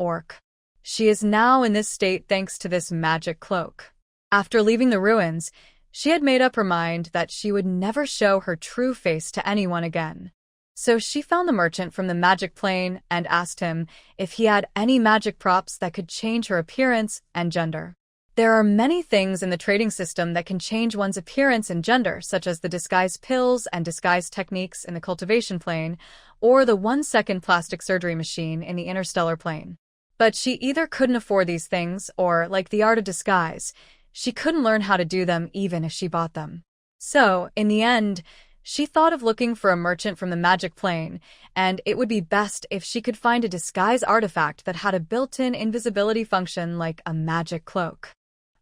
orc. She is now in this state thanks to this magic cloak. After leaving the ruins, she had made up her mind that she would never show her true face to anyone again. So she found the merchant from the magic plane and asked him if he had any magic props that could change her appearance and gender. There are many things in the trading system that can change one's appearance and gender, such as the disguise pills and disguise techniques in the cultivation plane, or the 1-second plastic surgery machine in the interstellar plane. But she either couldn't afford these things, or, like the art of disguise, she couldn't learn how to do them even if she bought them. So, in the end, she thought of looking for a merchant from the magic plane, and it would be best if she could find a disguise artifact that had a built-in invisibility function like a magic cloak.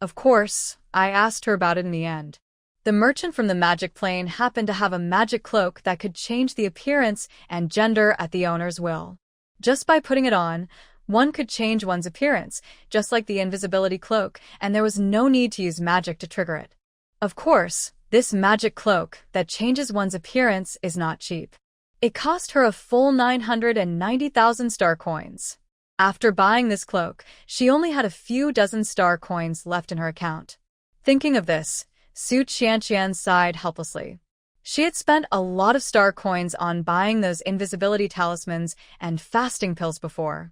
Of course, I asked her about it in the end. The merchant from the magic plane happened to have a magic cloak that could change the appearance and gender at the owner's will. Just by putting it on, one could change one's appearance, just like the invisibility cloak, and there was no need to use magic to trigger it. Of course, this magic cloak that changes one's appearance is not cheap. It cost her a full 990,000 star coins. After buying this cloak, she only had a few dozen star coins left in her account. Thinking of this, Su Qianqian sighed helplessly. She had spent a lot of star coins on buying those invisibility talismans and fasting pills before.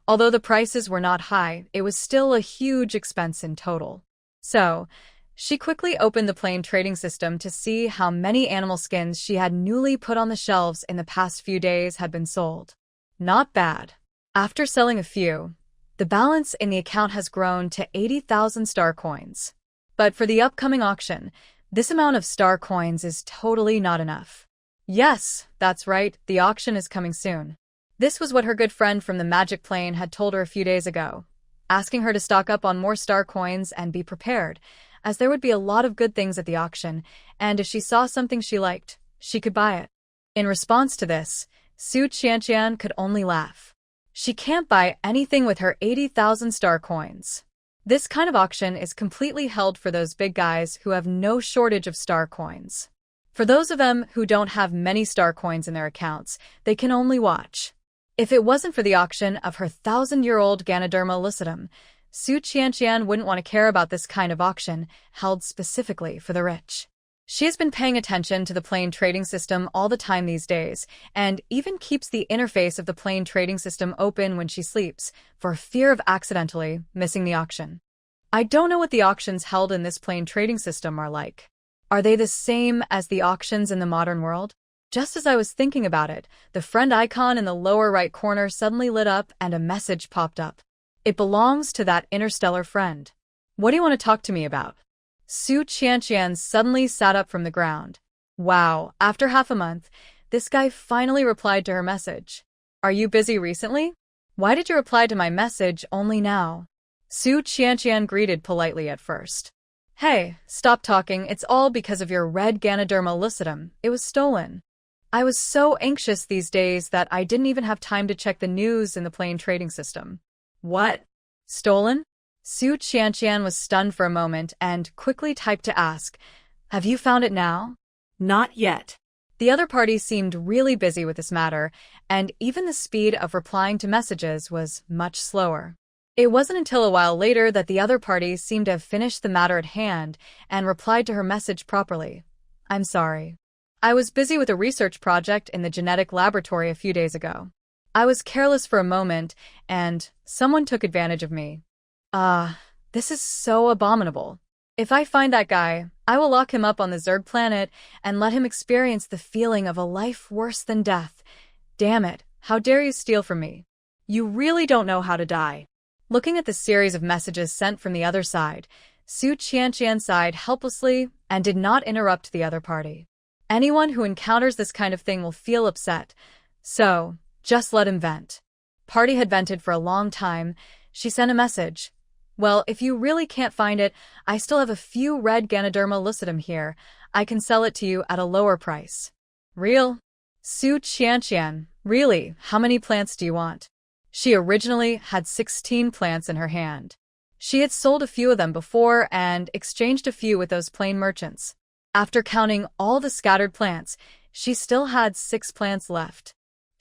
Although the prices were not high, it was still a huge expense in total. So, she quickly opened the plane trading system to see how many animal skins she had newly put on the shelves in the past few days had been sold. Not bad. After selling a few, the balance in the account has grown to 80,000 star coins. But for the upcoming auction, this amount of star coins is totally not enough. Yes, that's right, the auction is coming soon. This was what her good friend from the magic plane had told her a few days ago, asking her to stock up on more star coins and be prepared, as there would be a lot of good things at the auction, and if she saw something she liked, she could buy it. In response to this, Su Qianqian could only laugh. She can't buy anything with her 80,000 star coins. This kind of auction is completely held for those big guys who have no shortage of star coins. For those of them who don't have many star coins in their accounts, they can only watch. If it wasn't for the auction of her 1,000-year-old Ganoderma lucidum, Su Qianqian wouldn't want to care about this kind of auction held specifically for the rich. She has been paying attention to the plane trading system all the time these days, and even keeps the interface of the plane trading system open when she sleeps, for fear of accidentally missing the auction. I don't know what the auctions held in this plane trading system are like. Are they the same as the auctions in the modern world? Just as I was thinking about it, the friend icon in the lower right corner suddenly lit up and a message popped up. It belongs to that interstellar friend. What do you want to talk to me about? Su Qianqian suddenly sat up from the ground. Wow, after half a month, this guy finally replied to her message. Are you busy recently? Why did you reply to my message only now? Su Qianqian greeted politely at first. Hey, stop talking, it's all because of your red Ganoderma lucidum. It was stolen. I was so anxious these days that I didn't even have time to check the news in the plane trading system. What? Stolen? Su Qianqian was stunned for a moment and quickly typed to ask, have you found it now? Not yet. The other party seemed really busy with this matter, and even the speed of replying to messages was much slower. It wasn't until a while later that the other party seemed to have finished the matter at hand and replied to her message properly. I'm sorry. I was busy with a research project in the genetic laboratory a few days ago. I was careless for a moment, and someone took advantage of me. This is so abominable. If I find that guy, I will lock him up on the Zerg planet and let him experience the feeling of a life worse than death. Damn it, how dare you steal from me? You really don't know how to die. Looking at the series of messages sent from the other side, Su Qianqian sighed helplessly and did not interrupt the other party. Anyone who encounters this kind of thing will feel upset, so just let him vent. Party had vented for a long time. She sent a message. Well, if you really can't find it, I still have a few red Ganoderma lucidum here. I can sell it to you at a lower price. Real? Su Qianqian, really, how many plants do you want? She originally had 16 plants in her hand. She had sold a few of them before and exchanged a few with those plain merchants. After counting all the scattered plants, she still had 6 plants left.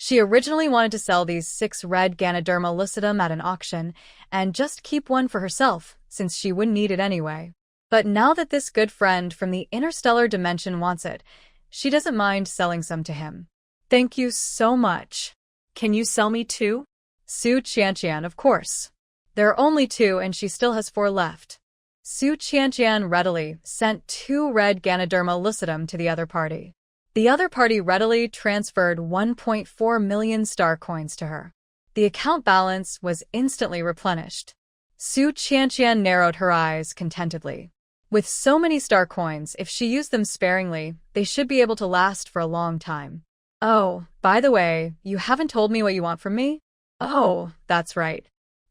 She originally wanted to sell these 6 red Ganoderma lucidum at an auction and just keep one for herself, since she wouldn't need it anyway. But now that this good friend from the interstellar dimension wants it, she doesn't mind selling some to him. Thank you so much. Can you sell me 2? Su Qianqian, of course. There are only 2 and she still has 4 left. Su Qianqian readily sent 2 red Ganoderma lucidum to the other party. The other party readily transferred 1.4 million star coins to her. The account balance was instantly replenished. Su Qianqian narrowed her eyes contentedly. With so many star coins, if she used them sparingly, they should be able to last for a long time. Oh, by the way, you haven't told me what you want from me? Oh, that's right.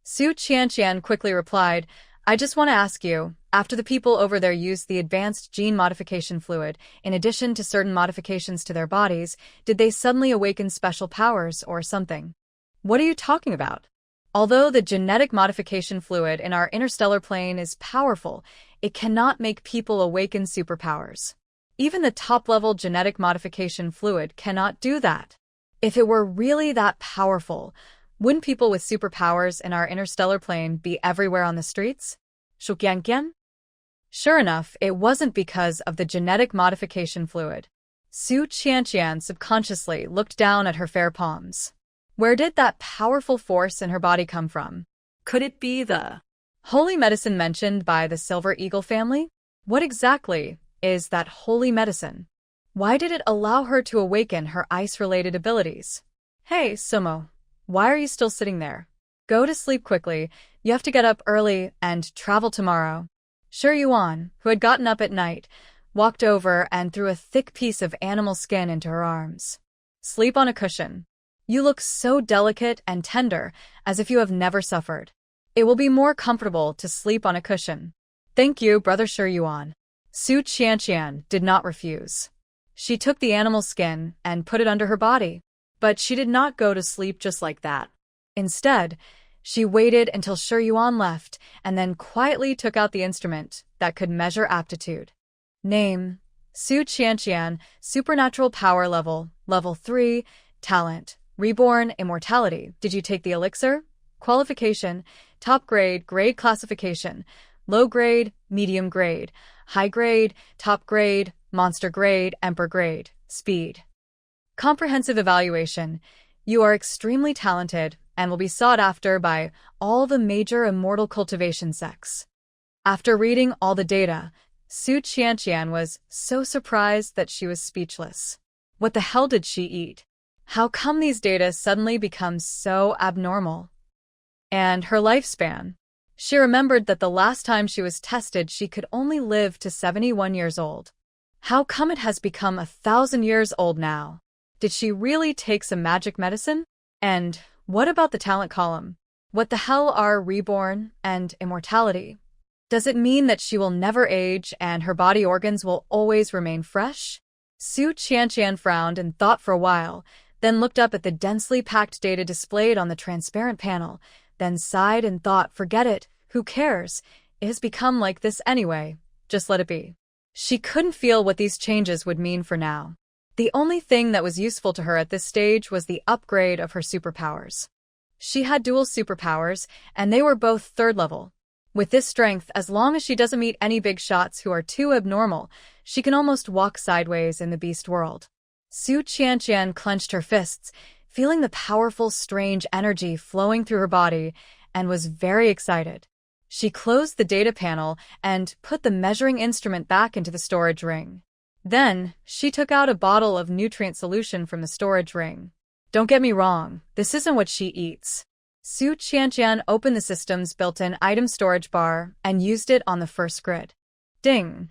Su Qianqian quickly replied, I just want to ask you, after the people over there used the advanced gene modification fluid, in addition to certain modifications to their bodies, did they suddenly awaken special powers or something? What are you talking about? Although the genetic modification fluid in our interstellar plane is powerful, it cannot make people awaken superpowers. Even the top-level genetic modification fluid cannot do that. If it were really that powerful, wouldn't people with superpowers in our interstellar plane be everywhere on the streets? Shuqianqian? Sure enough, it wasn't because of the genetic modification fluid. Su Qianqian subconsciously looked down at her fair palms. Where did that powerful force in her body come from? Could it be the holy medicine mentioned by the Silver Eagle family? What exactly is that holy medicine? Why did it allow her to awaken her ice-related abilities? Hey, Sumo, why are you still sitting there? Go to sleep quickly. You have to get up early and travel tomorrow. Shi Yuan, who had gotten up at night, walked over and threw a thick piece of animal skin into her arms. Sleep on a cushion. You look so delicate and tender, as if you have never suffered. It will be more comfortable to sleep on a cushion. Thank you, Brother Shi Yuan. Su Qianqian did not refuse. She took the animal skin and put it under her body. But she did not go to sleep just like that. Instead, she waited until Shi Yuan left and then quietly took out the instrument that could measure aptitude. Name: Su Qianqian, Supernatural Power Level, Level 3, Talent, Reborn, Immortality. Did you take the elixir? Qualification: Top grade, grade classification, low grade, medium grade, high grade, top grade, monster grade, emperor grade, speed. Comprehensive evaluation: You are extremely talented and will be sought after by all the major immortal cultivation sects. After reading all the data, Su Qianqian was so surprised that she was speechless. What the hell did she eat? How come these data suddenly become so abnormal? And her lifespan. She remembered that the last time she was tested she could only live to 71 years old. How come it has become 1,000 years old now? Did she really take some magic medicine? And what about the talent column? What the hell are reborn and immortality? Does it mean that she will never age and her body organs will always remain fresh? Su Qianqian frowned and thought for a while, then looked up at the densely packed data displayed on the transparent panel, then sighed and thought, forget it, who cares? It has become like this anyway, just let it be. She couldn't feel what these changes would mean for now. The only thing that was useful to her at this stage was the upgrade of her superpowers. She had dual superpowers, and they were both third level. With this strength, as long as she doesn't meet any big shots who are too abnormal, she can almost walk sideways in the beast world. Su Qianqian clenched her fists, feeling the powerful, strange energy flowing through her body, and was very excited. She closed the data panel and put the measuring instrument back into the storage ring. Then, she took out a bottle of nutrient solution from the storage ring. Don't get me wrong, this isn't what she eats. Su Qianqian opened the system's built-in item storage bar and used it on the first grid. Ding!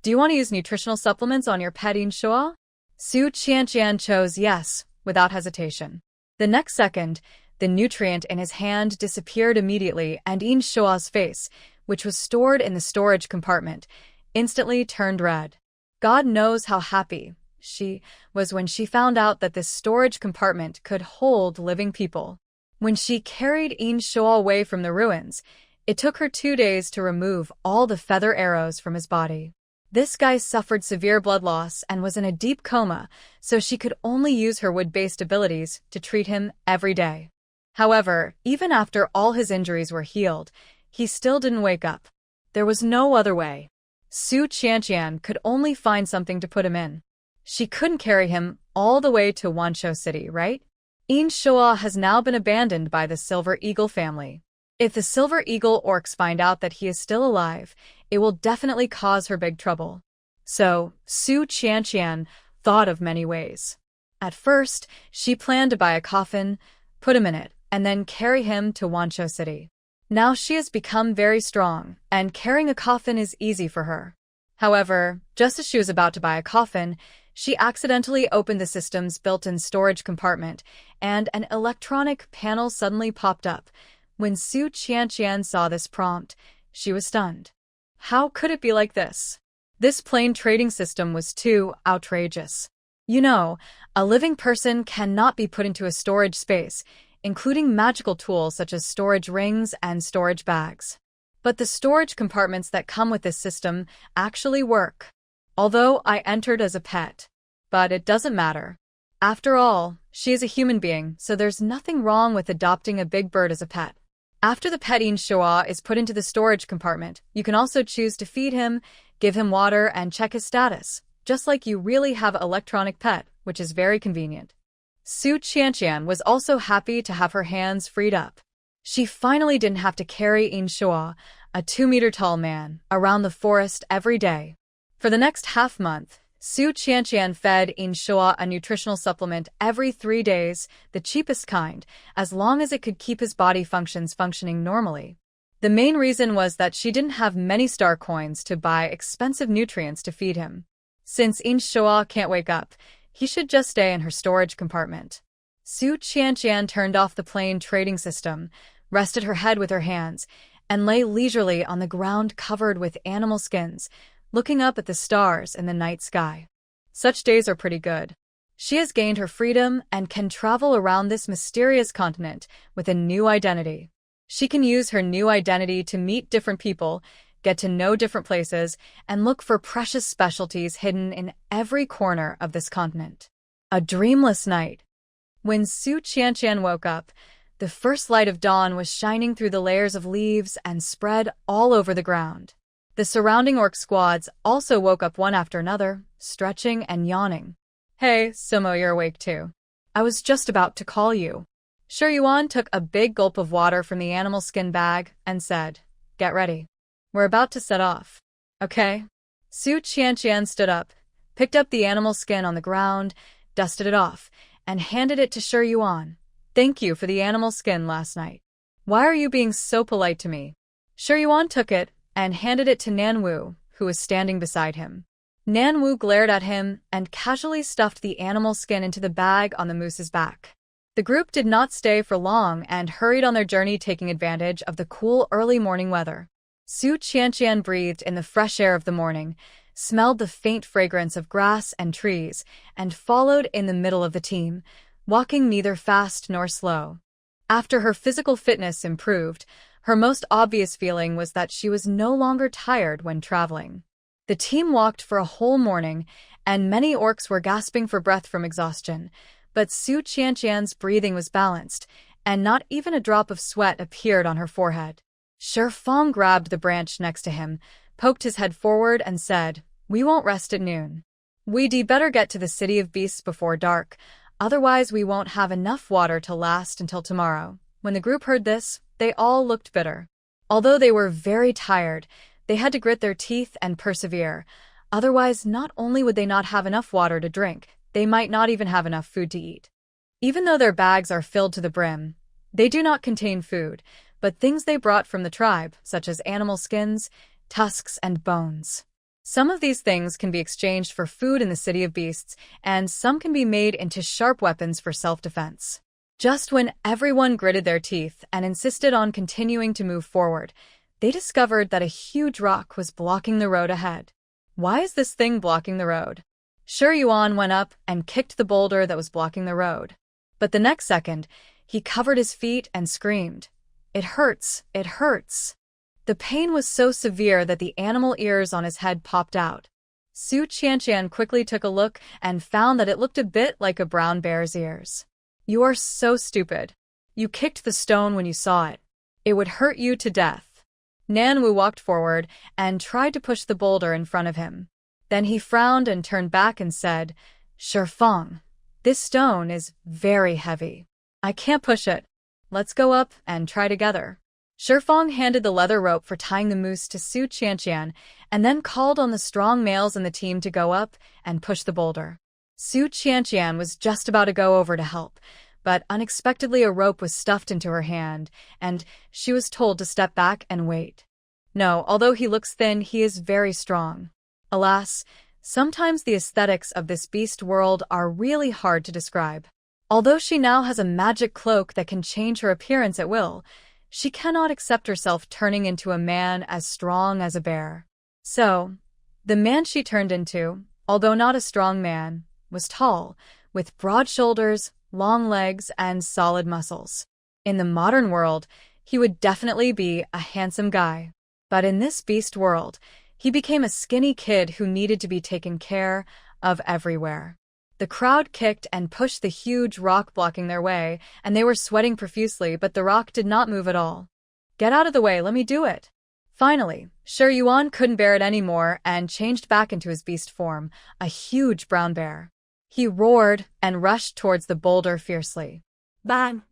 Do you want to use nutritional supplements on your pet Inshua? Su Qianqian chose yes, without hesitation. The next second, the nutrient in his hand disappeared immediately and Inshua's face, which was stored in the storage compartment, instantly turned red. God knows how happy she was when she found out that this storage compartment could hold living people. When she carried Inshua away from the ruins, it took her 2 days to remove all the feather arrows from his body. This guy suffered severe blood loss and was in a deep coma, so she could only use her wood-based abilities to treat him every day. However, even after all his injuries were healed, he still didn't wake up. There was no other way. Su Qianqian could only find something to put him in. She couldn't carry him all the way to Wanshou City, right? Yin Shua has now been abandoned by the Silver Eagle family. If the Silver Eagle orcs find out that he is still alive, it will definitely cause her big trouble. So, Su Qianqian thought of many ways. At first, she planned to buy a coffin, put him in it, and then carry him to Wanshou City. Now she has become very strong, and carrying a coffin is easy for her. However, just as she was about to buy a coffin, she accidentally opened the system's built-in storage compartment, and an electronic panel suddenly popped up. When Su Qianqian saw this prompt, she was stunned. How could it be like this? This plain trading system was too outrageous. You know, a living person cannot be put into a storage space, including magical tools such as storage rings and storage bags. But the storage compartments that come with this system actually work. Although I entered as a pet. But it doesn't matter. After all, she is a human being, so there's nothing wrong with adopting a big bird as a pet. After the pet Yin Shua is put into the storage compartment, you can also choose to feed him, give him water, and check his status, just like you really have an electronic pet, which is very convenient. Su Qianqian was also happy to have her hands freed up. She finally didn't have to carry Yin Shua, a 2-meter-tall man, around the forest every day. For the next half-month, Su Qianqian fed Yin Shua a nutritional supplement every 3 days, the cheapest kind, as long as it could keep his body functions functioning normally. The main reason was that she didn't have many star coins to buy expensive nutrients to feed him. Since Yin Shua can't wake up, he should just stay in her storage compartment. Su Qianqian turned off the plain trading system, rested her head with her hands, and lay leisurely on the ground covered with animal skins, looking up at the stars in the night sky. Such days are pretty good. She has gained her freedom and can travel around this mysterious continent with a new identity. She can use her new identity to meet different people, get to know different places, and look for precious specialties hidden in every corner of this continent. A dreamless night. When Su Qianqian woke up, the first light of dawn was shining through the layers of leaves and spread all over the ground. The surrounding orc squads also woke up one after another, stretching and yawning. Hey, Sumo, you're awake too. I was just about to call you. Shi Yuan took a big gulp of water from the animal skin bag and said, "Get ready. We're about to set off." Okay. Su Qianqian stood up, picked up the animal skin on the ground, dusted it off, and handed it to Shi Yuan. "Thank you for the animal skin last night. Why are you being so polite to me?" Shi Yuan took it and handed it to Nanwu, who was standing beside him. Nanwu glared at him and casually stuffed the animal skin into the bag on the moose's back. The group did not stay for long and hurried on their journey, taking advantage of the cool early morning weather. Su Qianqian breathed in the fresh air of the morning, smelled the faint fragrance of grass and trees, and followed in the middle of the team, walking neither fast nor slow. After her physical fitness improved, her most obvious feeling was that she was no longer tired when traveling. The team walked for a whole morning, and many orcs were gasping for breath from exhaustion, but Su Qianqian's breathing was balanced, and not even a drop of sweat appeared on her forehead. Shi Fang grabbed the branch next to him, poked his head forward, and said, "We won't rest at noon. We'd better get to the City of Beasts before dark, otherwise we won't have enough water to last until tomorrow." When the group heard this, they all looked bitter. Although they were very tired, they had to grit their teeth and persevere. Otherwise, not only would they not have enough water to drink, they might not even have enough food to eat. Even though their bags are filled to the brim, they do not contain food, but things they brought from the tribe, such as animal skins, tusks, and bones. Some of these things can be exchanged for food in the City of Beasts, and some can be made into sharp weapons for self-defense. Just when everyone gritted their teeth and insisted on continuing to move forward, they discovered that a huge rock was blocking the road ahead. Why is this thing blocking the road? Shi Yuan went up and kicked the boulder that was blocking the road. But the next second, he covered his feet and screamed, "It hurts! It hurts!" The pain was so severe that the animal ears on his head popped out. Su Qianqian quickly took a look and found that it looked a bit like a brown bear's ears. You are so stupid. You kicked the stone when you saw it. It would hurt you to death. Nanwu walked forward and tried to push the boulder in front of him. Then he frowned and turned back and said, Shifeng, this stone is very heavy. I can't push it. Let's go up and try together. Shifeng handed the leather rope for tying the moose to Su Qianqian and then called on the strong males in the team to go up and push the boulder. Su Qianqian was just about to go over to help, but unexpectedly a rope was stuffed into her hand, and she was told to step back and wait. No, although he looks thin, he is very strong. Alas, sometimes the aesthetics of this beast world are really hard to describe. Although she now has a magic cloak that can change her appearance at will, she cannot accept herself turning into a man as strong as a bear. So, the man she turned into, although not a strong man, was tall, with broad shoulders, long legs, and solid muscles. In the modern world, he would definitely be a handsome guy. But in this beast world, he became a skinny kid who needed to be taken care of everywhere. The crowd kicked and pushed the huge rock blocking their way, and they were sweating profusely, but the rock did not move at all. Get out of the way, let me do it. Finally, Shi Yuan couldn't bear it anymore and changed back into his beast form, a huge brown bear. He roared and rushed towards the boulder fiercely. Bang!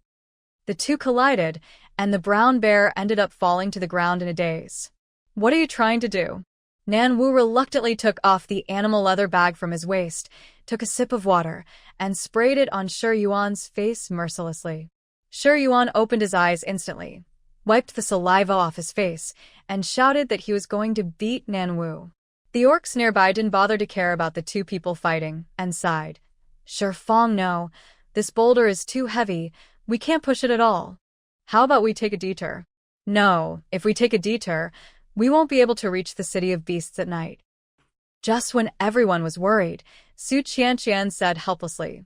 The two collided, and the brown bear ended up falling to the ground in a daze. What are you trying to do? Nanwu reluctantly took off the animal leather bag from his waist, took a sip of water, and sprayed it on Shi Yuan's face mercilessly. Shi Yuan opened his eyes instantly, wiped the saliva off his face, and shouted that he was going to beat Nanwu. The orcs nearby didn't bother to care about the two people fighting, and sighed. Shifeng, no, this boulder is too heavy, we can't push it at all. How about we take a detour? No, if we take a detour, we won't be able to reach the city of beasts at night. Just when everyone was worried, Su Qianqian said helplessly,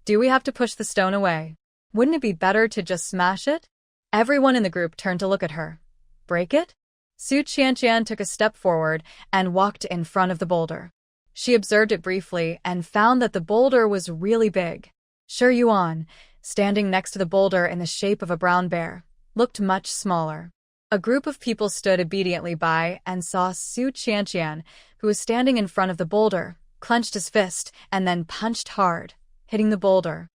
Do we have to push the stone away? Wouldn't it be better to just smash it? Everyone in the group turned to look at her. Break it? Su Qianqian took a step forward and walked in front of the boulder. She observed it briefly and found that the boulder was really big. Shi Yuan, standing next to the boulder in the shape of a brown bear, looked much smaller. A group of people stood obediently by and saw Su Qianqian, who was standing in front of the boulder, clenched his fist and then punched hard, hitting the boulder.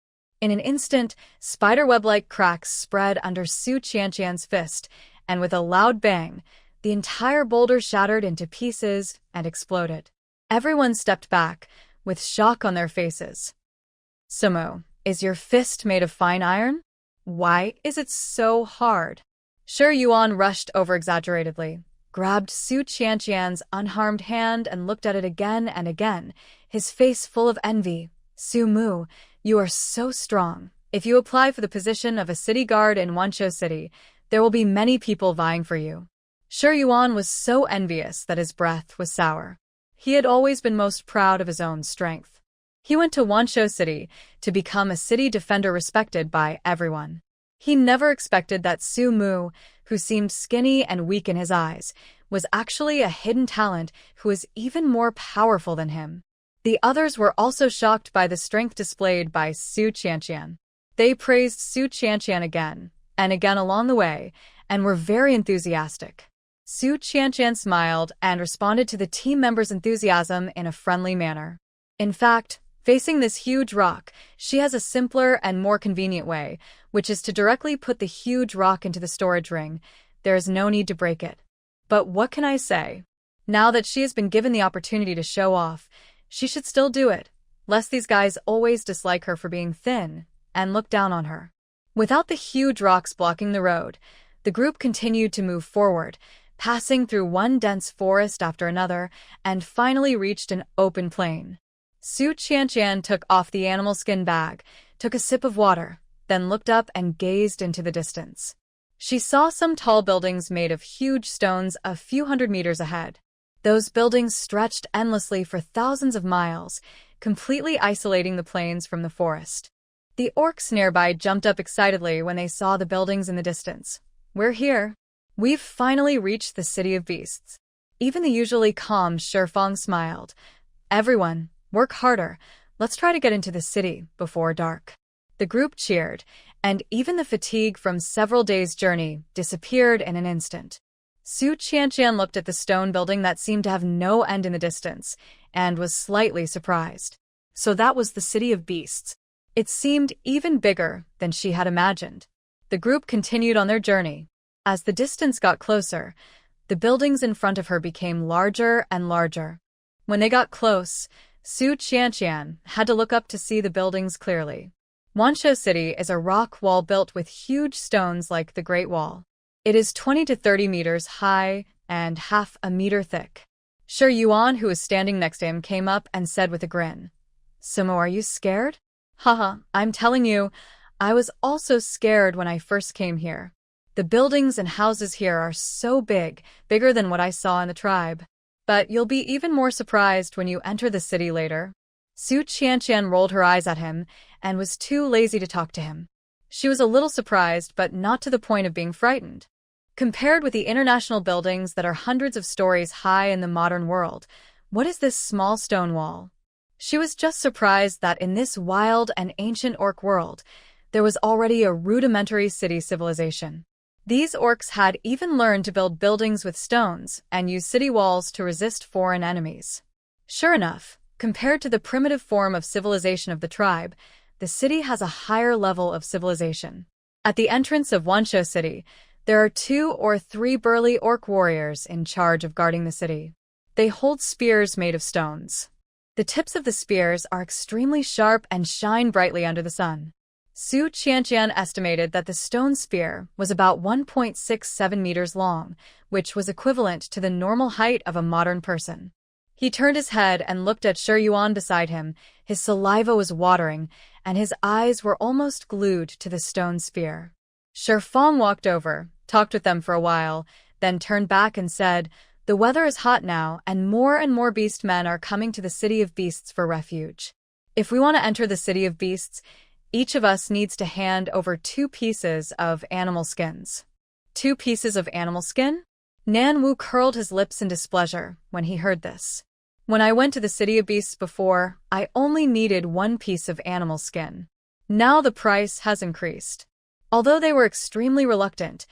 In an instant, spiderweb-like cracks spread under Su Qianqian's fist, and with a loud bang, the entire boulder shattered into pieces and exploded. Everyone stepped back, with shock on their faces. Sumo, is your fist made of fine iron? Why is it so hard? Shi Yuan rushed over exaggeratedly, grabbed Su Qianqian's unharmed hand and looked at it again and again, his face full of envy. Su Mu, you are so strong. If you apply for the position of a city guard in Wanzhou City, there will be many people vying for you. Shi Yuan was so envious that his breath was sour. He had always been most proud of his own strength. He went to Wanzhou City to become a city defender respected by everyone. He never expected that Su Mu, who seemed skinny and weak in his eyes, was actually a hidden talent who was even more powerful than him. The others were also shocked by the strength displayed by Su Qianqian. They praised Su Qianqian again and again along the way and were very enthusiastic. Su Qianqian smiled and responded to the team members' enthusiasm in a friendly manner. In fact, facing this huge rock, she has a simpler and more convenient way, which is to directly put the huge rock into the storage ring. There is no need to break it. But what can I say? Now that she has been given the opportunity to show off, she should still do it, lest these guys always dislike her for being thin and look down on her. Without the huge rocks blocking the road, the group continued to move forward, passing through one dense forest after another, and finally reached an open plain. Su Qianqian took off the animal skin bag, took a sip of water, then looked up and gazed into the distance. She saw some tall buildings made of huge stones a few hundred meters ahead. Those buildings stretched endlessly for thousands of miles, completely isolating the plains from the forest. The orcs nearby jumped up excitedly when they saw the buildings in the distance. We're here. We've finally reached the city of beasts. Even the usually calm Shifeng smiled, Everyone, work harder. Let's try to get into the city before dark. The group cheered, and even the fatigue from several days' journey disappeared in an instant. Su Qianqian looked at the stone building that seemed to have no end in the distance, and was slightly surprised. So that was the city of beasts. It seemed even bigger than she had imagined. The group continued on their journey. As the distance got closer, the buildings in front of her became larger and larger. When they got close, Su Qianqian had to look up to see the buildings clearly. Wanshou City is a rock wall built with huge stones like the Great Wall. It is 20 to 30 meters high and half a meter thick. Shi Yuan, who was standing next to him, came up and said with a grin, "Sumo, are you scared?" "Haha, I'm telling you, I was also scared when I first came here. The buildings and houses here are so big, bigger than what I saw in the tribe. But you'll be even more surprised when you enter the city later." Su Qianqian rolled her eyes at him and was too lazy to talk to him. She was a little surprised, but not to the point of being frightened. Compared with the international buildings that are hundreds of stories high in the modern world, what is this small stone wall? She was just surprised that in this wild and ancient orc world, there was already a rudimentary city civilization. These orcs had even learned to build buildings with stones and use city walls to resist foreign enemies. Sure enough, compared to the primitive form of civilization of the tribe, the city has a higher level of civilization. At the entrance of Wanshou City, there are 2 or 3 burly orc warriors in charge of guarding the city. They hold spears made of stones. The tips of the spears are extremely sharp and shine brightly under the sun. Su Qianqian estimated that the stone spear was about 1.67 meters long, which was equivalent to the normal height of a modern person. He turned his head and looked at Shi Yuan beside him. His saliva was watering, and his eyes were almost glued to the stone spear. Shi Fang walked over, talked with them for a while, then turned back and said, "The weather is hot now, and more beast men are coming to the city of beasts for refuge. If we want to enter the city of beasts, each of us needs to hand over 2 pieces of animal skins." 2 pieces of animal skin? Nan Wu curled his lips in displeasure when he heard this. "When I went to the city of beasts before, I only needed 1 piece of animal skin. Now the price has increased." Although they were extremely reluctant,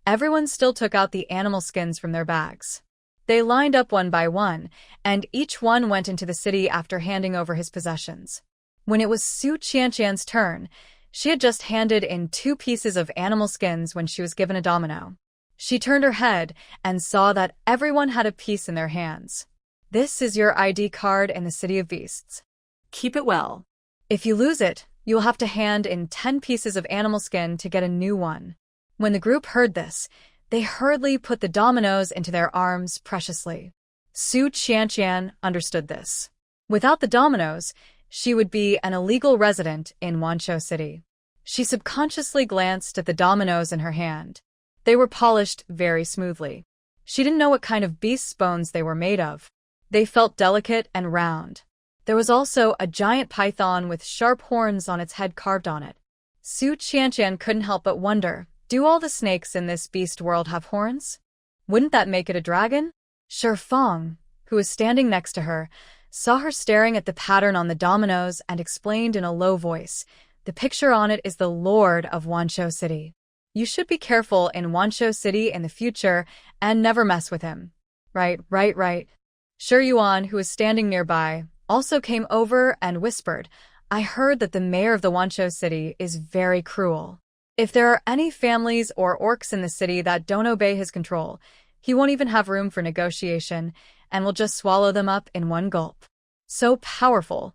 everyone still took out the animal skins from their bags. They lined up one by one, and each one went into the city after handing over his possessions. When it was Su Qianqian's turn, she had just handed in 2 pieces of animal skins when she was given a domino. She turned her head and saw that everyone had a piece in their hands. "This is your ID card in the City of Beasts. Keep it well. If you lose it, you will have to hand in 10 pieces of animal skin to get a new one." When the group heard this, they hurriedly put the dominoes into their arms preciously. Su Qianqian understood this. Without the dominoes, she would be an illegal resident in Wanshou City. She subconsciously glanced at the dominoes in her hand. They were polished very smoothly. She didn't know what kind of beast's bones they were made of. They felt delicate and round. There was also a giant python with sharp horns on its head carved on it. Su Qianqian couldn't help but wonder, do all the snakes in this beast world have horns? Wouldn't that make it a dragon? Shi Fang, who was standing next to her, saw her staring at the pattern on the dominoes and explained in a low voice, "The picture on it is the Lord of Wanshou City. You should be careful in Wanshou City in the future and never mess with him." Right. Shi Yuan, who was standing nearby, also came over and whispered, "I heard that the mayor of the Wanshou City is very cruel. If there are any families or orcs in the city that don't obey his control, he won't even have room for negotiation and will just swallow them up in one gulp. So powerful.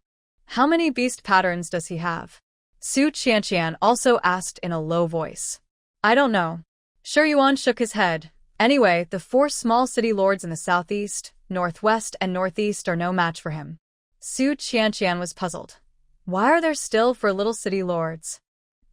How many beast patterns does he have?" Su Qianqian also asked in a low voice. "I don't know." Shi Yuan shook his head. "Anyway, the 4 small city lords in the southeast, northwest, and northeast are no match for him." Su Qianqian was puzzled. Why are there still 4 little city lords?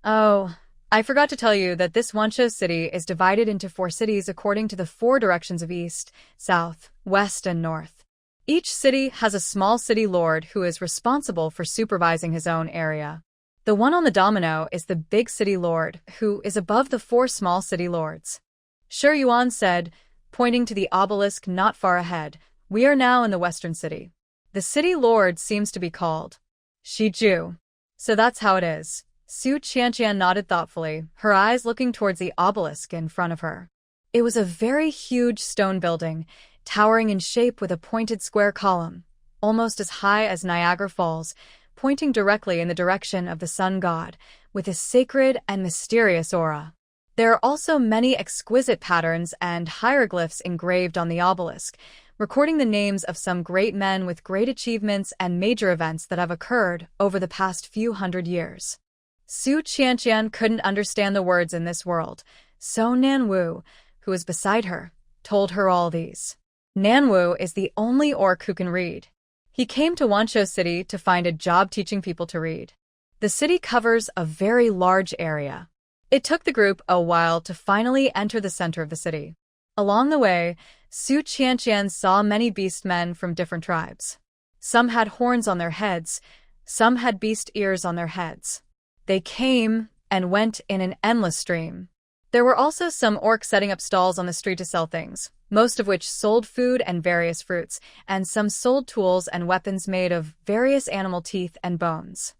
"Oh, I forgot to tell you that this Wanshou City is divided into 4 cities according to the 4 directions of east, south, west, and north. Each city has a small city lord who is responsible for supervising his own area. The one on the domino is the big city lord, who is above the 4 small city lords." Shi Yuan said, pointing to the obelisk not far ahead, "We are now in the western city. The city lord seems to be called Shiju. So that's how it is. Su Qianqian nodded thoughtfully, her eyes looking towards the obelisk in front of her. It was a very huge stone building, towering in shape with a pointed square column, almost as high as Niagara Falls, pointing directly in the direction of the sun god, with a sacred and mysterious aura. There are also many exquisite patterns and hieroglyphs engraved on the obelisk, recording the names of some great men with great achievements and major events that have occurred over the past few hundred years. Su Qianqian couldn't understand the words in this world, so Nanwu, who was beside her, told her all these. Nanwu is the only orc who can read. He came to Wanzhou City to find a job teaching people to read. The city covers a very large area. It took the group a while to finally enter the center of the city. Along the way, Su Qianqian saw many beast men from different tribes. Some had horns on their heads, some had beast ears on their heads. They came and went in an endless stream. There were also some orcs setting up stalls on the street to sell things, most of which sold food and various fruits, and some sold tools and weapons made of various animal teeth and bones.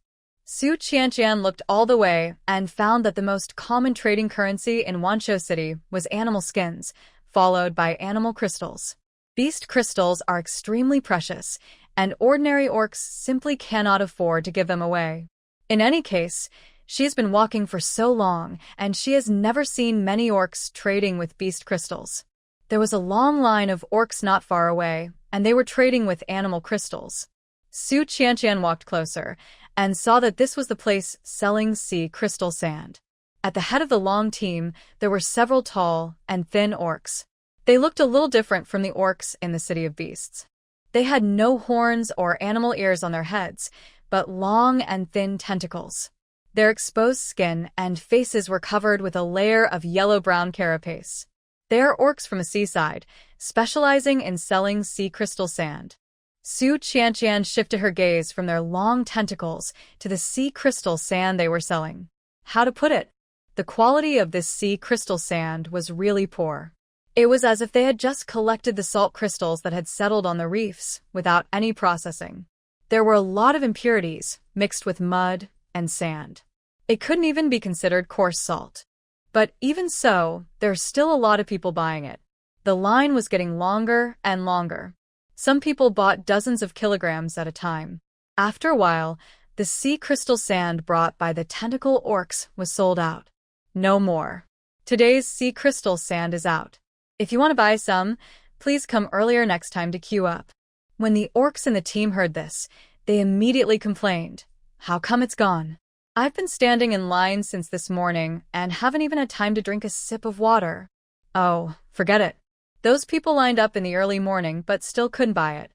Su Qianqian looked all the way and found that the most common trading currency in Wanzhou City was animal skins, followed by animal crystals. Beast crystals are extremely precious, and ordinary orcs simply cannot afford to give them away. In any case, she has been walking for so long, and she has never seen many orcs trading with beast crystals. There was a long line of orcs not far away, and they were trading with animal crystals. Su Qianqian walked closer and saw that this was the place selling sea crystal sand. At the head of the long team, there were several tall and thin orcs. They looked a little different from the orcs in the City of Beasts. They had no horns or animal ears on their heads, but long and thin tentacles. Their exposed skin and faces were covered with a layer of yellow-brown carapace. They are orcs from the seaside, specializing in selling sea crystal sand. Su Qianqian shifted her gaze from their long tentacles to the sea crystal sand they were selling. How to put it? The quality of this sea crystal sand was really poor. It was as if they had just collected the salt crystals that had settled on the reefs without any processing. There were a lot of impurities mixed with mud and sand. It couldn't even be considered coarse salt. But even so, there's still a lot of people buying it. The line was getting longer and longer. Some people bought dozens of kilograms at a time. After a while, the sea crystal sand brought by the tentacle orcs was sold out. No more. Today's sea crystal sand is out. If you want to buy some, please come earlier next time to queue up. When the orcs in the team heard this, they immediately complained. How come it's gone? I've been standing in line since this morning and haven't even had time to drink a sip of water. Oh, forget it. Those people lined up in the early morning but still couldn't buy it.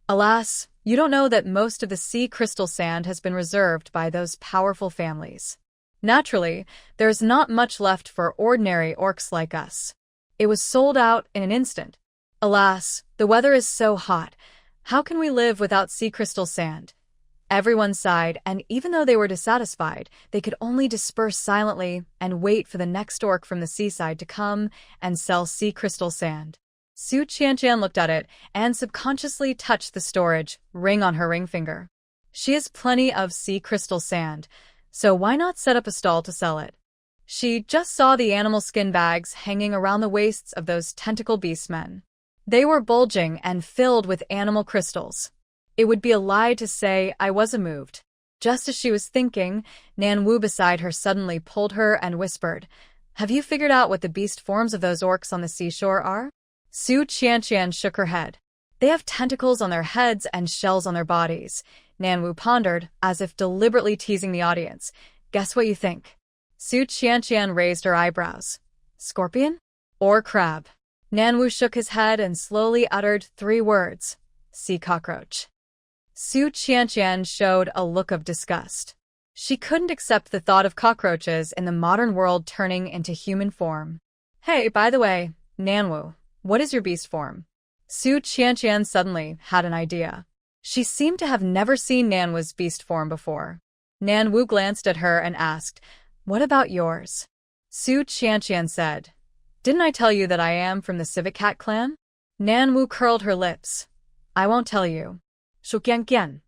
Alas, you don't know that most of the sea crystal sand has been reserved by those powerful families. Naturally, there's not much left for ordinary orcs like us. It was sold out in an instant. Alas, the weather is so hot. How can we live without sea crystal sand? Everyone sighed, and even though they were dissatisfied, they could only disperse silently and wait for the next orc from the seaside to come and sell sea crystal sand. Su Qianqian looked at it and subconsciously touched the storage ring on her ring finger. She has plenty of sea crystal sand, so why not set up a stall to sell it? She just saw the animal skin bags hanging around the waists of those tentacle beastmen. They were bulging and filled with animal crystals. It would be a lie to say I wasn't moved. Just as she was thinking, Nanwu beside her suddenly pulled her and whispered, "Have you figured out what the beast forms of those orcs on the seashore are?" Su Qianqian shook her head. "They have tentacles on their heads and shells on their bodies," Nanwu pondered, as if deliberately teasing the audience. "Guess what you think?" Su Qianqian raised her eyebrows. "Scorpion? Or crab?" Nanwu shook his head and slowly uttered 3 words. "Sea cockroach." Su Qianqian showed a look of disgust. She couldn't accept the thought of cockroaches in the modern world turning into human form. "Hey, by the way, Nanwu, what is your beast form?" Su Qianqian suddenly had an idea. She seemed to have never seen Nanwu's beast form before. Nanwu glanced at her and asked, "What about yours?" Su Qianqian said, "Didn't I tell you that I am from the Civet Cat clan?" Nanwu curled her lips. "I won't tell you." Shuqianqian.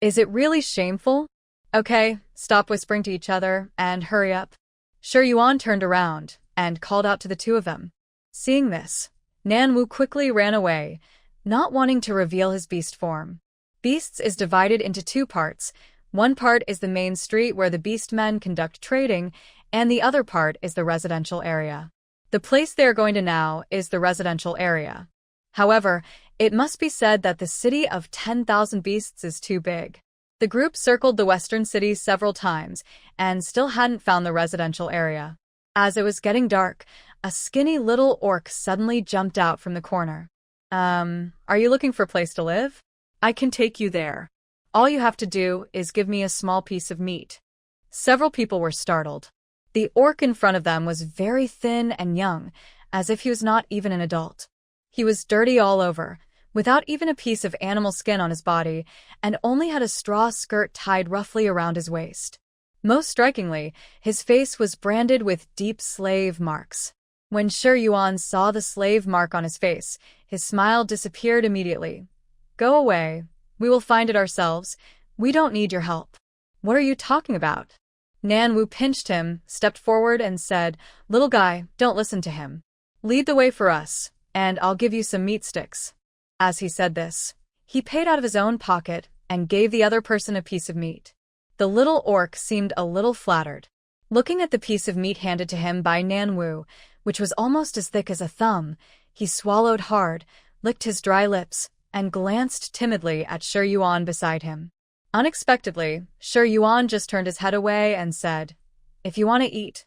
Is it really shameful? Okay, stop whispering to each other and hurry up. Shi Yuan turned around and called out to the two of them. Seeing this, Nan Wu quickly ran away, not wanting to reveal his beast form. Beasts is divided into two parts. One part is the main street where the beast men conduct trading, and the other part is the residential area. The place they are going to now is the residential area. However, it must be said that the city of 10,000 beasts is too big. The group circled the western city several times and still hadn't found the residential area. As it was getting dark, a skinny little orc suddenly jumped out from the corner. Are you looking for a place to live? I can take you there. All you have to do is give me a small piece of meat. Several people were startled. The orc in front of them was very thin and young, as if he was not even an adult. He was dirty all over, without even a piece of animal skin on his body, and only had a straw skirt tied roughly around his waist. Most strikingly, his face was branded with deep slave marks. When Shi Yuan saw the slave mark on his face, his smile disappeared immediately. Go away. We will find it ourselves. We don't need your help. What are you talking about? Nan Wu pinched him, stepped forward, and said, Little guy, don't listen to him. Lead the way for us, and I'll give you some meat sticks. As he said this, he paid out of his own pocket and gave the other person a piece of meat. The little orc seemed a little flattered. Looking at the piece of meat handed to him by Nan Wu, which was almost as thick as a thumb, he swallowed hard, licked his dry lips, and glanced timidly at Shi Yuan beside him. Unexpectedly, Shi Yuan just turned his head away and said, If you want to eat,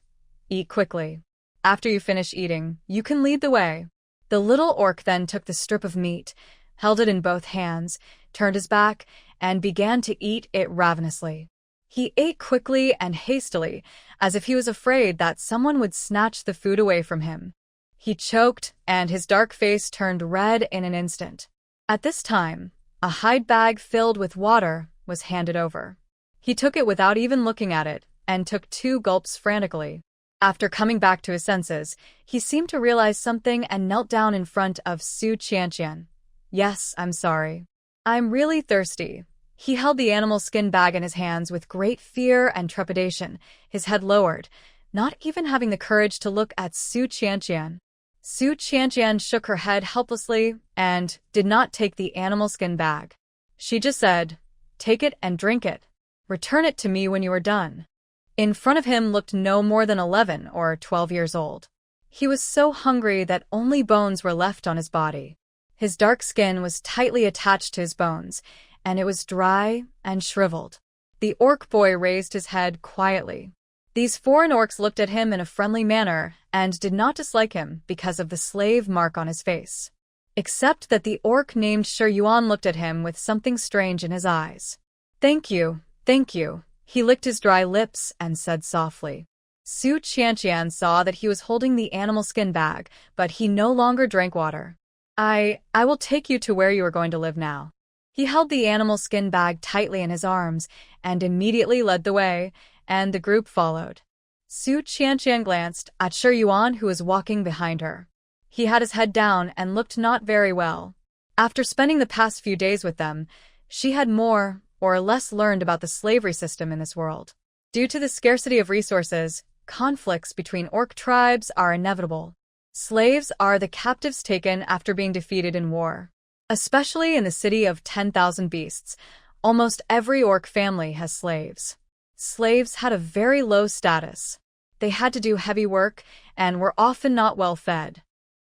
eat quickly. After you finish eating, you can lead the way. The little orc then took the strip of meat, held it in both hands, turned his back, and began to eat it ravenously. He ate quickly and hastily, as if he was afraid that someone would snatch the food away from him. He choked, and his dark face turned red in an instant. At this time, a hide bag filled with water was handed over. He took it without even looking at it, and took 2 gulps frantically. After coming back to his senses, he seemed to realize something and knelt down in front of Su Qianqian. Yes, I'm sorry. I'm really thirsty. He held the animal skin bag in his hands with great fear and trepidation, his head lowered, not even having the courage to look at Su Qianqian. Su Qianqian shook her head helplessly and did not take the animal skin bag. She just said, Take it and drink it. Return it to me when you are done. In front of him looked no more than 11 or 12 years old. He was so hungry that only bones were left on his body. His dark skin was tightly attached to his bones, and it was dry and shriveled. The orc boy raised his head quietly. These foreign orcs looked at him in a friendly manner and did not dislike him because of the slave mark on his face. Except that the orc named Shi Yuan looked at him with something strange in his eyes. Thank you, thank you. He licked his dry lips and said softly. Su Qianqian saw that he was holding the animal skin bag, but he no longer drank water. I will take you to where you are going to live now. He held the animal skin bag tightly in his arms and immediately led the way, and the group followed. Su Qianqian glanced at Shi Yuan, who was walking behind her. He had his head down and looked not very well. After spending the past few days with them, she had more or less learned about the slavery system in this world. Due to the scarcity of resources, conflicts between orc tribes are inevitable. Slaves are the captives taken after being defeated in war. Especially in the city of 10,000 beasts, almost every orc family has slaves. Slaves had a very low status. They had to do heavy work and were often not well fed.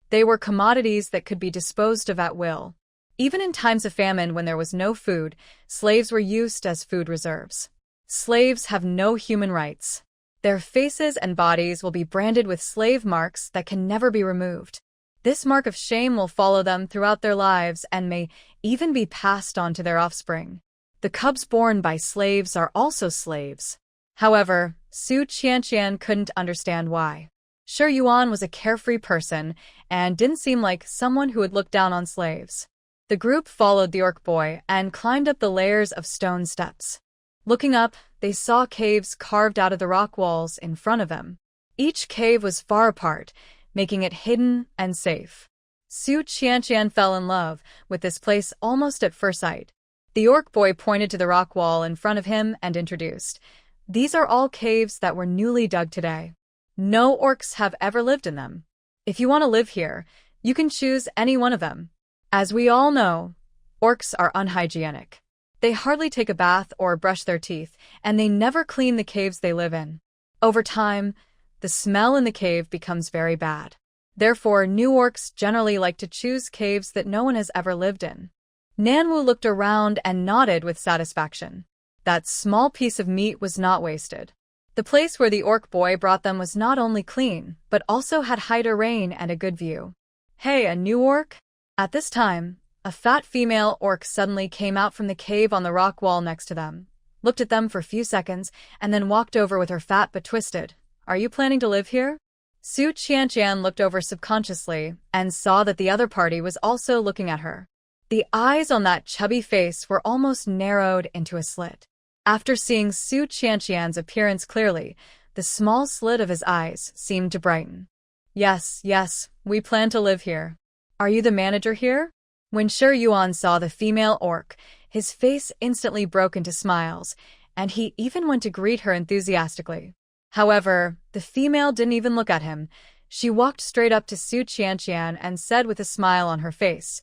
They were commodities that could be disposed of at will. Even in times of famine when there was no food, slaves were used as food reserves. Slaves have no human rights. Their faces and bodies will be branded with slave marks that can never be removed. This mark of shame will follow them throughout their lives and may even be passed on to their offspring. The cubs born by slaves are also slaves. However, Su Qianqian couldn't understand why. Shi Yuan was a carefree person and didn't seem like someone who would look down on slaves. The group followed the orc boy and climbed up the layers of stone steps. Looking up, they saw caves carved out of the rock walls in front of them. Each cave was far apart, making it hidden and safe. Su Qianqian fell in love with this place almost at first sight. The orc boy pointed to the rock wall in front of him and introduced, "These are all caves that were newly dug today. No orcs have ever lived in them. If you want to live here, you can choose any one of them. As we all know, orcs are unhygienic. They hardly take a bath or brush their teeth, and they never clean the caves they live in. Over time, the smell in the cave becomes very bad. Therefore, new orcs generally like to choose caves that no one has ever lived in." Nanwu looked around and nodded with satisfaction. That small piece of meat was not wasted. The place where the orc boy brought them was not only clean, but also had high terrain and a good view. "Hey, a new orc?" At this time, a fat female orc suddenly came out from the cave on the rock wall next to them, looked at them for a few seconds, and then walked over with her fat but twisted. "Are you planning to live here?" Su Qianqian looked over subconsciously and saw that the other party was also looking at her. The eyes on that chubby face were almost narrowed into a slit. After seeing Su Qianqian's appearance clearly, the small slit of his eyes seemed to brighten. Yes, we plan to live here. Are you the manager here?" When Shi Yuan saw the female orc, his face instantly broke into smiles, and he even went to greet her enthusiastically. However, the female didn't even look at him. She walked straight up to Su Qianqian and said with a smile on her face,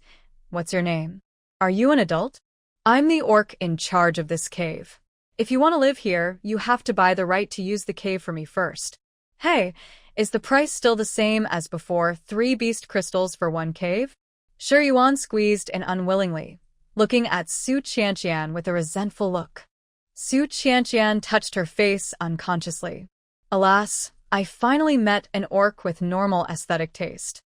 "What's your name? Are you an adult? I'm the orc in charge of this cave. If you want to live here, you have to buy the right to use the cave for me first." "Hey, is the price still the same as before, 3 beast crystals for 1 cave?" Shi Yuan squeezed in unwillingly, looking at Su Qianqian with a resentful look. Su Qianqian touched her face unconsciously. "Alas, I finally met an orc with normal aesthetic taste."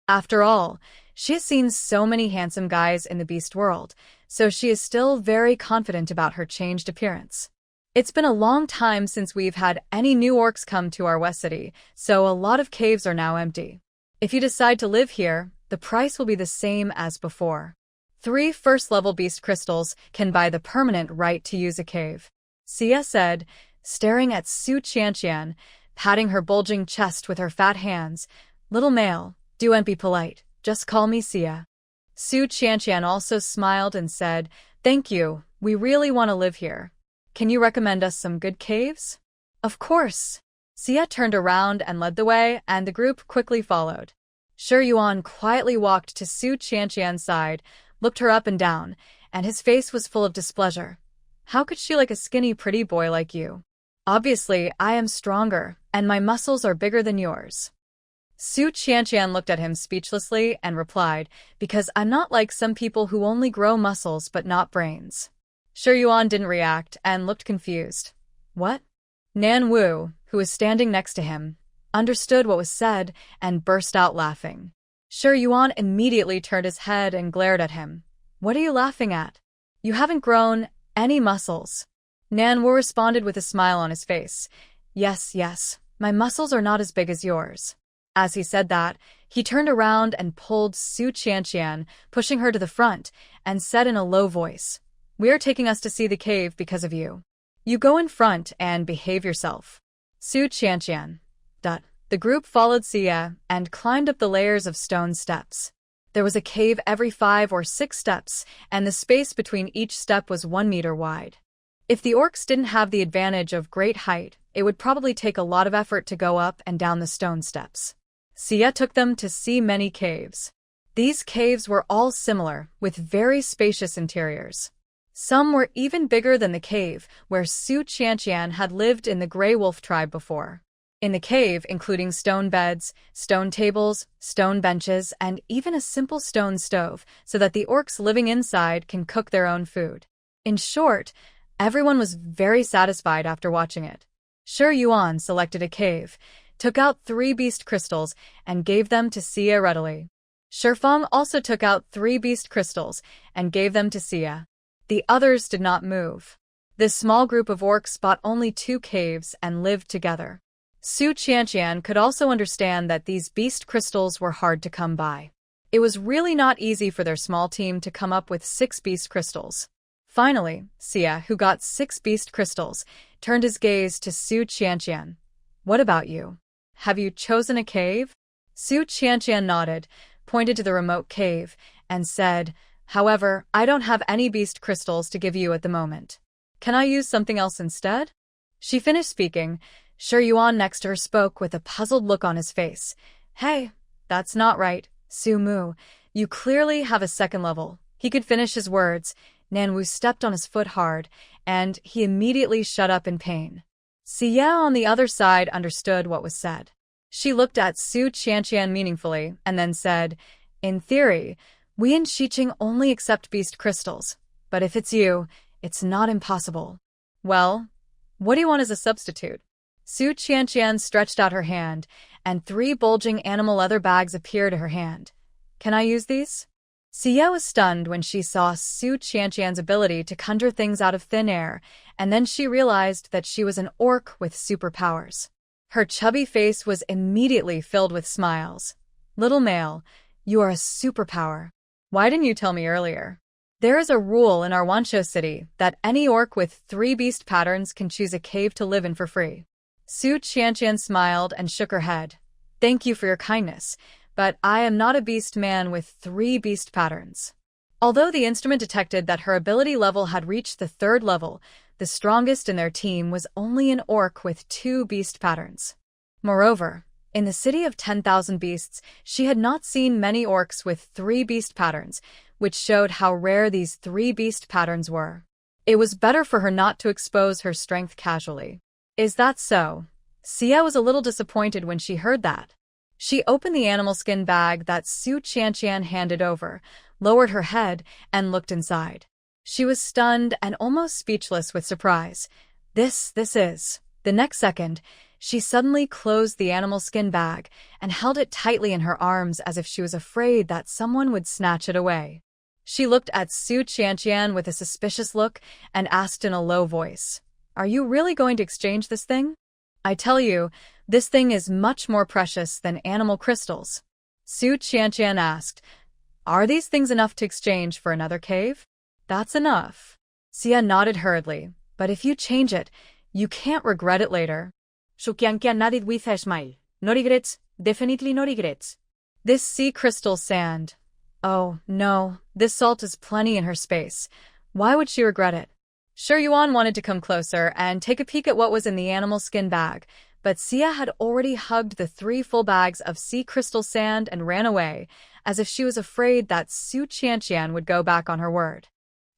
After all, she has seen so many handsome guys in the beast world, so she is still very confident about her changed appearance. It's been a long time since we've had any new orcs come to our West City, so a lot of caves are now empty. If you decide to live here, the price will be the same as before. 3 first-level beast crystals can buy the permanent right to use a cave, Sia said, staring at Su Qianqian, patting her bulging chest with her fat hands. "Little male, don't be polite, just call me Sia." Su Qianqian also smiled and said, "Thank you, we really want to live here. Can you recommend us some good caves?" "Of course." Sia turned around and led the way, and the group quickly followed. Shi Yuan quietly walked to Su Qianqian's side, looked her up and down, and his face was full of displeasure. "How could she like a skinny pretty boy like you? Obviously, I am stronger, and my muscles are bigger than yours." Su Qianqian looked at him speechlessly and replied, "Because I'm not like some people who only grow muscles but not brains." Shi Yuan didn't react and looked confused. "What?" Nan Wu, who was standing next to him, understood what was said and burst out laughing. Shi Yuan immediately turned his head and glared at him. "What are you laughing at? You haven't grown any muscles." Nan Wu responded with a smile on his face. Yes, my muscles are not as big as yours." As he said that, he turned around and pulled Su Qianqian, pushing her to the front, and said in a low voice, "We are taking us to see the cave because of you. You go in front and behave yourself." Su Qianqian. The group followed Sia and climbed up the layers of stone steps. There was a cave every 5 or 6 steps, and the space between each step was 1 meter wide. If the orcs didn't have the advantage of great height, it would probably take a lot of effort to go up and down the stone steps. Sia took them to see many caves. These caves were all similar, with very spacious interiors. Some were even bigger than the cave where Su Qianqian had lived in the Grey Wolf tribe before. In the cave, including stone beds, stone tables, stone benches, and even a simple stone stove, so that the orcs living inside can cook their own food. In short, everyone was very satisfied after watching it. Shi Yuan selected a cave, took out 3 beast crystals, and gave them to Sia readily. Shifeng also took out 3 beast crystals and gave them to Sia. The others did not move. This small group of orcs bought only 2 caves and lived together. Su Qianqian could also understand that these beast crystals were hard to come by. It was really not easy for their small team to come up with 6 beast crystals. Finally, Sia, who got 6 beast crystals, turned his gaze to Su Qianqian. "What about you? Have you chosen a cave?" Su Qianqian nodded, pointed to the remote cave, and said, However, I don't have any beast crystals to give you at the moment. Can I use something else instead? She finished speaking. Shi Yuan next to her spoke with a puzzled look on his face. Hey, that's not right, Su Mu. You clearly have a second level. He could finish his words. Nanwu stepped on his foot hard, and he immediately shut up in pain. Xia on the other side understood what was said. She looked at Su Qianqian meaningfully and then said, in theory, we in Xiqing only accept beast crystals, but if it's you, it's not impossible. Well, what do you want as a substitute? Su Qianqian stretched out her hand, and 3 bulging animal leather bags appeared in her hand. Can I use these? Xia was stunned when she saw Su Qianqian's ability to conjure things out of thin air, and then she realized that she was an orc with superpowers. Her chubby face was immediately filled with smiles. Little male, you are a superpower. Why didn't you tell me earlier? There is a rule in our Wanshou city that any orc with 3 beast patterns can choose a cave to live in for free. Su Qianqian smiled and shook her head. Thank you for your kindness, but I am not a beast man with 3 beast patterns. Although the instrument detected that her ability level had reached the 3rd level, the strongest in their team was only an orc with 2 beast patterns. Moreover, in the city of 10,000 beasts, she had not seen many orcs with 3 beast patterns, which showed how rare these 3 beast patterns were. It was better for her not to expose her strength casually. Is that so? Xia was a little disappointed when she heard that. She opened the animal skin bag that Su Qianqian handed over, lowered her head, and looked inside. She was stunned and almost speechless with surprise. This is. The next second, she suddenly closed the animal skin bag and held it tightly in her arms as if she was afraid that someone would snatch it away. She looked at Su Qianqian with a suspicious look and asked in a low voice, "Are you really going to exchange this thing?" "I tell you, this thing is much more precious than animal crystals." Su Qianqian asked, "Are these things enough to exchange for another cave?" "That's enough." Xia nodded hurriedly, "But if you change it, you can't regret it later." Su Qianqian nodded with a smile. "No regrets, definitely no regrets." This sea crystal sand. Oh, no, this salt is plenty in her space. Why would she regret it? Shi Yuan wanted to come closer and take a peek at what was in the animal skin bag, but Xia had already hugged the 3 full bags of sea crystal sand and ran away, as if she was afraid that Su Qianqian would go back on her word.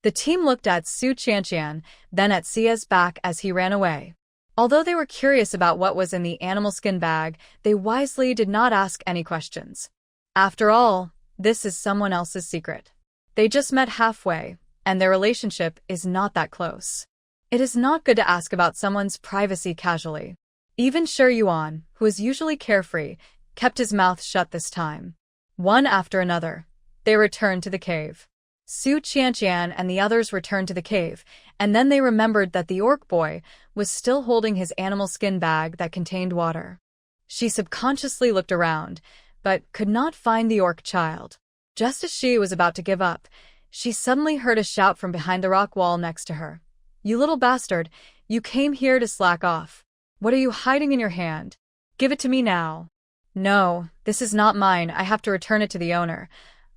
The team looked at Su Qianqian, then at Xia's back as he ran away. Although they were curious about what was in the animal skin bag, they wisely did not ask any questions. After all, this is someone else's secret. They just met halfway, and their relationship is not that close. It is not good to ask about someone's privacy casually. Even Shi Yuan, who is usually carefree, kept his mouth shut this time. One after another, they returned to the cave. Su Qianqian and the others returned to the cave, and then they remembered that the orc boy was still holding his animal skin bag that contained water. She subconsciously looked around, but could not find the orc child. Just as she was about to give up, she suddenly heard a shout from behind the rock wall next to her. "You little bastard, you came here to slack off. What are you hiding in your hand? Give it to me now." "No, this is not mine. I have to return it to the owner.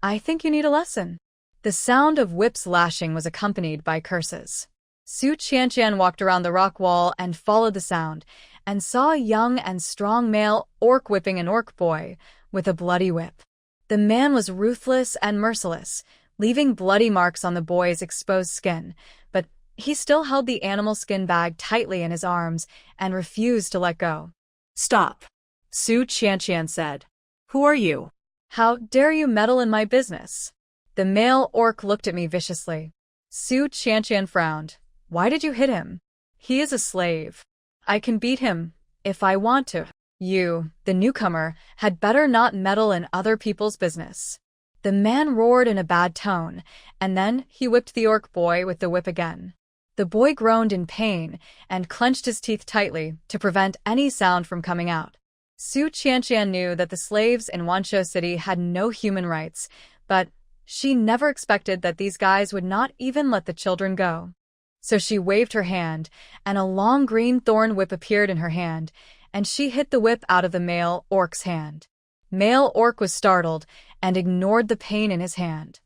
I think you need a lesson." The sound of whips lashing was accompanied by curses. Su Qianqian walked around the rock wall and followed the sound, and saw a young and strong male orc whipping an orc boy with a bloody whip. The man was ruthless and merciless, leaving bloody marks on the boy's exposed skin, but he still held the animal skin bag tightly in his arms and refused to let go. "Stop," Su Qianqian said. "Who are you? How dare you meddle in my business?" The male orc looked at me viciously. Su Qianqian frowned. "Why did you hit him? He is a slave. I can beat him, if I want to. You, the newcomer, had better not meddle in other people's business." The man roared in a bad tone, and then he whipped the orc boy with the whip again. The boy groaned in pain and clenched his teeth tightly to prevent any sound from coming out. Su Qianqian knew that the slaves in Wanshou City had no human rights, but she never expected that these guys would not even let the children go. So she waved her hand, and a long green thorn whip appeared in her hand, and she hit the whip out of the male orc's hand. Male orc was startled and ignored the pain in his hand.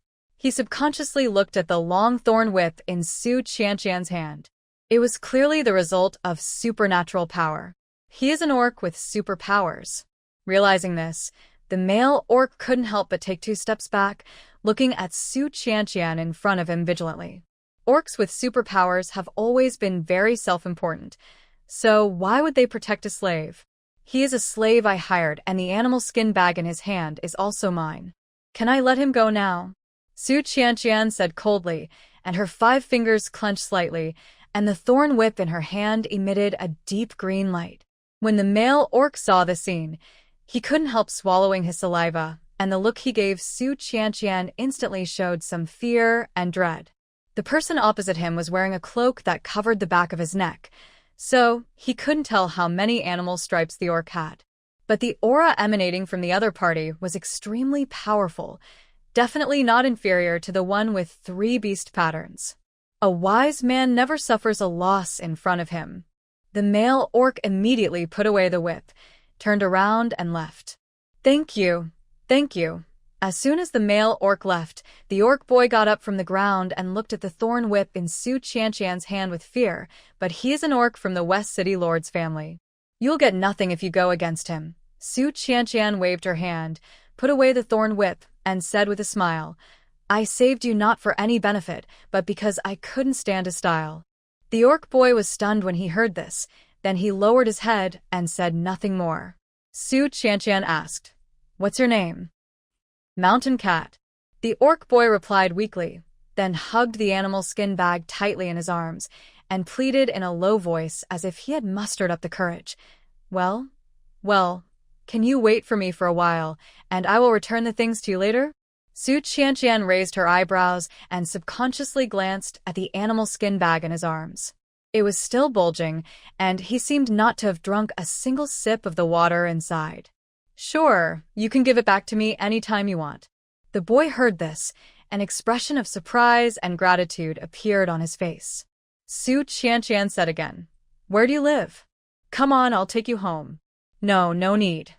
He subconsciously looked at the long thorn whip in Su Qianqian's hand. It was clearly the result of supernatural power. He is an orc with superpowers. Realizing this, the male orc couldn't help but take 2 steps back, looking at Su Qianqian in front of him vigilantly. Orcs with superpowers have always been very self-important, so why would they protect a slave? He is a slave I hired, and the animal skin bag in his hand is also mine. Can I let him go now? Su Qianqian said coldly, and her 5 fingers clenched slightly, and the thorn whip in her hand emitted a deep green light. When the male orc saw the scene, he couldn't help swallowing his saliva, and the look he gave Su Qianqian instantly showed some fear and dread. The person opposite him was wearing a cloak that covered the back of his neck, so he couldn't tell how many animal stripes the orc had. But the aura emanating from the other party was extremely powerful, definitely not inferior to the one with 3 beast patterns. A wise man never suffers a loss in front of him. The male orc immediately put away the whip, turned around and left. Thank you. Thank you. As soon as the male orc left, the orc boy got up from the ground and looked at the thorn whip in Su Qianqian's hand with fear, but he is an orc from the West City Lord's family. You'll get nothing if you go against him. Su Qianqian waved her hand, put away the thorn whip, and said with a smile, I saved you not for any benefit, but because I couldn't stand his style. The orc boy was stunned when he heard this, then he lowered his head and said nothing more. Su Qianqian asked, What's your name? Mountain Cat. The orc boy replied weakly, then hugged the animal skin bag tightly in his arms, and pleaded in a low voice as if he had mustered up the courage. Well, can you wait for me for a while, and I will return the things to you later? Su Qianqian raised her eyebrows and subconsciously glanced at the animal skin bag in his arms. It was still bulging, and he seemed not to have drunk a single sip of the water inside. Sure, you can give it back to me any time you want. The boy heard this. An expression of surprise and gratitude appeared on his face. Su Qianqian said again, Where do you live? Come on, I'll take you home. No need.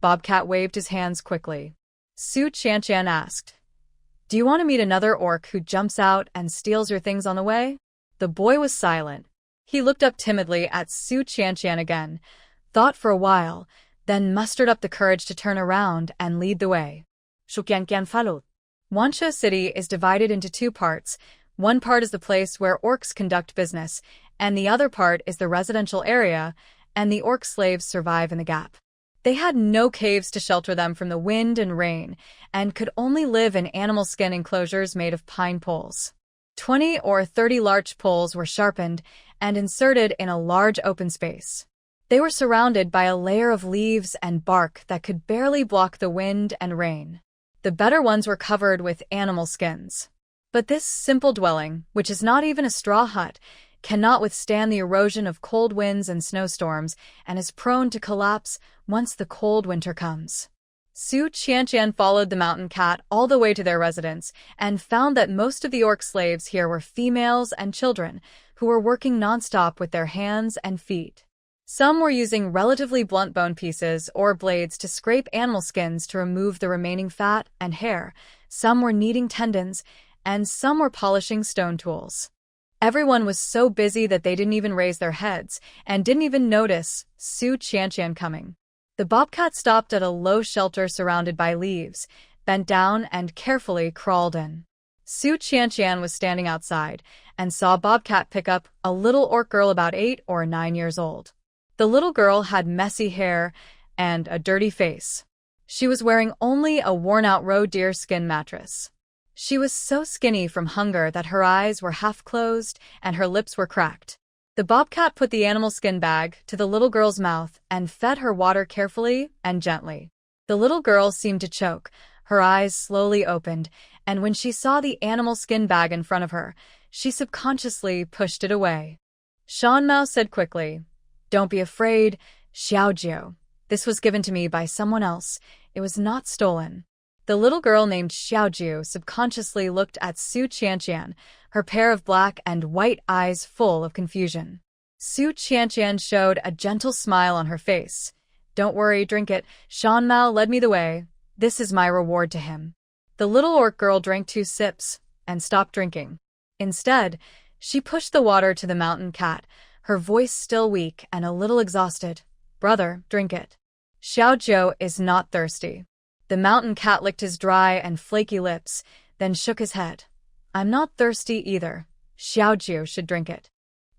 Bobcat waved his hands quickly. Su Qianqian asked, Do you want to meet another orc who jumps out and steals your things on the way? The boy was silent. He looked up timidly at Su Qianqian again, thought for a while, then mustered up the courage to turn around and lead the way. Su Qianqian followed. Wansha City is divided into 2 parts. One part is the place where orcs conduct business, and the other part is the residential area, and the orc slaves survive in the gap. They had no caves to shelter them from the wind and rain, and could only live in animal skin enclosures made of pine poles. 20 or 30 larch poles were sharpened and inserted in a large open space. They were surrounded by a layer of leaves and bark that could barely block the wind and rain. The better ones were covered with animal skins. But this simple dwelling, which is not even a straw hut, cannot withstand the erosion of cold winds and snowstorms and is prone to collapse once the cold winter comes. Su Qianqian followed the mountain cat all the way to their residence and found that most of the orc slaves here were females and children who were working nonstop with their hands and feet. Some were using relatively blunt bone pieces or blades to scrape animal skins to remove the remaining fat and hair, some were kneading tendons, and some were polishing stone tools. Everyone was so busy that they didn't even raise their heads and didn't even notice Su Qianqian coming. The bobcat stopped at a low shelter surrounded by leaves, bent down and carefully crawled in. Su Qianqian was standing outside and saw Bobcat pick up a little orc girl about 8 or 9 years old. The little girl had messy hair and a dirty face. She was wearing only a worn-out roe deer skin mattress. She was so skinny from hunger that her eyes were half closed and her lips were cracked. The bobcat put the animal skin bag to the little girl's mouth and fed her water carefully and gently. The little girl seemed to choke. Her eyes slowly opened, and when she saw the animal skin bag in front of her, she subconsciously pushed it away. Shan Mao said quickly, "Don't be afraid, Xiaojiu. This was given to me by someone else. It was not stolen." The little girl named Xiaojiu subconsciously looked at Su Qianqian, her pair of black and white eyes full of confusion. Su Qianqian showed a gentle smile on her face. "Don't worry, drink it. Shan Mao led me the way. This is my reward to him." The little orc girl drank 2 sips and stopped drinking. Instead, she pushed the water to the mountain cat, her voice still weak and a little exhausted. "Brother, drink it." Xiaozhou is not thirsty. The mountain cat licked his dry and flaky lips, then shook his head. "I'm not thirsty either. Xiaozhou should drink it.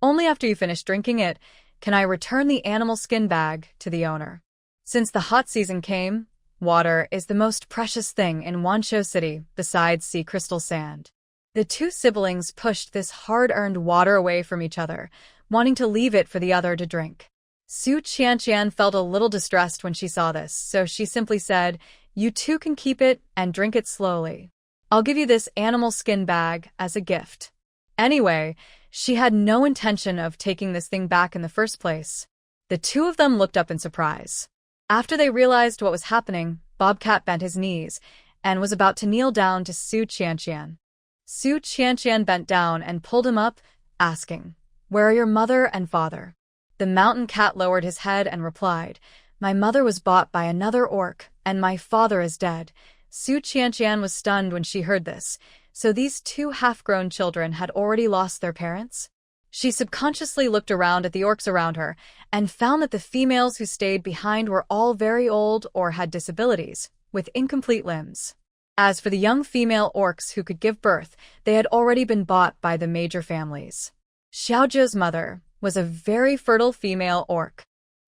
Only after you finish drinking it can I return the animal skin bag to the owner." Since the hot season came, water is the most precious thing in Wanshou City besides sea crystal sand. The 2 siblings pushed this hard-earned water away from each other, wanting to leave it for the other to drink. Su Qianqian felt a little distressed when she saw this, so she simply said, "You 2 can keep it and drink it slowly. I'll give you this animal skin bag as a gift." Anyway, she had no intention of taking this thing back in the first place. The 2 of them looked up in surprise. After they realized what was happening, Bobcat bent his knees and was about to kneel down to Su Qianqian. Su Qianqian bent down and pulled him up, asking, "Where are your mother and father?" The mountain cat lowered his head and replied, "My mother was bought by another orc, and my father is dead." Su Qianqian was stunned when she heard this. So these 2 half-grown children had already lost their parents? She subconsciously looked around at the orcs around her and found that the females who stayed behind were all very old or had disabilities, with incomplete limbs. As for the young female orcs who could give birth, they had already been bought by the major families. Xiaozhou's mother was a very fertile female orc.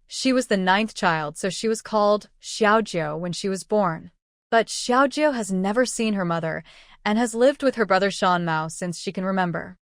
She was the 9th child, so she was called Xiaozhou when she was born. But Xiaozhou has never seen her mother and has lived with her brother Shanmao since she can remember.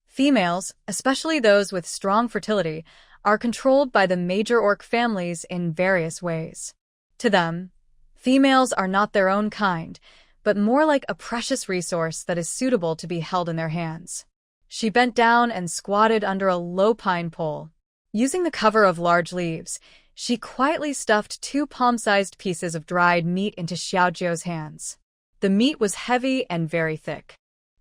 Females, especially those with strong fertility, are controlled by the major orc families in various ways. To them, females are not their own kind, but more like a precious resource that is suitable to be held in their hands. She bent down and squatted under a low pine pole. Using the cover of large leaves, she quietly stuffed 2 palm-sized pieces of dried meat into Xiaozhou's hands. The meat was heavy and very thick.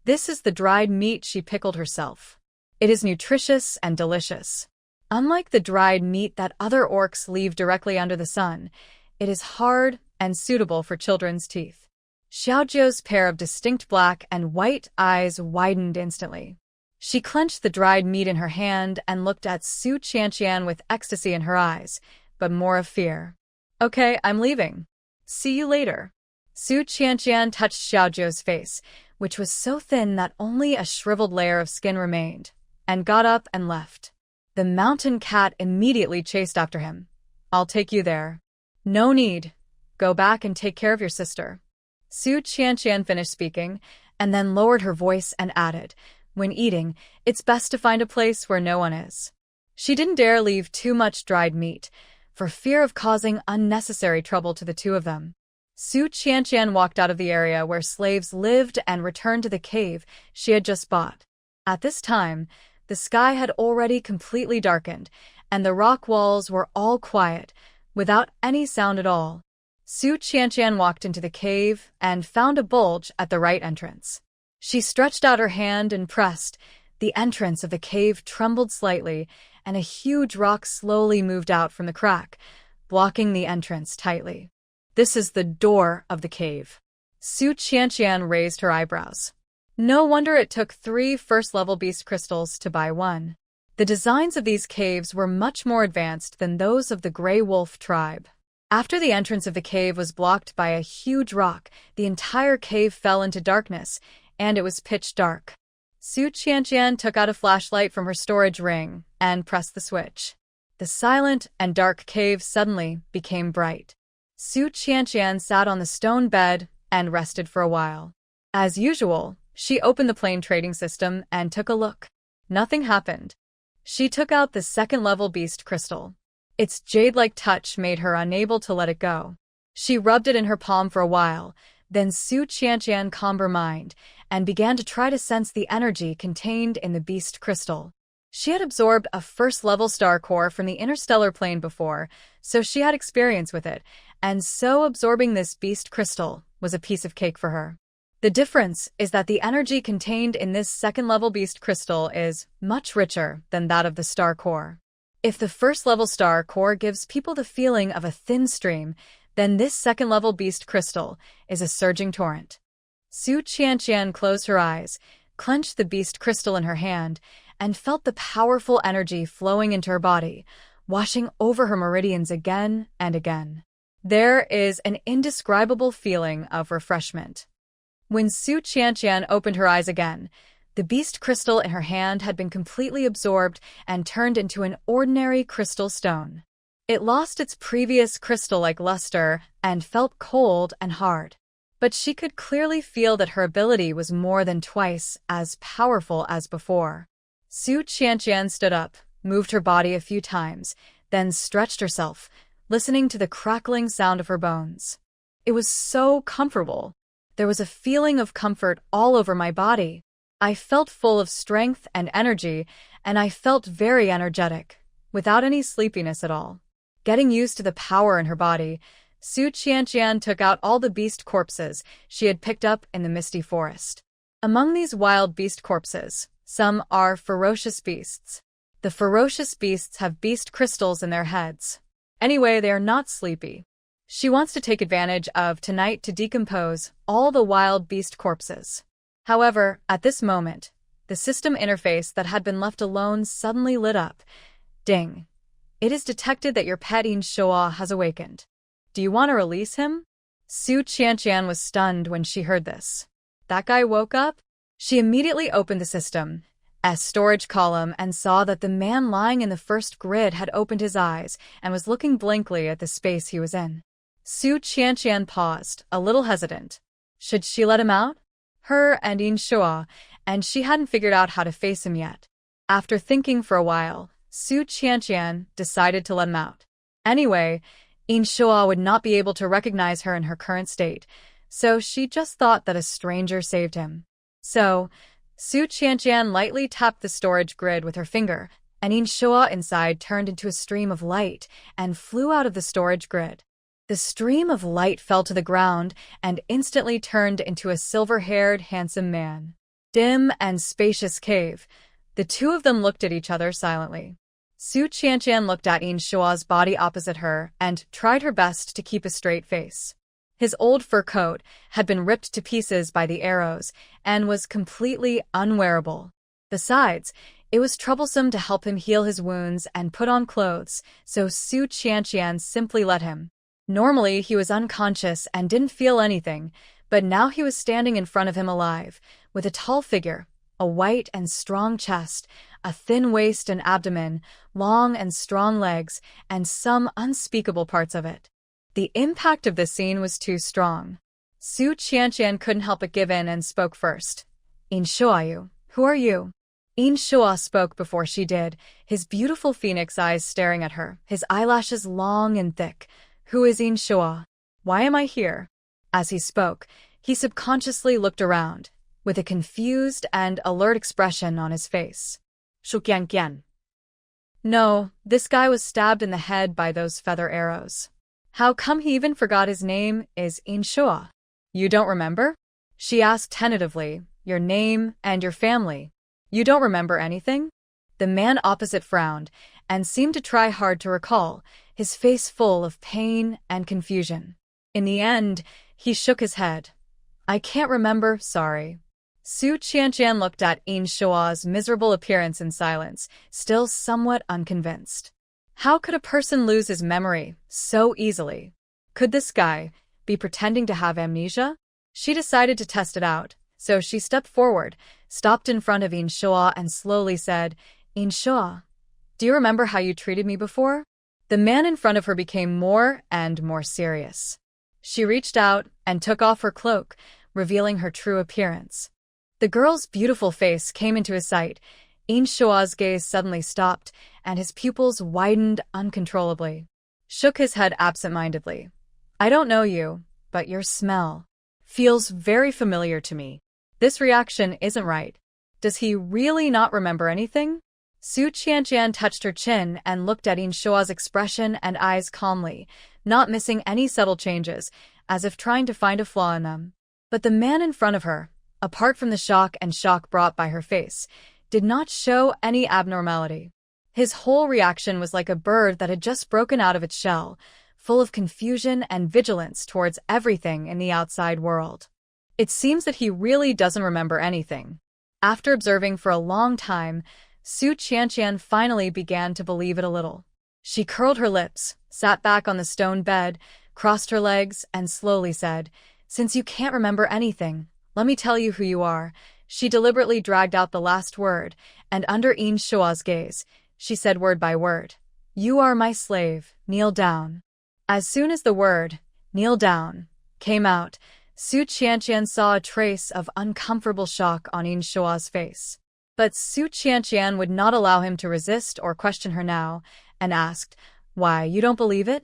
This is the dried meat she pickled herself. It is nutritious and delicious. Unlike the dried meat that other orcs leave directly under the sun, it is hard and suitable for children's teeth. Xiaozhou's pair of distinct black and white eyes widened instantly. She clenched the dried meat in her hand and looked at Su Qianqian with ecstasy in her eyes, but more of fear. "Okay, I'm leaving. See you later." Su Qianqian touched Xiaozhou's face, which was so thin that only a shriveled layer of skin remained, and got up and left. The mountain cat immediately chased after him. "I'll take you there." "No need. Go back and take care of your sister." Su Qianqian finished speaking, and then lowered her voice and added, "When eating, it's best to find a place where no one is." She didn't dare leave too much dried meat, for fear of causing unnecessary trouble to the 2 of them. Su Qianqian walked out of the area where slaves lived and returned to the cave she had just bought. At this time, the sky had already completely darkened, and the rock walls were all quiet, without any sound at all. Su Qianqian walked into the cave and found a bulge at the right entrance. She stretched out her hand and pressed. The entrance of the cave trembled slightly, and a huge rock slowly moved out from the crack, blocking the entrance tightly. "This is the door of the cave." Su Qianqian raised her eyebrows. No wonder it took 3 first-level beast crystals to buy one. The designs of these caves were much more advanced than those of the Grey Wolf tribe. After the entrance of the cave was blocked by a huge rock, the entire cave fell into darkness, and it was pitch dark. Su Qianqian took out a flashlight from her storage ring and pressed the switch. The silent and dark cave suddenly became bright. Su Qianqian sat on the stone bed and rested for a while. As usual, she opened the plane trading system and took a look. Nothing happened. She took out the 2nd-level beast crystal. Its jade-like touch made her unable to let it go. She rubbed it in her palm for a while, then Su Qianqian calmed her mind and began to try to sense the energy contained in the beast crystal. She had absorbed a first-level star core from the interstellar plane before, so she had experience with it, and so absorbing this beast crystal was a piece of cake for her. The difference is that the energy contained in this 2nd-level beast crystal is much richer than that of the star core. If the first-level star core gives people the feeling of a thin stream, then this second-level beast crystal is a surging torrent. Su Qianqian closed her eyes, clenched the beast crystal in her hand, and felt the powerful energy flowing into her body, washing over her meridians again and again. There is an indescribable feeling of refreshment. When Su Qianqian opened her eyes again, the beast crystal in her hand had been completely absorbed and turned into an ordinary crystal stone. It lost its previous crystal-like luster and felt cold and hard. But she could clearly feel that her ability was more than twice as powerful as before. Su Qianqian stood up, moved her body a few times, then stretched herself, listening to the crackling sound of her bones. It was so comfortable. There was a feeling of comfort all over my body. I felt full of strength and energy, and I felt very energetic, without any sleepiness at all. Getting used to the power in her body, Su Qianqian took out all the beast corpses she had picked up in the misty forest. Among these wild beast corpses, some are ferocious beasts. The ferocious beasts have beast crystals in their heads. Anyway, they are not sleepy. She wants to take advantage of tonight to decompose all the wild beast corpses. However, at this moment, the system interface that had been left alone suddenly lit up. Ding. It is detected that your pet Inshoa has awakened. Do you want to release him? Su Qianqian was stunned when she heard this. That guy woke up? She immediately opened the system's storage column and saw that the man lying in the first grid had opened his eyes and was looking blankly at the space he was in. Su Qianqian paused, a little hesitant. Should she let him out? Her and Inshoa, and she hadn't figured out how to face him yet. After thinking for a while, Su Qianqian decided to let him out. Anyway, Inshoa would not be able to recognize her in her current state, so she just thought that a stranger saved him. So, Su Qianqian lightly tapped the storage grid with her finger, and Inshoa inside turned into a stream of light and flew out of the storage grid. The stream of light fell to the ground and instantly turned into a silver-haired, handsome man. Dim and spacious cave. The two of them looked at each other silently. Su Qianqian looked at Inshoa's body opposite her and tried her best to keep a straight face. His old fur coat had been ripped to pieces by the arrows and was completely unwearable. Besides, it was troublesome to help him heal his wounds and put on clothes, so Su Qianqian simply let him. Normally, he was unconscious and didn't feel anything, but now he was standing in front of him alive, with a tall figure, a white and strong chest, a thin waist and abdomen, long and strong legs, and some unspeakable parts of it. The impact of this scene was too strong. Su Qianqian couldn't help but give in and spoke first. Inshoa, who are you? Inshoa spoke before she did, his beautiful phoenix eyes staring at her, his eyelashes long and thick. Who is Inshoa? Why am I here? As he spoke, he subconsciously looked around, with a confused and alert expression on his face. Shuqianqian. No, this guy was stabbed in the head by those feather arrows. How come he even forgot his name is Inshoa? You don't remember? She asked tentatively, your name and your family. You don't remember anything? The man opposite frowned and seemed to try hard to recall, his face full of pain and confusion. In the end, he shook his head. I can't remember, sorry. Su Qianqian looked at Inshoa's miserable appearance in silence, still somewhat unconvinced. How could a person lose his memory so easily? Could this guy be pretending to have amnesia? She decided to test it out, so she stepped forward, stopped in front of Inshoa and slowly said, Inshoa, do you remember how you treated me before? The man in front of her became more and more serious. She reached out and took off her cloak, revealing her true appearance. The girl's beautiful face came into his sight. Inshoa's gaze suddenly stopped, and his pupils widened uncontrollably. Shook his head absent-mindedly. I don't know you, but your smell feels very familiar to me. This reaction isn't right. Does he really not remember anything? Su Qianqian touched her chin and looked at Inshoa's expression and eyes calmly, not missing any subtle changes, as if trying to find a flaw in them. But the man in front of her, apart from the shock brought by her face, did not show any abnormality. His whole reaction was like a bird that had just broken out of its shell, full of confusion and vigilance towards everything in the outside world. It seems that he really doesn't remember anything. After observing for a long time, Su Qianqian finally began to believe it a little. She curled her lips, sat back on the stone bed, crossed her legs, and slowly said, "Since you can't remember anything, let me tell you who you are." She deliberately dragged out the last word, and under Yin Shua's gaze, she said word by word, "You are my slave, kneel down." As soon as the word, "kneel down," came out, Su Qianqian saw a trace of uncomfortable shock on Yin Shua's face. But Su Qianqian would not allow him to resist or question her now, and asked, "Why, you don't believe it?"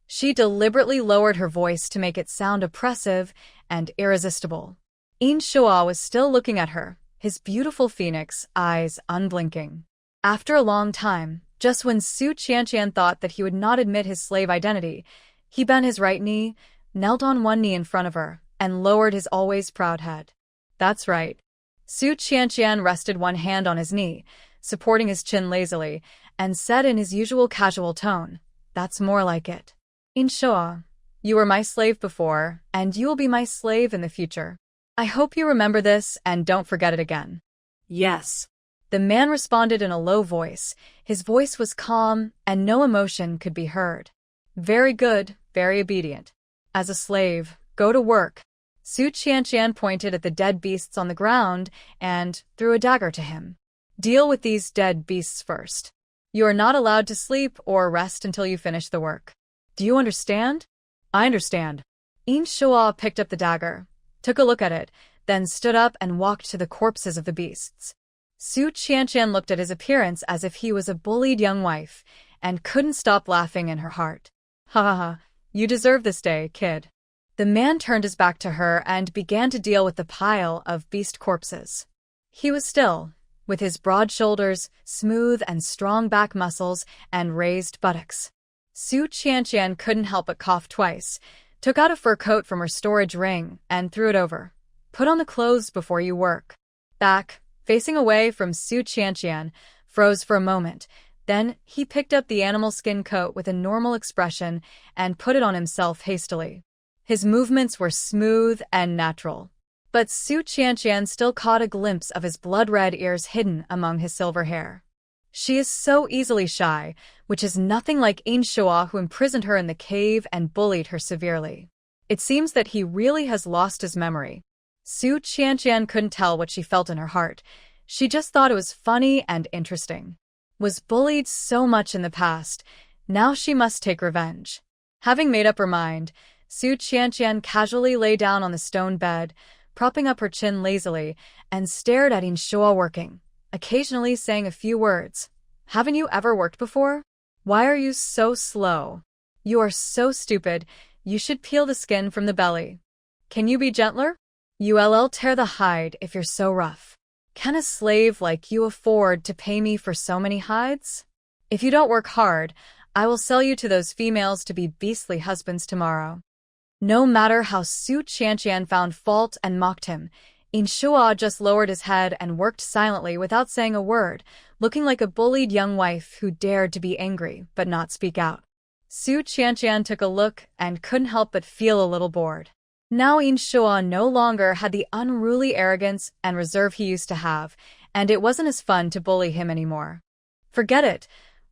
She deliberately lowered her voice to make it sound oppressive and irresistible. Yin Shua was still looking at her, his beautiful phoenix eyes unblinking. After a long time, just when Su Qianqian thought that he would not admit his slave identity, he bent his right knee, knelt on one knee in front of her, and lowered his always proud head. That's right. Su Qianqian rested one hand on his knee, supporting his chin lazily, and said in his usual casual tone, "That's more like it. Yin Shua, you were my slave before, and you will be my slave in the future. I hope you remember this and don't forget it again." "Yes." The man responded in a low voice. His voice was calm, and no emotion could be heard. "Very good, very obedient. As a slave, go to work." Su Qianqian pointed at the dead beasts on the ground and threw a dagger to him. "Deal with these dead beasts first. You are not allowed to sleep or rest until you finish the work. Do you understand?" "I understand." Yin Shua picked up the dagger, took a look at it, then stood up and walked to the corpses of the beasts. Su Qianqian looked at his appearance as if he was a bullied young wife, and couldn't stop laughing in her heart. "Ha ha ha, you deserve this day, kid." The man turned his back to her and began to deal with the pile of beast corpses. He was still, with his broad shoulders, smooth and strong back muscles, and raised buttocks. Su Qianqian couldn't help but cough twice, took out a fur coat from her storage ring, and threw it over. "Put on the clothes before you work." Back, facing away from Su Qianqian, froze for a moment. Then he picked up the animal skin coat with a normal expression and put it on himself hastily. His movements were smooth and natural. But Su Qianqian still caught a glimpse of his blood-red ears hidden among his silver hair. She is so easily shy, which is nothing like Yin Shua, who imprisoned her in the cave and bullied her severely. It seems that he really has lost his memory. Su Qianqian couldn't tell what she felt in her heart. She just thought it was funny and interesting. Was bullied so much in the past, now she must take revenge. Having made up her mind, Su Qianqian casually lay down on the stone bed, propping up her chin lazily, and stared at Yin Shua working, occasionally saying a few words. "Haven't you ever worked before? Why are you so slow? You are so stupid, you should peel the skin from the belly. Can you be gentler? You'll tear the hide if you're so rough. Can a slave like you afford to pay me for so many hides? If you don't work hard, I will sell you to those females to be beastly husbands tomorrow." No matter how Su Qianqian found fault and mocked him, Yin Shua just lowered his head and worked silently without saying a word, looking like a bullied young wife who dared to be angry but not speak out. Su Qianqian took a look and couldn't help but feel a little bored. Now Yin Shua no longer had the unruly arrogance and reserve he used to have, and it wasn't as fun to bully him anymore. Forget it.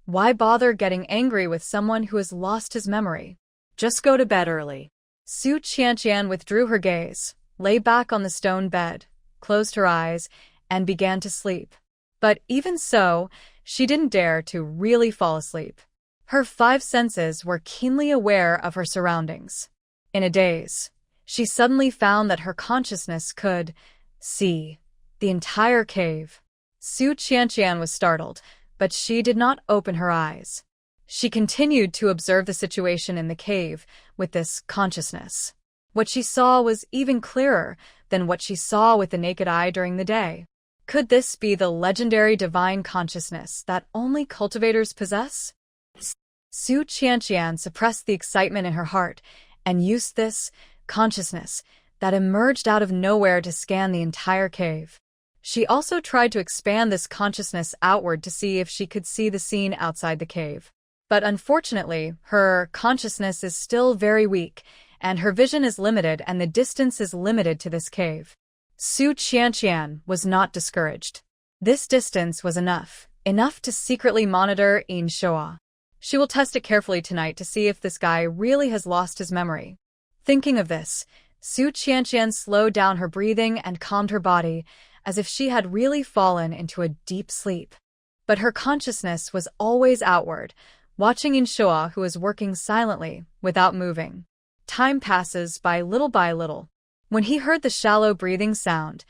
Why bother getting angry with someone who has lost his memory? Just go to bed early. Su Qianqian withdrew her gaze, lay back on the stone bed, closed her eyes, and began to sleep. But even so, she didn't dare to really fall asleep. Her 5 senses were keenly aware of her surroundings. In a daze, she suddenly found that her consciousness could see the entire cave. Su Qianqian was startled, but she did not open her eyes. She continued to observe the situation in the cave with this consciousness. What she saw was even clearer than what she saw with the naked eye during the day. Could this be the legendary divine consciousness that only cultivators possess? Su Qianqian suppressed the excitement in her heart and used this consciousness that emerged out of nowhere to scan the entire cave. She also tried to expand this consciousness outward to see if she could see the scene outside the cave. But unfortunately, her consciousness is still very weak, and her vision is limited and the distance is limited to this cave. Su Qianqian was not discouraged. This distance was enough to secretly monitor Yin Shoa. She will test it carefully tonight to see if this guy really has lost his memory. Thinking of this, Su Qianqian slowed down her breathing and calmed her body, as if she had really fallen into a deep sleep. But her consciousness was always outward, watching Yin Shoa, who was working silently, without moving. Time passes by little. When he heard the shallow breathing sound,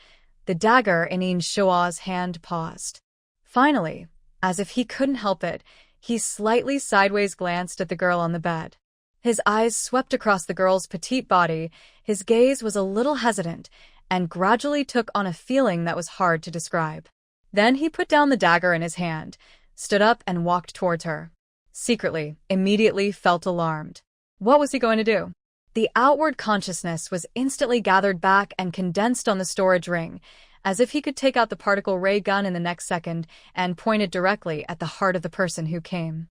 the dagger in Yin Shoa's hand paused. Finally, as if he couldn't help it, he slightly sideways glanced at the girl on the bed. His eyes swept across the girl's petite body, his gaze was a little hesitant, and gradually took on a feeling that was hard to describe. Then he put down the dagger in his hand, stood up and walked towards her. Secretly, immediately felt alarmed. What was he going to do? The outward consciousness was instantly gathered back and condensed on the storage ring, as if he could take out the particle ray gun in the next second and point it directly at the heart of the person who came.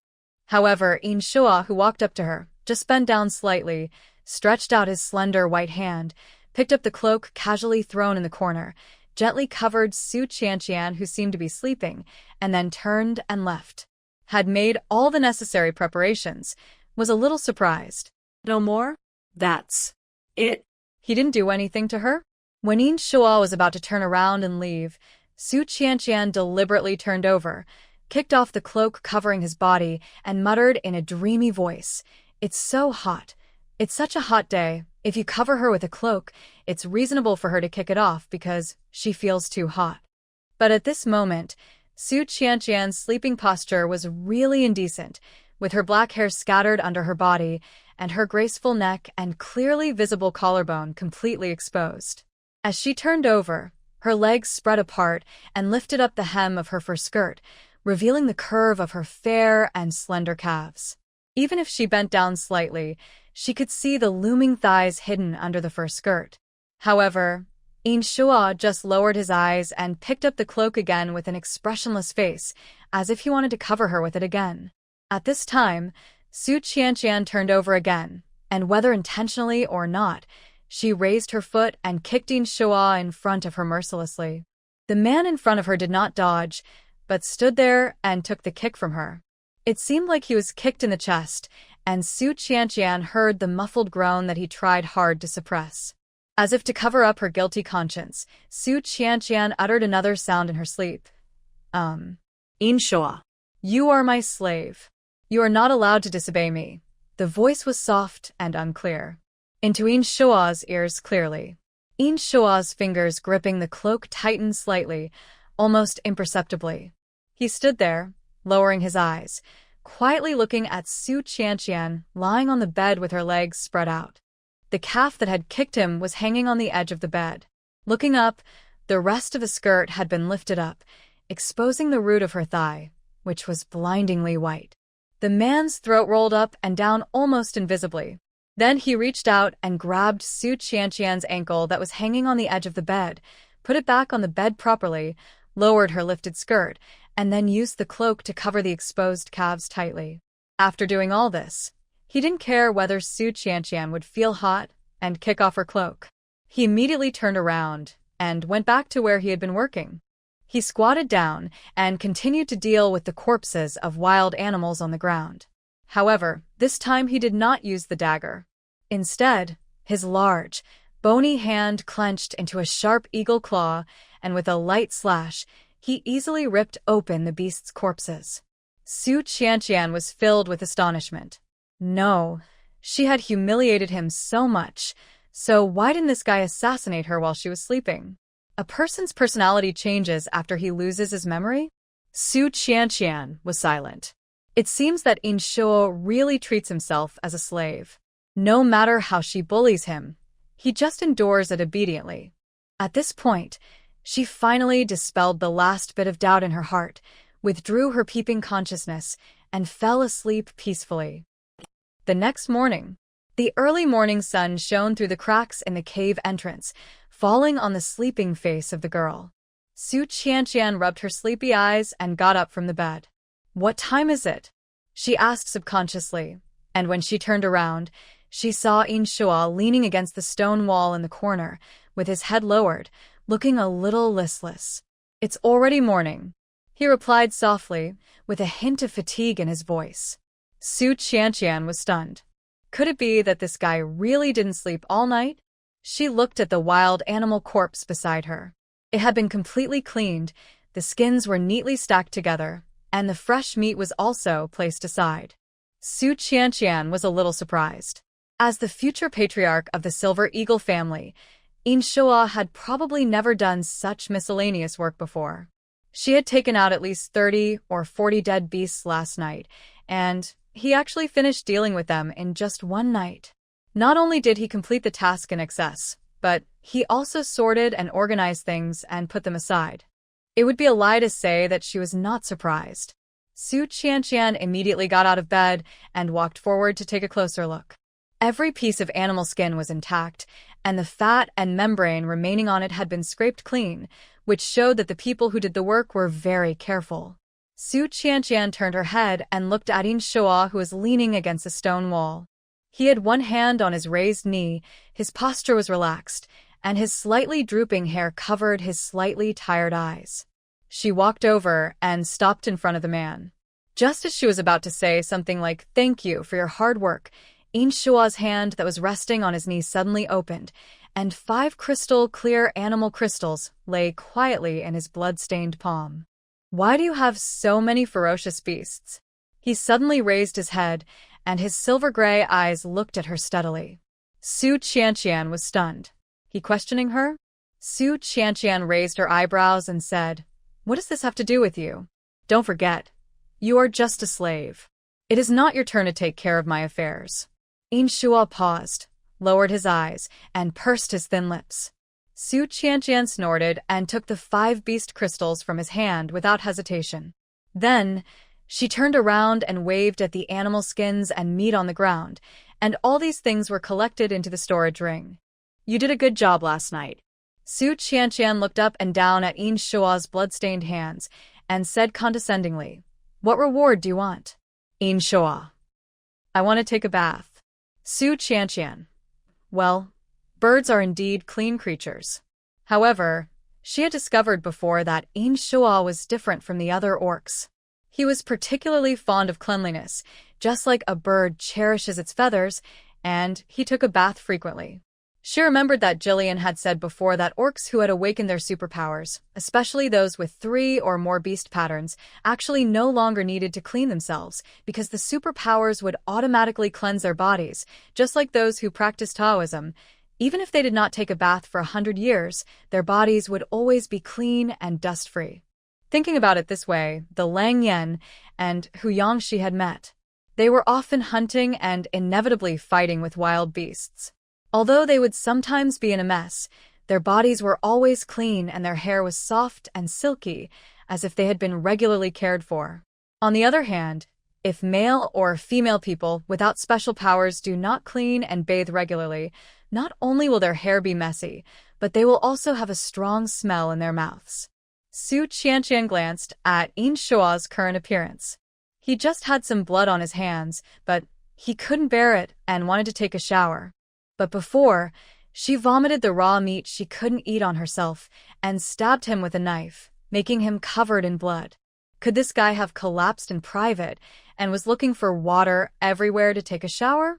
However, Yin Shoa, who walked up to her, just bent down slightly, stretched out his slender white hand, picked up the cloak casually thrown in the corner, gently covered Su Qianqian, who seemed to be sleeping, and then turned and left. Had made all the necessary preparations, was a little surprised. No more? That's it. He didn't do anything to her? When Yin Shoa was about to turn around and leave, Su Qianqian deliberately turned over, kicked off the cloak covering his body, and muttered in a dreamy voice, "It's so hot. It's such a hot day. If you cover her with a cloak, it's reasonable for her to kick it off because she feels too hot." But at this moment, Su Qianqian's sleeping posture was really indecent, with her black hair scattered under her body and her graceful neck and clearly visible collarbone completely exposed. As she turned over, her legs spread apart and lifted up the hem of her fur skirt, revealing the curve of her fair and slender calves. Even if she bent down slightly, she could see the looming thighs hidden under the fur skirt. However, Yin Shoa just lowered his eyes and picked up the cloak again with an expressionless face, as if he wanted to cover her with it again. At this time, Su Qianqian turned over again, and whether intentionally or not, she raised her foot and kicked Yin Shoa in front of her mercilessly. The man in front of her did not dodge, but stood there and took the kick from her. It seemed like he was kicked in the chest, and Su Qianqian heard the muffled groan that he tried hard to suppress. As if to cover up her guilty conscience, Su Qianqian uttered another sound in her sleep. Yin Shoa. You are my slave. You are not allowed to disobey me. The voice was soft and unclear. Into Yin Shoa's ears clearly. Yin Shoa's fingers gripping the cloak tightened slightly, almost imperceptibly. He stood there, lowering his eyes, quietly looking at Su Qianqian lying on the bed with her legs spread out. The calf that had kicked him was hanging on the edge of the bed. Looking up, the rest of the skirt had been lifted up, exposing the root of her thigh, which was blindingly white. The man's throat rolled up and down almost invisibly. Then he reached out and grabbed Su Qianqian's ankle that was hanging on the edge of the bed, put it back on the bed properly, lowered her lifted skirt, and then used the cloak to cover the exposed calves tightly. After doing all this, he didn't care whether Su Qianqian would feel hot and kick off her cloak. He immediately turned around and went back to where he had been working. He squatted down and continued to deal with the corpses of wild animals on the ground. However, this time he did not use the dagger. Instead, his large, bony hand clenched into a sharp eagle claw, and with a light slash, he easily ripped open the beast's corpses. Su Qianqian was filled with astonishment. No, she had humiliated him so much, so why didn't this guy assassinate her while she was sleeping? A person's personality changes after he loses his memory? Su Qianqian was silent. It seems that Yin Shoa really treats himself as a slave. No matter how she bullies him, he just endures it obediently. At this point, she finally dispelled the last bit of doubt in her heart, withdrew her peeping consciousness, and fell asleep peacefully. The next morning, the early morning sun shone through the cracks in the cave entrance, falling on the sleeping face of the girl. Su Qianqian rubbed her sleepy eyes and got up from the bed. What time is it? she asked subconsciously, and when she turned around, she saw Inshua leaning against the stone wall in the corner, with his head lowered, looking a little listless. "It's already morning," he replied softly, with a hint of fatigue in his voice. Su Qianqian was stunned. Could it be that this guy really didn't sleep all night? She looked at the wild animal corpse beside her. It had been completely cleaned, the skins were neatly stacked together, and the fresh meat was also placed aside. Su Qianqian was a little surprised. As the future patriarch of the Silver Eagle family, Inshua had probably never done such miscellaneous work before. She had taken out at least 30 or 40 dead beasts last night, and he actually finished dealing with them in just one night. Not only did he complete the task in excess, but he also sorted and organized things and put them aside. It would be a lie to say that she was not surprised. Su Qianqian immediately got out of bed and walked forward to take a closer look. Every piece of animal skin was intact, and the fat and membrane remaining on it had been scraped clean, which showed that the people who did the work were very careful. Su Qianqian turned her head and looked at Inshua, who was leaning against a stone wall. He had one hand on his raised knee, his posture was relaxed, and his slightly drooping hair covered his slightly tired eyes. She walked over and stopped in front of the man. Just as she was about to say something like, "Thank you for your hard work," Inshua's hand that was resting on his knee suddenly opened, and 5 crystal clear animal crystals lay quietly in his blood-stained palm. "Why do you have so many ferocious beasts?" He suddenly raised his head, and his silver-gray eyes looked at her steadily. Su Qianqian was stunned. He questioning her? Su Qianqian raised her eyebrows and said, "What does this have to do with you? Don't forget, you are just a slave. It is not your turn to take care of my affairs." Inshua paused, lowered his eyes, and pursed his thin lips. Su Qianqian snorted and took the 5 beast crystals from his hand without hesitation. Then, she turned around and waved at the animal skins and meat on the ground, and all these things were collected into the storage ring. "You did a good job last night." Su Qianqian looked up and down at Inshua's blood-stained hands and said condescendingly, "What reward do you want?" Inshua, "I want to take a bath." Su Qianqian, "Well, birds are indeed clean creatures." However, she had discovered before that Inshua was different from the other orcs. He was particularly fond of cleanliness, just like a bird cherishes its feathers, and he took a bath frequently. She remembered that Jillian had said before that orcs who had awakened their superpowers, especially those with 3 or more beast patterns, actually no longer needed to clean themselves because the superpowers would automatically cleanse their bodies, just like those who practiced Taoism. Even if they did not take a bath for 100 years, their bodies would always be clean and dust-free. Thinking about it this way, the Lang Yen and Hu Yang she had met. They were often hunting and inevitably fighting with wild beasts. Although they would sometimes be in a mess, their bodies were always clean and their hair was soft and silky, as if they had been regularly cared for. On the other hand, if male or female people without special powers do not clean and bathe regularly, not only will their hair be messy, but they will also have a strong smell in their mouths. Su Qianqian glanced at Inshua's current appearance. He just had some blood on his hands, but he couldn't bear it and wanted to take a shower. But before, she vomited the raw meat she couldn't eat on herself and stabbed him with a knife, making him covered in blood. Could this guy have collapsed in private and was looking for water everywhere to take a shower?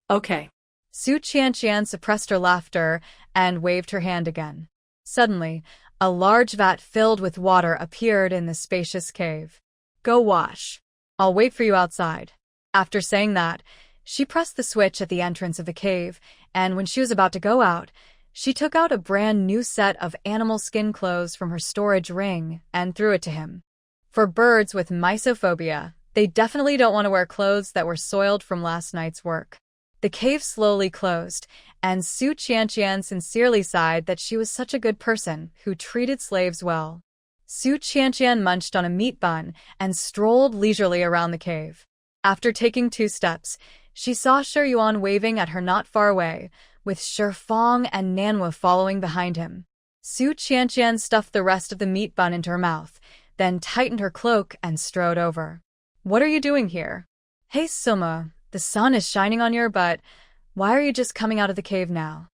Okay. Su Qianqian suppressed her laughter and waved her hand again. Suddenly, a large vat filled with water appeared in the spacious cave. "Go wash. I'll wait for you outside." After saying that, she pressed the switch at the entrance of the cave, and when she was about to go out, she took out a brand new set of animal skin clothes from her storage ring and threw it to him. For birds with mysophobia, they definitely don't want to wear clothes that were soiled from last night's work. The cave slowly closed, and Su Qianqian sincerely sighed that she was such a good person who treated slaves well. Su Qianqian munched on a meat bun and strolled leisurely around the cave. After taking 2 steps, she saw Shi Yuan waving at her not far away, with Shi Fong and Nanhua following behind him. Su Qianqian stuffed the rest of the meat bun into her mouth, then tightened her cloak and strode over. What are you doing here? Hey, Suma, the sun is shining on you, but why are you just coming out of the cave now?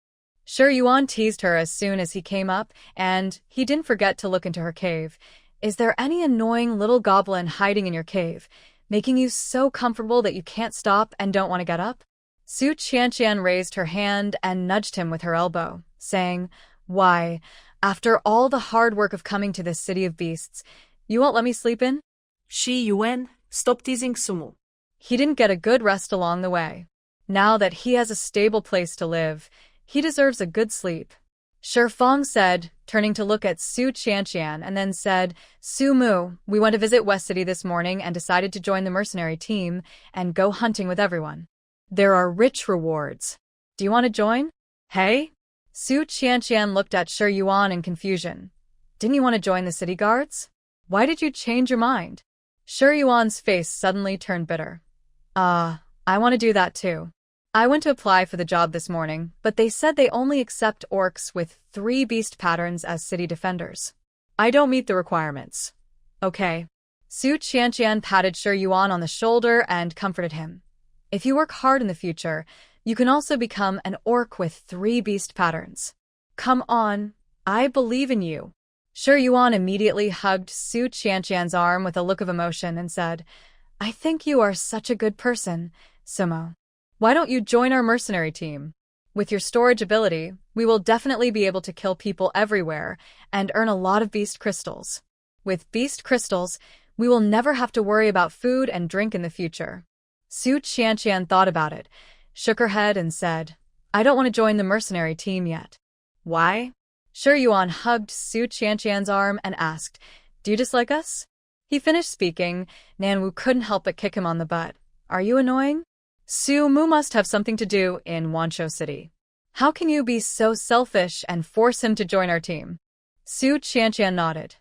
Sure, Yuan teased her as soon as he came up, and he didn't forget to look into her cave. Is there any annoying little goblin hiding in your cave, making you so comfortable that you can't stop and don't want to get up? Su Qianqian raised her hand and nudged him with her elbow, saying, Why, after all the hard work of coming to this city of beasts, you won't let me sleep in? Shi Yuan, stop teasing Sumu. He didn't get a good rest along the way. Now that he has a stable place to live, he deserves a good sleep. Shi Fang said, turning to look at Su Qianqian, and then said, Su Mu, we went to visit West City this morning and decided to join the mercenary team and go hunting with everyone. There are rich rewards. Do you want to join? Hey? Su Qianqian looked at Shi Yuan in confusion. Didn't you want to join the city guards? Why did you change your mind? Shi Yuan's face suddenly turned bitter. I want to do that too. I went to apply for the job this morning, but they said they only accept orcs with 3 beast patterns as city defenders. I don't meet the requirements. Okay. Su Qianqian patted Shi Yuan on the shoulder and comforted him. If you work hard in the future, you can also become an orc with 3 beast patterns. Come on, I believe in you. Shi Yuan immediately hugged Su Qianqian's arm with a look of emotion and said, I think you are such a good person, Sumo. Why don't you join our mercenary team? With your storage ability, we will definitely be able to kill people everywhere and earn a lot of beast crystals. With beast crystals, we will never have to worry about food and drink in the future. Su Qianqian thought about it, shook her head and said, I don't want to join the mercenary team yet. Why? Shi Yuan hugged Su Qianqian's arm and asked, Do you dislike us? He finished speaking, Nanwu couldn't help but kick him on the butt. Are you annoying? Su Mu must have something to do in Wanshou City. How can you be so selfish and force him to join our team? Su Qianqian nodded.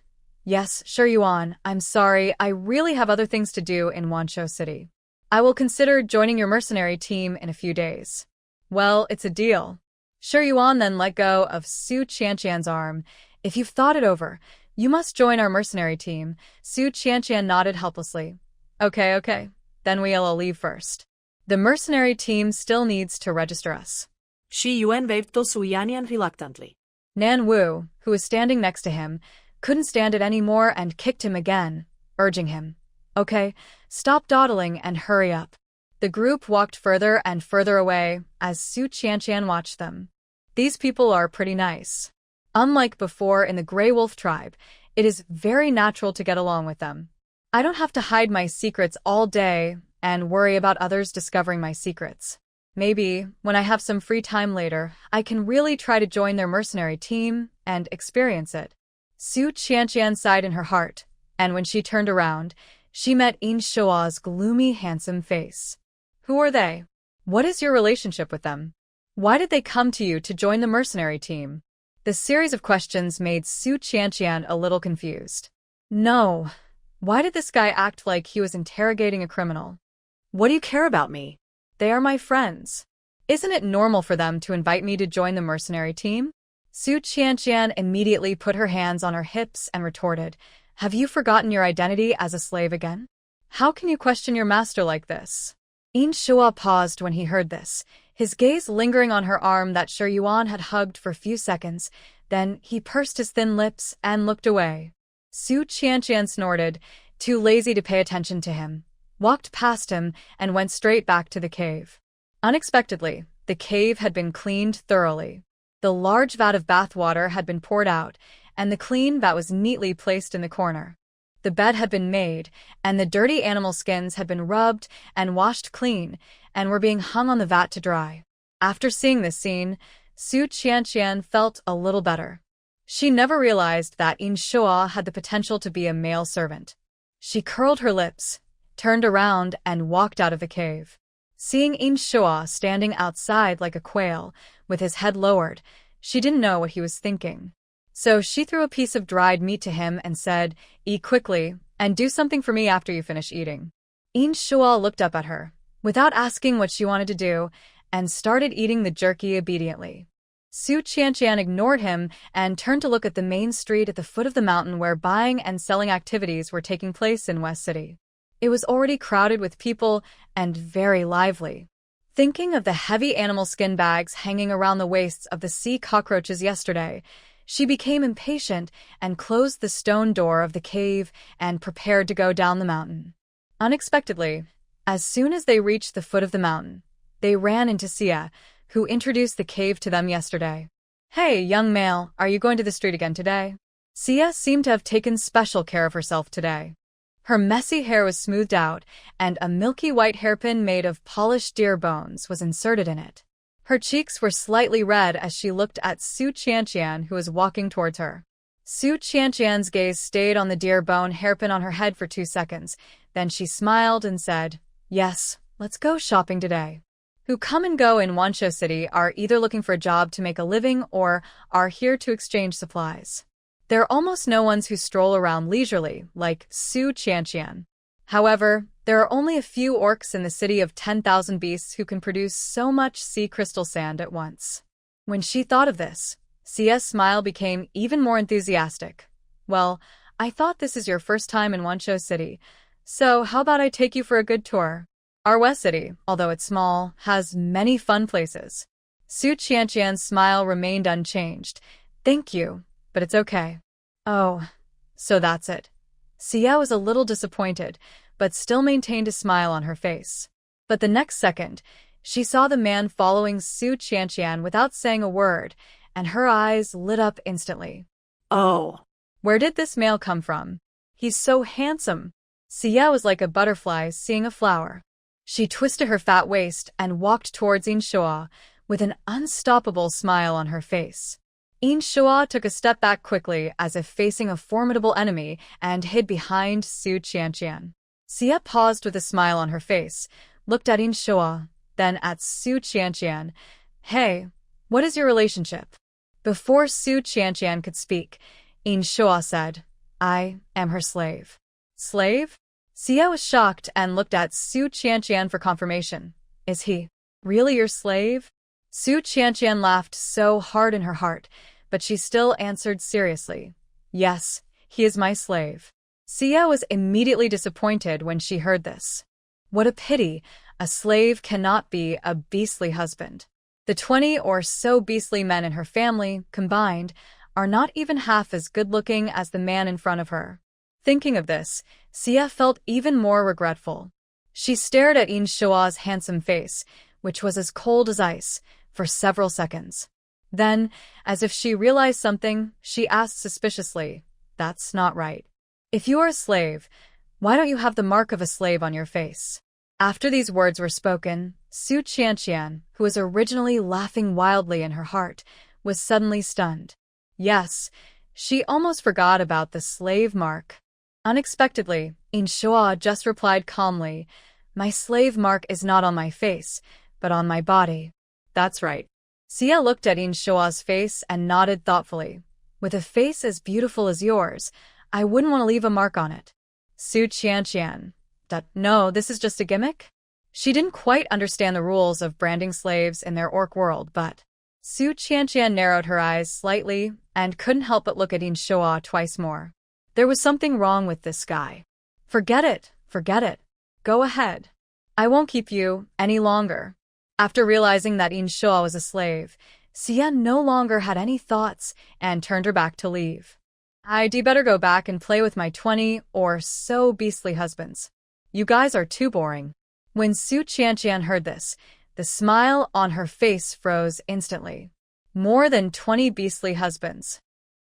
Yes, Shi Yuan, I'm sorry, I really have other things to do in Wanshou City. I will consider joining your mercenary team in a few days. Well, it's a deal. Shi Yuan then let go of Su Qianqian's arm. If you've thought it over, you must join our mercenary team. Su Qianqian nodded helplessly. Okay, then we'll all leave first. The mercenary team still needs to register us. Shi Yuan waved to Su Yanyan reluctantly. Nan Wu, who was standing next to him, couldn't stand it anymore and kicked him again, urging him. Okay, stop dawdling and hurry up. The group walked further and further away as Su Qianqian watched them. These people are pretty nice. Unlike before in the Grey Wolf tribe, it is very natural to get along with them. I don't have to hide my secrets all day and worry about others discovering my secrets. Maybe, when I have some free time later, I can really try to join their mercenary team and experience it. Su Qianqian sighed in her heart, and when she turned around, she met In Shua's gloomy, handsome face. Who are they? What is your relationship with them? Why did they come to you to join the mercenary team? The series of questions made Su Qianqian a little confused. No. Why did this guy act like he was interrogating a criminal? What do you care about me? They are my friends. Isn't it normal for them to invite me to join the mercenary team? Su Qianqian immediately put her hands on her hips and retorted, Have you forgotten your identity as a slave again? How can you question your master like this? In Shua paused when he heard this, his gaze lingering on her arm that Shi Yuan had hugged for a few seconds. Then he pursed his thin lips and looked away. Su Qianqian snorted, too lazy to pay attention to him, walked past him, and went straight back to the cave. Unexpectedly, the cave had been cleaned thoroughly. The large vat of bath water had been poured out, and the clean vat was neatly placed in the corner. The bed had been made, and the dirty animal skins had been rubbed and washed clean, and were being hung on the vat to dry. After seeing this scene, Su Qianqian felt a little better. She never realized that In Shua had the potential to be a male servant. She curled her lips, turned around, and walked out of the cave. Seeing In Shua standing outside like a quail, with his head lowered, she didn't know what he was thinking. So she threw a piece of dried meat to him and said, Eat quickly, and do something for me after you finish eating. In Shua looked up at her, without asking what she wanted to do, and started eating the jerky obediently. Su Qianqian ignored him and turned to look at the main street at the foot of the mountain where buying and selling activities were taking place in West City. It was already crowded with people and very lively. Thinking of the heavy animal skin bags hanging around the waists of the sea cockroaches yesterday, she became impatient and closed the stone door of the cave and prepared to go down the mountain. Unexpectedly, as soon as they reached the foot of the mountain, they ran into Sia, who introduced the cave to them yesterday. "Hey, young male, are you going to the street again today?" Sia seemed to have taken special care of herself today. Her messy hair was smoothed out, and a milky white hairpin made of polished deer bones was inserted in it. Her cheeks were slightly red as she looked at Su Qianqian, who was walking towards her. Su Qianqian's gaze stayed on the deer bone hairpin on her head for 2 seconds. Then she smiled and said, "Yes, let's go shopping today." Who come and go in Wanshou City are either looking for a job to make a living or are here to exchange supplies. There are almost no ones who stroll around leisurely, like Su Qianqian. However, there are only a few orcs in the city of 10,000 beasts who can produce so much sea crystal sand at once. When she thought of this, Sia's smile became even more enthusiastic. "Well, I thought this is your first time in Wanshou City, so how about I take you for a good tour? Our West City, although it's small, has many fun places." Su Qianqian's smile remained unchanged. "Thank you, but it's okay." "Oh, so that's it." Sia was a little disappointed, but still maintained a smile on her face. But the next second, she saw the man following Su Qianqian without saying a word, and her eyes lit up instantly. "Oh, Where did this male come from? He's so handsome." Sia was like a butterfly seeing a flower. She twisted her fat waist and walked towards Inshua with an unstoppable smile on her face. Inshua took a step back quickly as if facing a formidable enemy and hid behind Su Qianqian. Sia paused with a smile on her face, looked at Inshua, then at Su Qianqian. "Hey, what is your relationship?" Before Su Qianqian could speak, Inshua said, "I am her slave." "Slave?" Sia was shocked and looked at Su Qianqian for confirmation. "Is he really your slave?" Su Qianqian laughed so hard in her heart, but she still answered seriously, "Yes, he is my slave." Sia was immediately disappointed when she heard this. What a pity, a slave cannot be a beastly husband. The 20 or so beastly men in her family, combined, are not even half as good-looking as the man in front of her. Thinking of this, Sia felt even more regretful. She stared at Inshua's handsome face, which was as cold as ice, for several seconds. Then, as if she realized something, she asked suspiciously, "That's not right. If you are a slave, why don't you have the mark of a slave on your face?" After these words were spoken, Su Qianqian, who was originally laughing wildly in her heart, was suddenly stunned. Yes, she almost forgot about the slave mark. Unexpectedly, Inshua just replied calmly, "My slave mark is not on my face, but on my body." "That's right." Sia looked at Inshua's face and nodded thoughtfully. "With a face as beautiful as yours, I wouldn't want to leave a mark on it." Su Qianqian, "No, this is just a gimmick?" She didn't quite understand the rules of branding slaves in their orc world, but Su Qianqian narrowed her eyes slightly and couldn't help but look at Inshua twice more. There was something wrong with this guy. Forget it. Go ahead. I won't keep you any longer." After realizing that Inshua was a slave, Sia no longer had any thoughts and turned her back to leave. "I'd better go back and play with my 20 or so beastly husbands. You guys are too boring." When Su Qianqian heard this, the smile on her face froze instantly. More than 20 beastly husbands.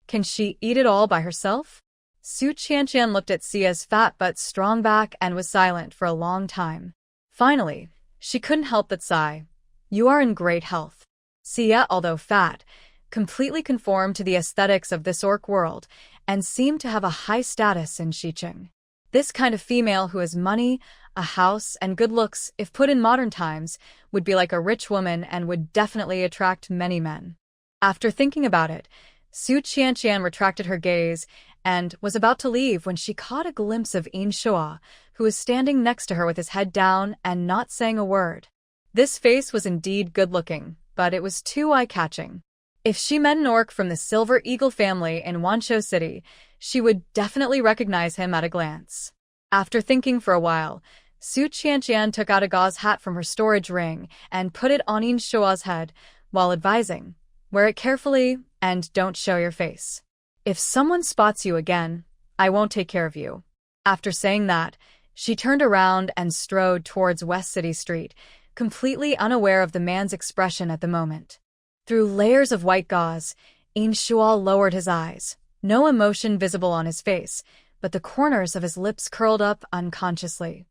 Can she eat it all by herself? Su Qianqian looked at Sia's fat but strong back and was silent for a long time. Finally, she couldn't help but sigh. "You are in great health." Sia, although fat, completely conformed to the aesthetics of this orc world and seemed to have a high status in Xiqing. This kind of female who has money, a house, and good looks, if put in modern times, would be like a rich woman and would definitely attract many men. After thinking about it, Su Qianqian retracted her gaze and was about to leave when she caught a glimpse of Inshua, who was standing next to her with his head down and not saying a word. This face was indeed good-looking, but it was too eye-catching. If she met an orc from the Silver Eagle family in Wanshou City, she would definitely recognize him at a glance. After thinking for a while, Su Qianqian took out a gauze hat from her storage ring and put it on In Shua's head, while advising, "Wear it carefully and don't show your face. If someone spots you again, I won't take care of you." After saying that, she turned around and strode towards West City Street, completely unaware of the man's expression at the moment. Through layers of white gauze, In Shua lowered his eyes, no emotion visible on his face, but the corners of his lips curled up unconsciously.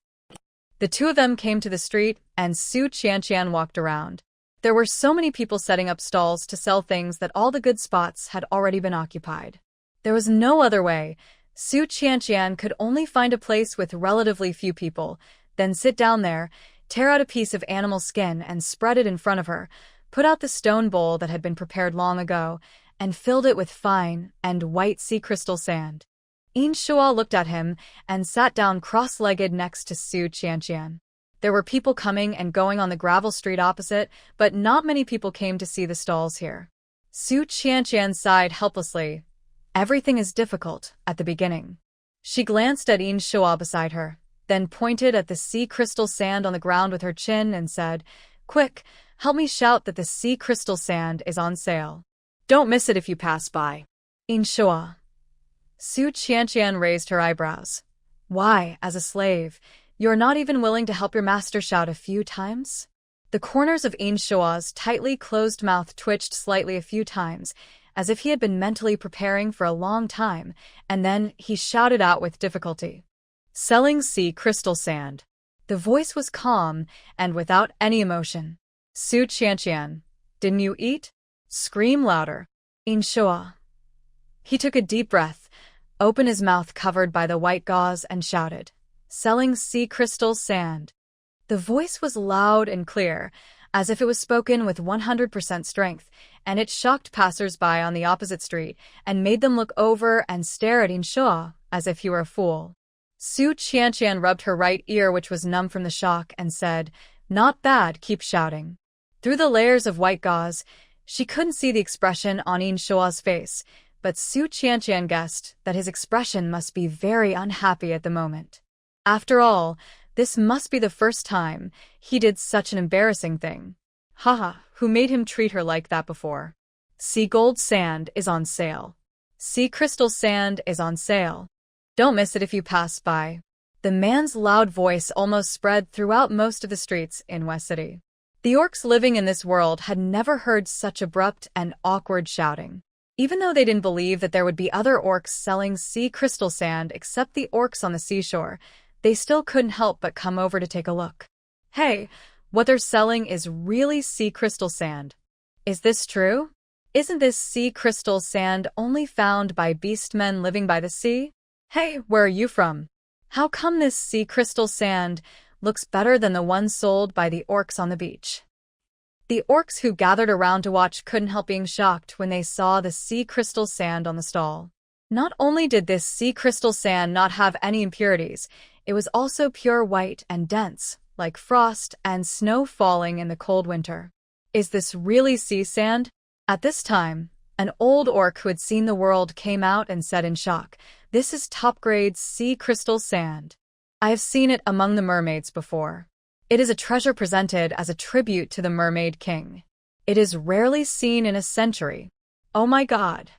The two of them came to the street, and Su Qianqian walked around. There were so many people setting up stalls to sell things that all the good spots had already been occupied. There was no other way. Su Qianqian could only find a place with relatively few people, then sit down there, tear out a piece of animal skin and spread it in front of her, put out the stone bowl that had been prepared long ago, and filled it with fine and white sea crystal sand. In Shua looked at him and sat down cross-legged next to Su Qianqian. There were people coming and going on the gravel street opposite, but not many people came to see the stalls here. Su Qianqian sighed helplessly. Everything is difficult at the beginning. She glanced at In Shua beside her, then pointed at the sea crystal sand on the ground with her chin and said, "Quick, help me shout that the sea crystal sand is on sale. Don't miss it if you pass by." In Shua. Su Qianqian raised her eyebrows. "Why, as a slave, you're not even willing to help your master shout a few times?" The corners of In Shua's tightly closed mouth twitched slightly a few times, as if he had been mentally preparing for a long time, and then he shouted out with difficulty, "Selling sea crystal sand." The voice was calm and without any emotion. "Su Qianqian, didn't you eat? Scream louder." In Shua. He took a deep breath, opened his mouth covered by the white gauze, and shouted, "Selling sea crystal sand." The voice was loud and clear, as if it was spoken with 100% strength, and it shocked passers-by on the opposite street and made them look over and stare at In Shua as if he were a fool. Su Qianqian rubbed her right ear, which was numb from the shock, and said, "Not bad, keep shouting." Through the layers of white gauze, she couldn't see the expression on In Shua's face, but Su Qianqian guessed that his expression must be very unhappy at the moment. After all, this must be the first time he did such an embarrassing thing. Haha, who made him treat her like that before? Sea gold sand is on sale. Sea crystal sand is on sale. Don't miss it if you pass by. The man's loud voice almost spread throughout most of the streets in West City. The orcs living in this world had never heard such abrupt and awkward shouting. Even though they didn't believe that there would be other orcs selling sea crystal sand except the orcs on the seashore, they still couldn't help but come over to take a look. Hey, what they're selling is really sea crystal sand. Is this true? Isn't this sea crystal sand only found by beastmen living by the sea? Hey, where are you from? How come this sea crystal sand looks better than the one sold by the orcs on the beach? The orcs who gathered around to watch couldn't help being shocked when they saw the sea crystal sand on the stall. Not only did this sea crystal sand not have any impurities, it was also pure white and dense, like frost and snow falling in the cold winter. Is this really sea sand? At this time, an old orc who had seen the world came out and said in shock, "This is top-grade sea crystal sand. I have seen it among the mermaids before. It is a treasure presented as a tribute to the Mermaid King. It is rarely seen in a century. Oh my god.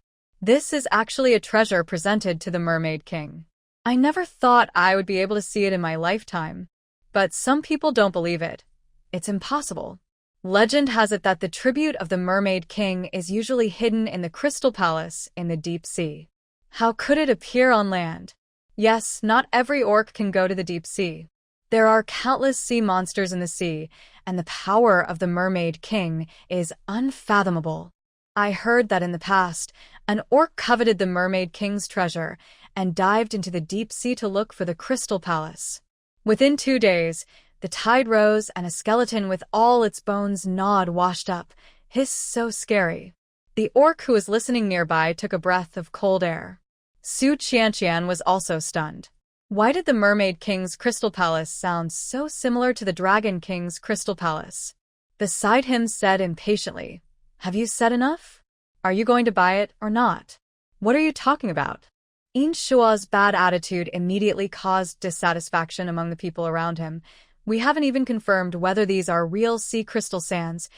This is actually a treasure presented to the Mermaid King. I never thought I would be able to see it in my lifetime. But some people don't believe it. It's impossible. Legend has it that the tribute of the Mermaid King is usually hidden in the Crystal Palace in the deep sea. How could it appear on land? Yes, not every orc can go to the deep sea. There are countless sea monsters in the sea, and the power of the Mermaid King is unfathomable. I heard that in the past, an orc coveted the Mermaid King's treasure and dived into the deep sea to look for the Crystal Palace. Within 2 days, the tide rose and a skeleton with all its bones gnawed washed up. Hiss, so scary. The orc who was listening nearby took a breath of cold air. Su Qianqian was also stunned. Why did the Mermaid King's Crystal Palace sound so similar to the Dragon King's Crystal Palace? Beside him said impatiently, "Have you said enough? Are you going to buy it or not? What are you talking about?" Inshua's bad attitude immediately caused dissatisfaction among the people around him. We haven't even confirmed whether these are real sea crystal sands.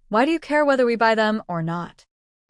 Why do you care whether we buy them or not?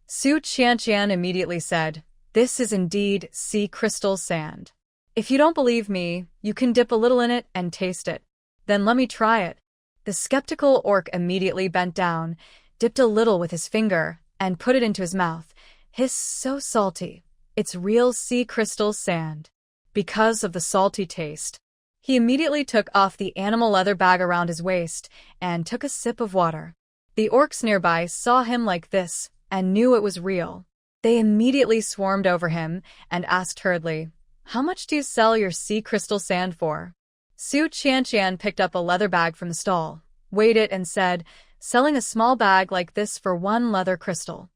Su Qianqian immediately said, "This is indeed sea crystal sand. If you don't believe me, you can dip a little in it and taste it. Then let me try it." The skeptical orc immediately bent down, dipped a little with his finger, and put it into his mouth. Hiss, so salty. It's real sea crystal sand. Because of the salty taste, he immediately took off the animal leather bag around his waist and took a sip of water. The orcs nearby saw him like this and knew it was real. They immediately swarmed over him and asked hurriedly, "How much do you sell your sea crystal sand for?" Su Qianqian picked up a leather bag from the stall, weighed it and said, "Selling a small bag like this for 1 leather crystal.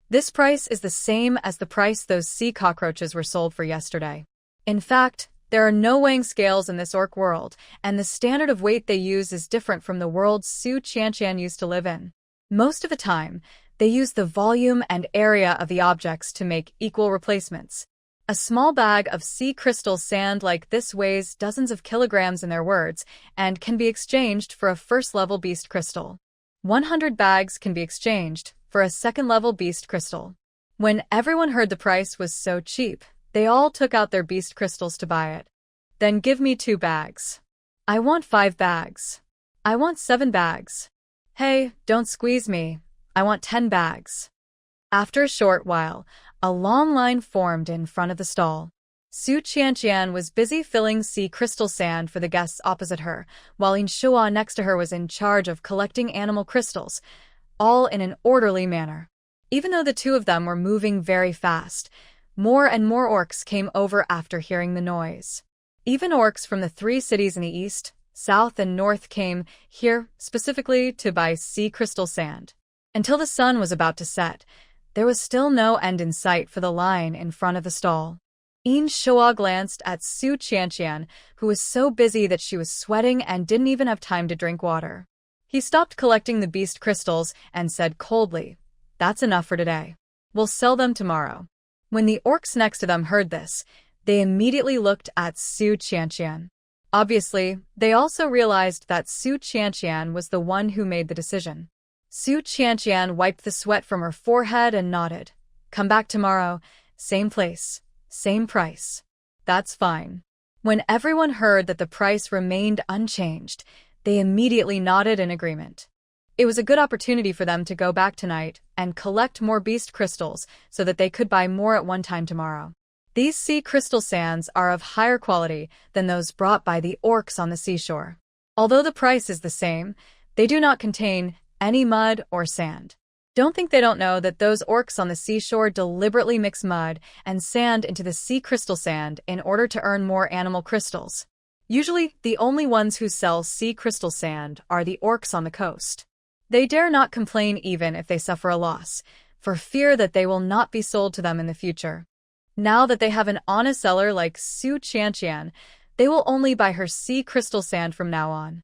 This price is the same as the price those sea cockroaches were sold for yesterday. In fact, there are no weighing scales in this orc world, and the standard of weight they use is different from the world Su Qianqian used to live in. Most of the time, they use the volume and area of the objects to make equal replacements. A small bag of sea crystal sand like this weighs dozens of kilograms in their words and can be exchanged for a first-level beast crystal. 100 bags can be exchanged for a second-level beast crystal." When everyone heard the price was so cheap, they all took out their beast crystals to buy it. "Then give me 2 bags. I want 5 bags. I want 7 bags. Hey, don't squeeze me. I want 10 bags." After a short while, a long line formed in front of the stall. Su Qianqian was busy filling sea crystal sand for the guests opposite her, while Inshua next to her was in charge of collecting animal crystals, all in an orderly manner. Even though the two of them were moving very fast, more and more orcs came over after hearing the noise. Even orcs from the 3 cities in the east, south, and north came here specifically to buy sea crystal sand. Until the sun was about to set, there was still no end in sight for the line in front of the stall. Inshua glanced at Su Qianqian, who was so busy that she was sweating and didn't even have time to drink water. He stopped collecting the beast crystals and said coldly, "That's enough for today. We'll sell them tomorrow." When the orcs next to them heard this, they immediately looked at Su Qianqian. Obviously, they also realized that Su Qianqian was the one who made the decision. Su Qianqian wiped the sweat from her forehead and nodded. "Come back tomorrow, same place, same price." "That's fine." When everyone heard that the price remained unchanged, they immediately nodded in agreement. It was a good opportunity for them to go back tonight and collect more beast crystals so that they could buy more at one time tomorrow. These sea crystal sands are of higher quality than those brought by the orcs on the seashore. Although the price is the same, they do not contain any mud or sand. Don't think they don't know that those orcs on the seashore deliberately mix mud and sand into the sea crystal sand in order to earn more animal crystals. Usually, the only ones who sell sea crystal sand are the orcs on the coast. They dare not complain even if they suffer a loss, for fear that they will not be sold to them in the future. Now that they have an honest seller like Su Qianqian, they will only buy her sea crystal sand from now on.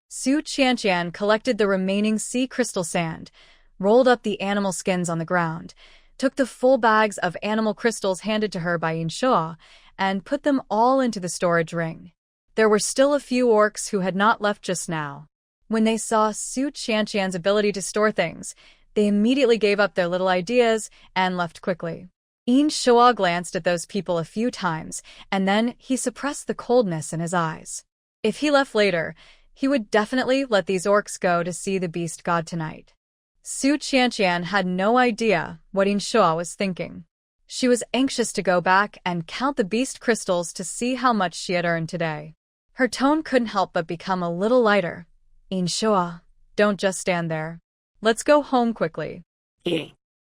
Su Qianqian collected the remaining sea crystal sand, rolled up the animal skins on the ground, took the full bags of animal crystals handed to her by Inshua, and put them all into the storage ring. There were still a few orcs who had not left just now. When they saw Su Qianqian's ability to store things, they immediately gave up their little ideas and left quickly. Inshua glanced at those people a few times, and then he suppressed the coldness in his eyes. If he left later, he would definitely let these orcs go to see the beast god tonight. Su Qianqian had no idea what Inshua was thinking. She was anxious to go back and count the beast crystals to see how much she had earned today. Her tone couldn't help but become a little lighter. "Inshua, don't just stand there. Let's go home quickly."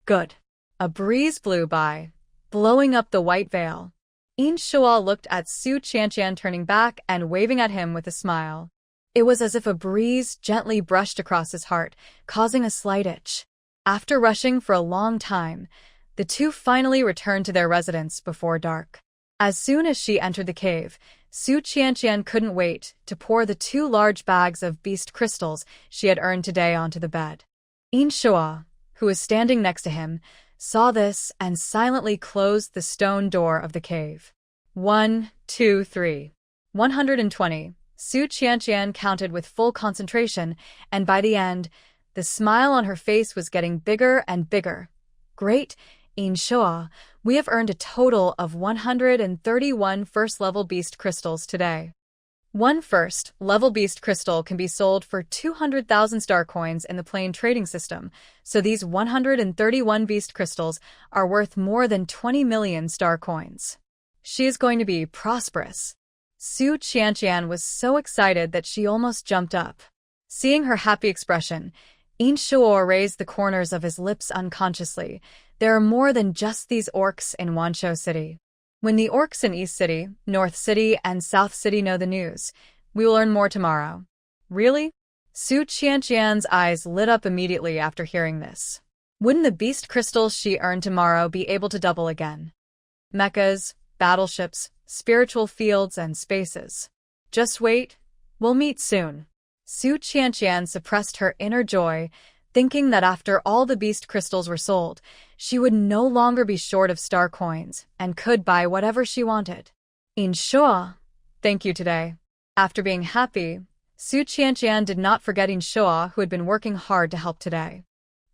"Good." A breeze blew by, blowing up the white veil. Inshua looked at Su Qianqian turning back and waving at him with a smile. It was as if a breeze gently brushed across his heart, causing a slight itch. After rushing for a long time, the two finally returned to their residence before dark. As soon as she entered the cave, Su Qianqian couldn't wait to pour the 2 large bags of beast crystals she had earned today onto the bed. Inshua, who was standing next to him, saw this and silently closed the stone door of the cave. 1, 2, 3. 120. Su Qianqian counted with full concentration, and by the end, the smile on her face was getting bigger and bigger. Great, In Shoa, we have earned a total of 131 first-level beast crystals today. One first-level beast crystal can be sold for 200,000 star coins in the plain trading system, so these 131 beast crystals are worth more than 20 million star coins. She is going to be prosperous. Su Qianqian was so excited that she almost jumped up. Seeing her happy expression, In Shuo raised the corners of his lips unconsciously. There are more than just these orcs in Wanshou City. When the orcs in East City, North City, and South City know the news, we will learn more tomorrow. Really? Su Qianqian's eyes lit up immediately after hearing this. Wouldn't the beast crystals she earned tomorrow be able to double again? Mechas, battleships, spiritual fields, and spaces. Just wait, we'll meet soon. Su Qianqian suppressed her inner joy, thinking that after all the beast crystals were sold, she would no longer be short of star coins and could buy whatever she wanted. In Shuo, thank you today. After being happy, Su Qianqian did not forget In Shuo, who had been working hard to help today.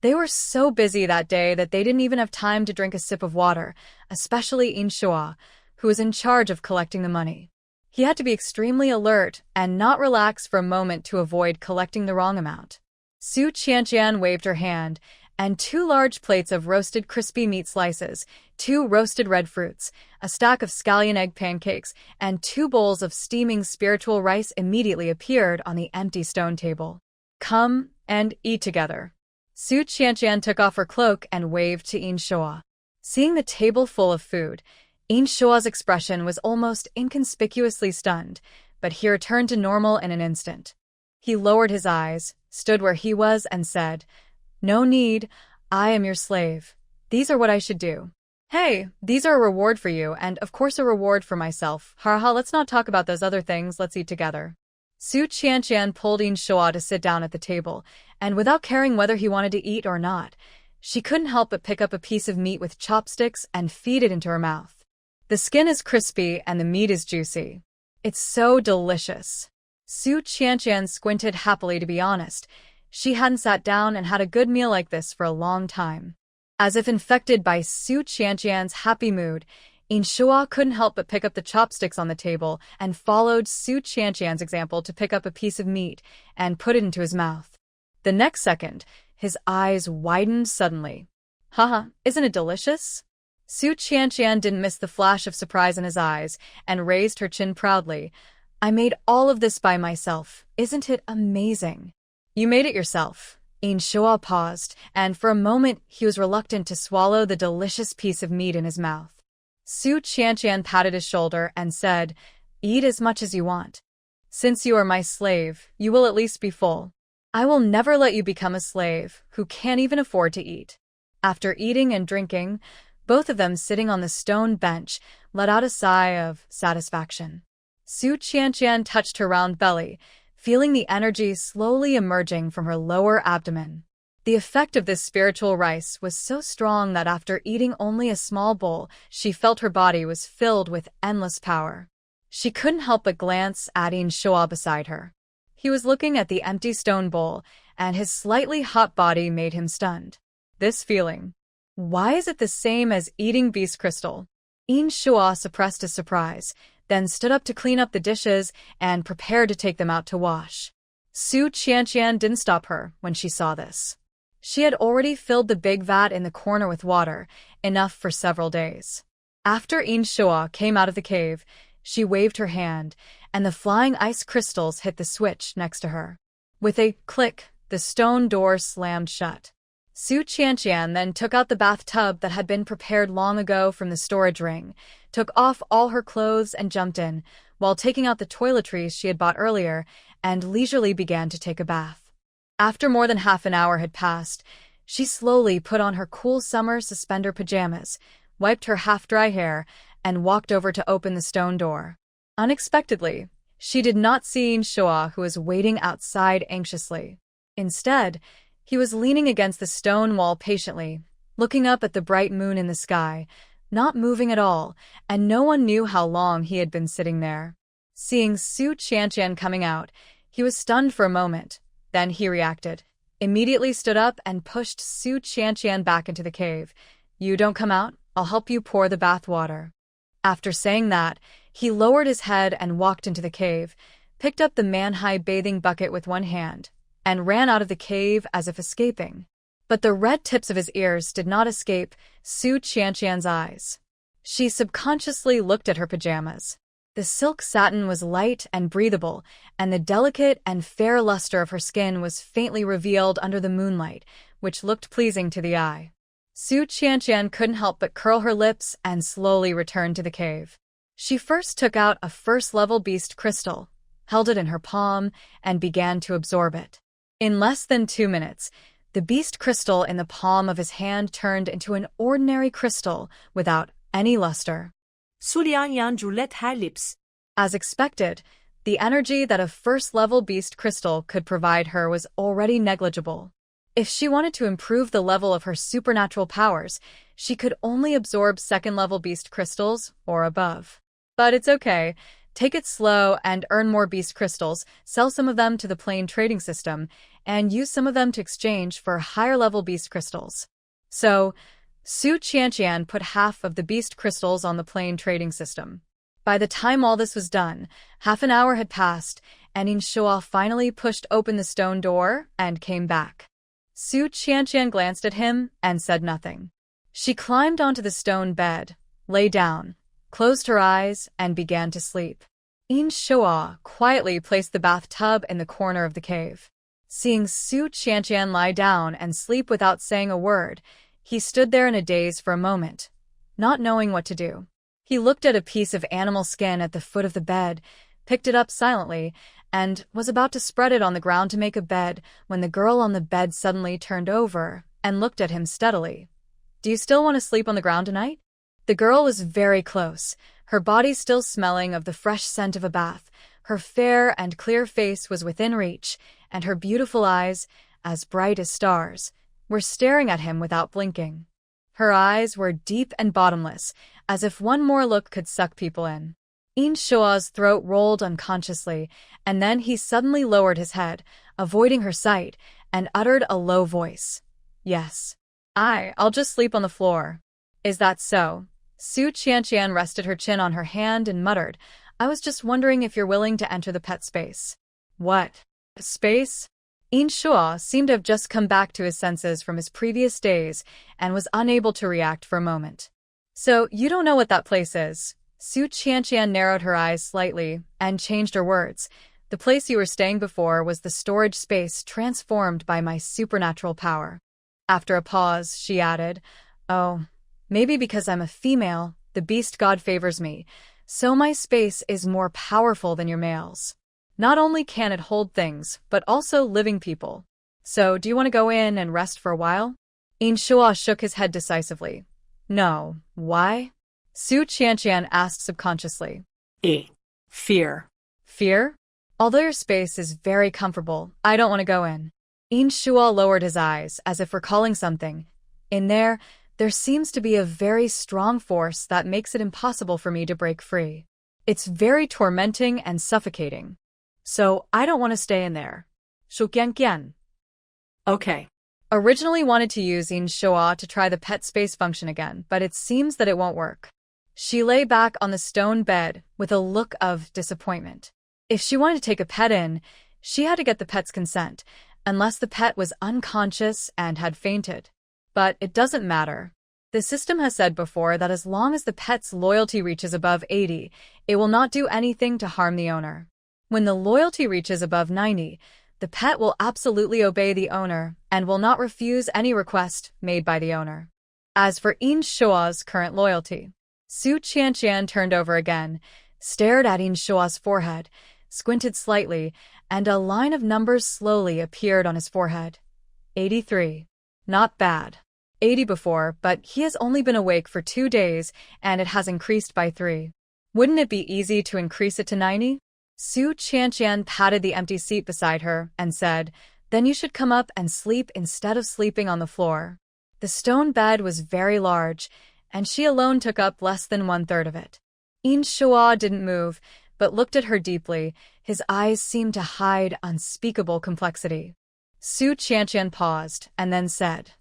They were so busy that day that they didn't even have time to drink a sip of water, especially In Shuo, who was in charge of collecting the money. He had to be extremely alert and not relax for a moment to avoid collecting the wrong amount. Su Qianqian waved her hand, and 2 large plates of roasted crispy meat slices, 2 roasted red fruits, a stack of scallion egg pancakes, and 2 bowls of steaming spiritual rice immediately appeared on the empty stone table. Come and eat together. Su Qianqian took off her cloak and waved to In Shuo. Seeing the table full of food, In Shuo's expression was almost inconspicuously stunned, but he returned to normal in an instant. He lowered his eyes, stood where he was, and said, "No need, I am your slave. These are what I should do. Hey, these are a reward for you, and of course a reward for myself. Haha, let's not talk about those other things, let's eat together." Su Qianqian pulled In Shuo to sit down at the table, and without caring whether he wanted to eat or not, she couldn't help but pick up a piece of meat with chopsticks and feed it into her mouth. The skin is crispy and the meat is juicy. It's so delicious. Su Qianqian squinted happily, to be honest. She hadn't sat down and had a good meal like this for a long time. As if infected by Su Qianqian's happy mood, In Shuo couldn't help but pick up the chopsticks on the table and followed Su Qianqian's example to pick up a piece of meat and put it into his mouth. The next second, his eyes widened suddenly. Haha, isn't it delicious? Su Qianqian didn't miss the flash of surprise in his eyes and raised her chin proudly. I made all of this by myself. Isn't it amazing? You made it yourself. In Shuo paused, and for a moment he was reluctant to swallow the delicious piece of meat in his mouth. Su Qianqian patted his shoulder and said, "Eat as much as you want. Since you are my slave, you will at least be full. I will never let you become a slave who can't even afford to eat." After eating and drinking, both of them sitting on the stone bench let out a sigh of satisfaction. Su Qianqian touched her round belly, feeling the energy slowly emerging from her lower abdomen. The effect of this spiritual rice was so strong that after eating only a small bowl, she felt her body was filled with endless power. She couldn't help but glance at In Shuo beside her. He was looking at the empty stone bowl, and his slightly hot body made him stunned. This feeling. Why is it the same as eating beast crystal? In Shuo suppressed his surprise, then stood up to clean up the dishes and prepared to take them out to wash. Su Qianqian didn't stop her when she saw this. She had already filled the big vat in the corner with water, enough for several days. After In Shuo came out of the cave, she waved her hand, and the flying ice crystals hit the switch next to her. With a click, the stone door slammed shut. Su Qianqian then took out the bathtub that had been prepared long ago from the storage ring, took off all her clothes and jumped in, while taking out the toiletries she had bought earlier, and leisurely began to take a bath. After more than half an hour had passed, she slowly put on her cool summer suspender pajamas, wiped her half-dry hair, and walked over to open the stone door. Unexpectedly, she did not see In Shuo, who was waiting outside anxiously. Instead, he was leaning against the stone wall patiently, looking up at the bright moon in the sky, not moving at all, and no one knew how long he had been sitting there. Seeing Su Qianqian coming out, he was stunned for a moment. Then he reacted, immediately stood up and pushed Su Qianqian back into the cave. "You don't come out, I'll help you pour the bath water." After saying that, he lowered his head and walked into the cave, picked up the man-high bathing bucket with one hand, and ran out of the cave as if escaping. But the red tips of his ears did not escape Su Qianqian's eyes. She subconsciously looked at her pajamas. The silk satin was light and breathable, and the delicate and fair luster of her skin was faintly revealed under the moonlight, which looked pleasing to the eye. Su Qianqian couldn't help but curl her lips and slowly returned to the cave. She first took out a first-level beast crystal, held it in her palm, and began to absorb it. In less than 2 minutes, the beast crystal in the palm of his hand turned into an ordinary crystal without any luster. Su Liangyan Juliet her lips. As expected, the energy that a first-level beast crystal could provide her was already negligible. If she wanted to improve the level of her supernatural powers, she could only absorb second-level beast crystals or above. But it's okay. Take it slow and earn more beast crystals, sell some of them to the plain trading system, and use some of them to exchange for higher-level beast crystals. So, Su Qianqian put half of the beast crystals on the plain trading system. By the time all this was done, half an hour had passed, and Inshua finally pushed open the stone door and came back. Su Qianqian glanced at him and said nothing. She climbed onto the stone bed, lay down, closed her eyes, and began to sleep. Inshua quietly placed the bathtub in the corner of the cave. Seeing Su Qianqian lie down and sleep without saying a word, he stood there in a daze for a moment, not knowing what to do. He looked at a piece of animal skin at the foot of the bed, picked it up silently, and was about to spread it on the ground to make a bed when the girl on the bed suddenly turned over and looked at him steadily. "Do you still want to sleep on the ground tonight?" The girl was very close, her body still smelling of the fresh scent of a bath. Her fair and clear face was within reach, and her beautiful eyes, as bright as stars, were staring at him without blinking. Her eyes were deep and bottomless, as if one more look could suck people in. Inshua's throat rolled unconsciously, and then he suddenly lowered his head, avoiding her sight, and uttered a low voice. "Yes. I'll just sleep on the floor." "Is that so?" Su Qianqian rested her chin on her hand and muttered, "I was just wondering if you're willing to enter the pet space." "What? Space?" Inshua seemed to have just come back to his senses from his previous days and was unable to react for a moment. "So, you don't know what that place is?" Su Qianqian narrowed her eyes slightly and changed her words. "The place you were staying before was the storage space transformed by my supernatural power." After a pause, she added, "Oh, maybe because I'm a female, the beast god favors me, so my space is more powerful than your male's. Not only can it hold things, but also living people. So, do you want to go in and rest for a while?" Inshua shook his head decisively. "No. Why?" Su Qianqian asked subconsciously. Fear. "Fear? Although your space is very comfortable, I don't want to go in." Inshua lowered his eyes, as if recalling something. "In there seems to be a very strong force that makes it impossible for me to break free. It's very tormenting and suffocating. So, I don't want to stay in there." Shuqianqian. Okay. Originally wanted to use Inshua to try the pet space function again, but it seems that it won't work. She lay back on the stone bed with a look of disappointment. If she wanted to take a pet in, she had to get the pet's consent, unless the pet was unconscious and had fainted. But it doesn't matter. The system has said before that as long as the pet's loyalty reaches above 80, it will not do anything to harm the owner. When the loyalty reaches above 90, the pet will absolutely obey the owner and will not refuse any request made by the owner. As for Inshua's current loyalty, Su Qianqian turned over again, stared at Inshua's forehead, squinted slightly, and a line of numbers slowly appeared on his forehead. 83. Not bad. 80 before, but he has only been awake for 2 days, and it has increased by 3. Wouldn't it be easy to increase it to 90? Su Qianqian patted the empty seat beside her and said, "Then you should come up and sleep instead of sleeping on the floor." The stone bed was very large, and she alone took up less than 1/3 of it. Inshua didn't move, but looked at her deeply. His eyes seemed to hide unspeakable complexity. Su Qianqian paused and then said,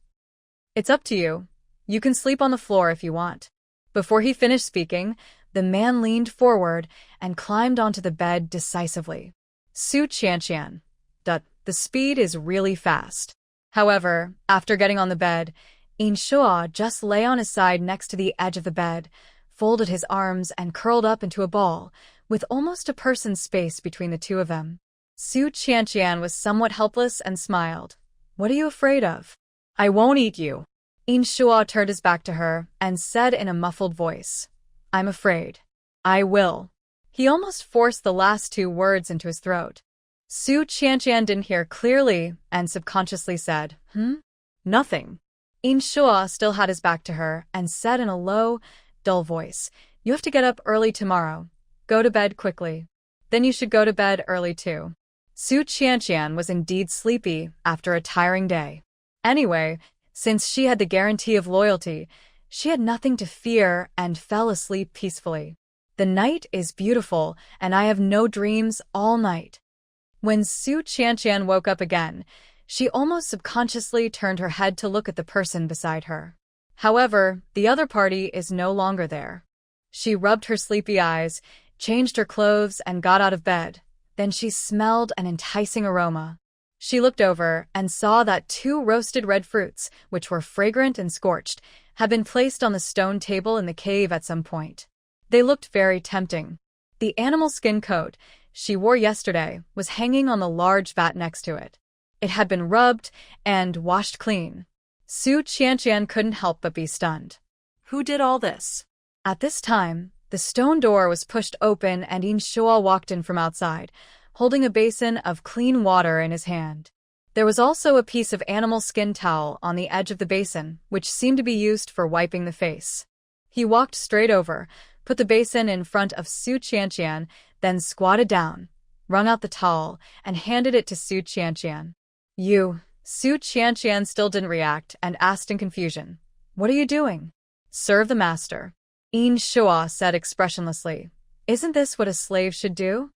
"It's up to you. You can sleep on the floor if you want." Before he finished speaking, the man leaned forward and climbed onto the bed decisively. Su Qianqian, the speed is really fast. However, after getting on the bed, Inshua just lay on his side next to the edge of the bed, folded his arms and curled up into a ball, with almost a person's space between the two of them. Su Qianqian was somewhat helpless and smiled. "What are you afraid of?" "I won't eat you." Inshua turned his back to her and said in a muffled voice, "I'm afraid." "I will." He almost forced the last two words into his throat. Su Qianqian didn't hear clearly and subconsciously said, "Nothing." Inshua still had his back to her and said in a low, dull voice, "You have to get up early tomorrow. Go to bed quickly. Then you should go to bed early too." Su Qianqian was indeed sleepy after a tiring day. Anyway, since she had the guarantee of loyalty, she had nothing to fear and fell asleep peacefully. The night is beautiful, and I have no dreams all night. When Su Qianqian woke up again, she almost subconsciously turned her head to look at the person beside her. However, the other party is no longer there. She rubbed her sleepy eyes, changed her clothes, and got out of bed. Then she smelled an enticing aroma. She looked over and saw that 2 roasted red fruits, which were fragrant and scorched, had been placed on the stone table in the cave at some point. They looked very tempting. The animal skin coat she wore yesterday was hanging on the large vat next to it. It had been rubbed and washed clean. Su Qianqian couldn't help but be stunned. Who did all this? At this time, the stone door was pushed open and Inshua walked in from outside, holding a basin of clean water in his hand. There was also a piece of animal skin towel on the edge of the basin, which seemed to be used for wiping the face. He walked straight over, put the basin in front of Su Qianqian, then squatted down, wrung out the towel, and handed it to Su Qianqian. Su Qianqian still didn't react and asked in confusion, "What are you doing?" "Serve the master," Inshua said expressionlessly. "Isn't this what a slave should do?"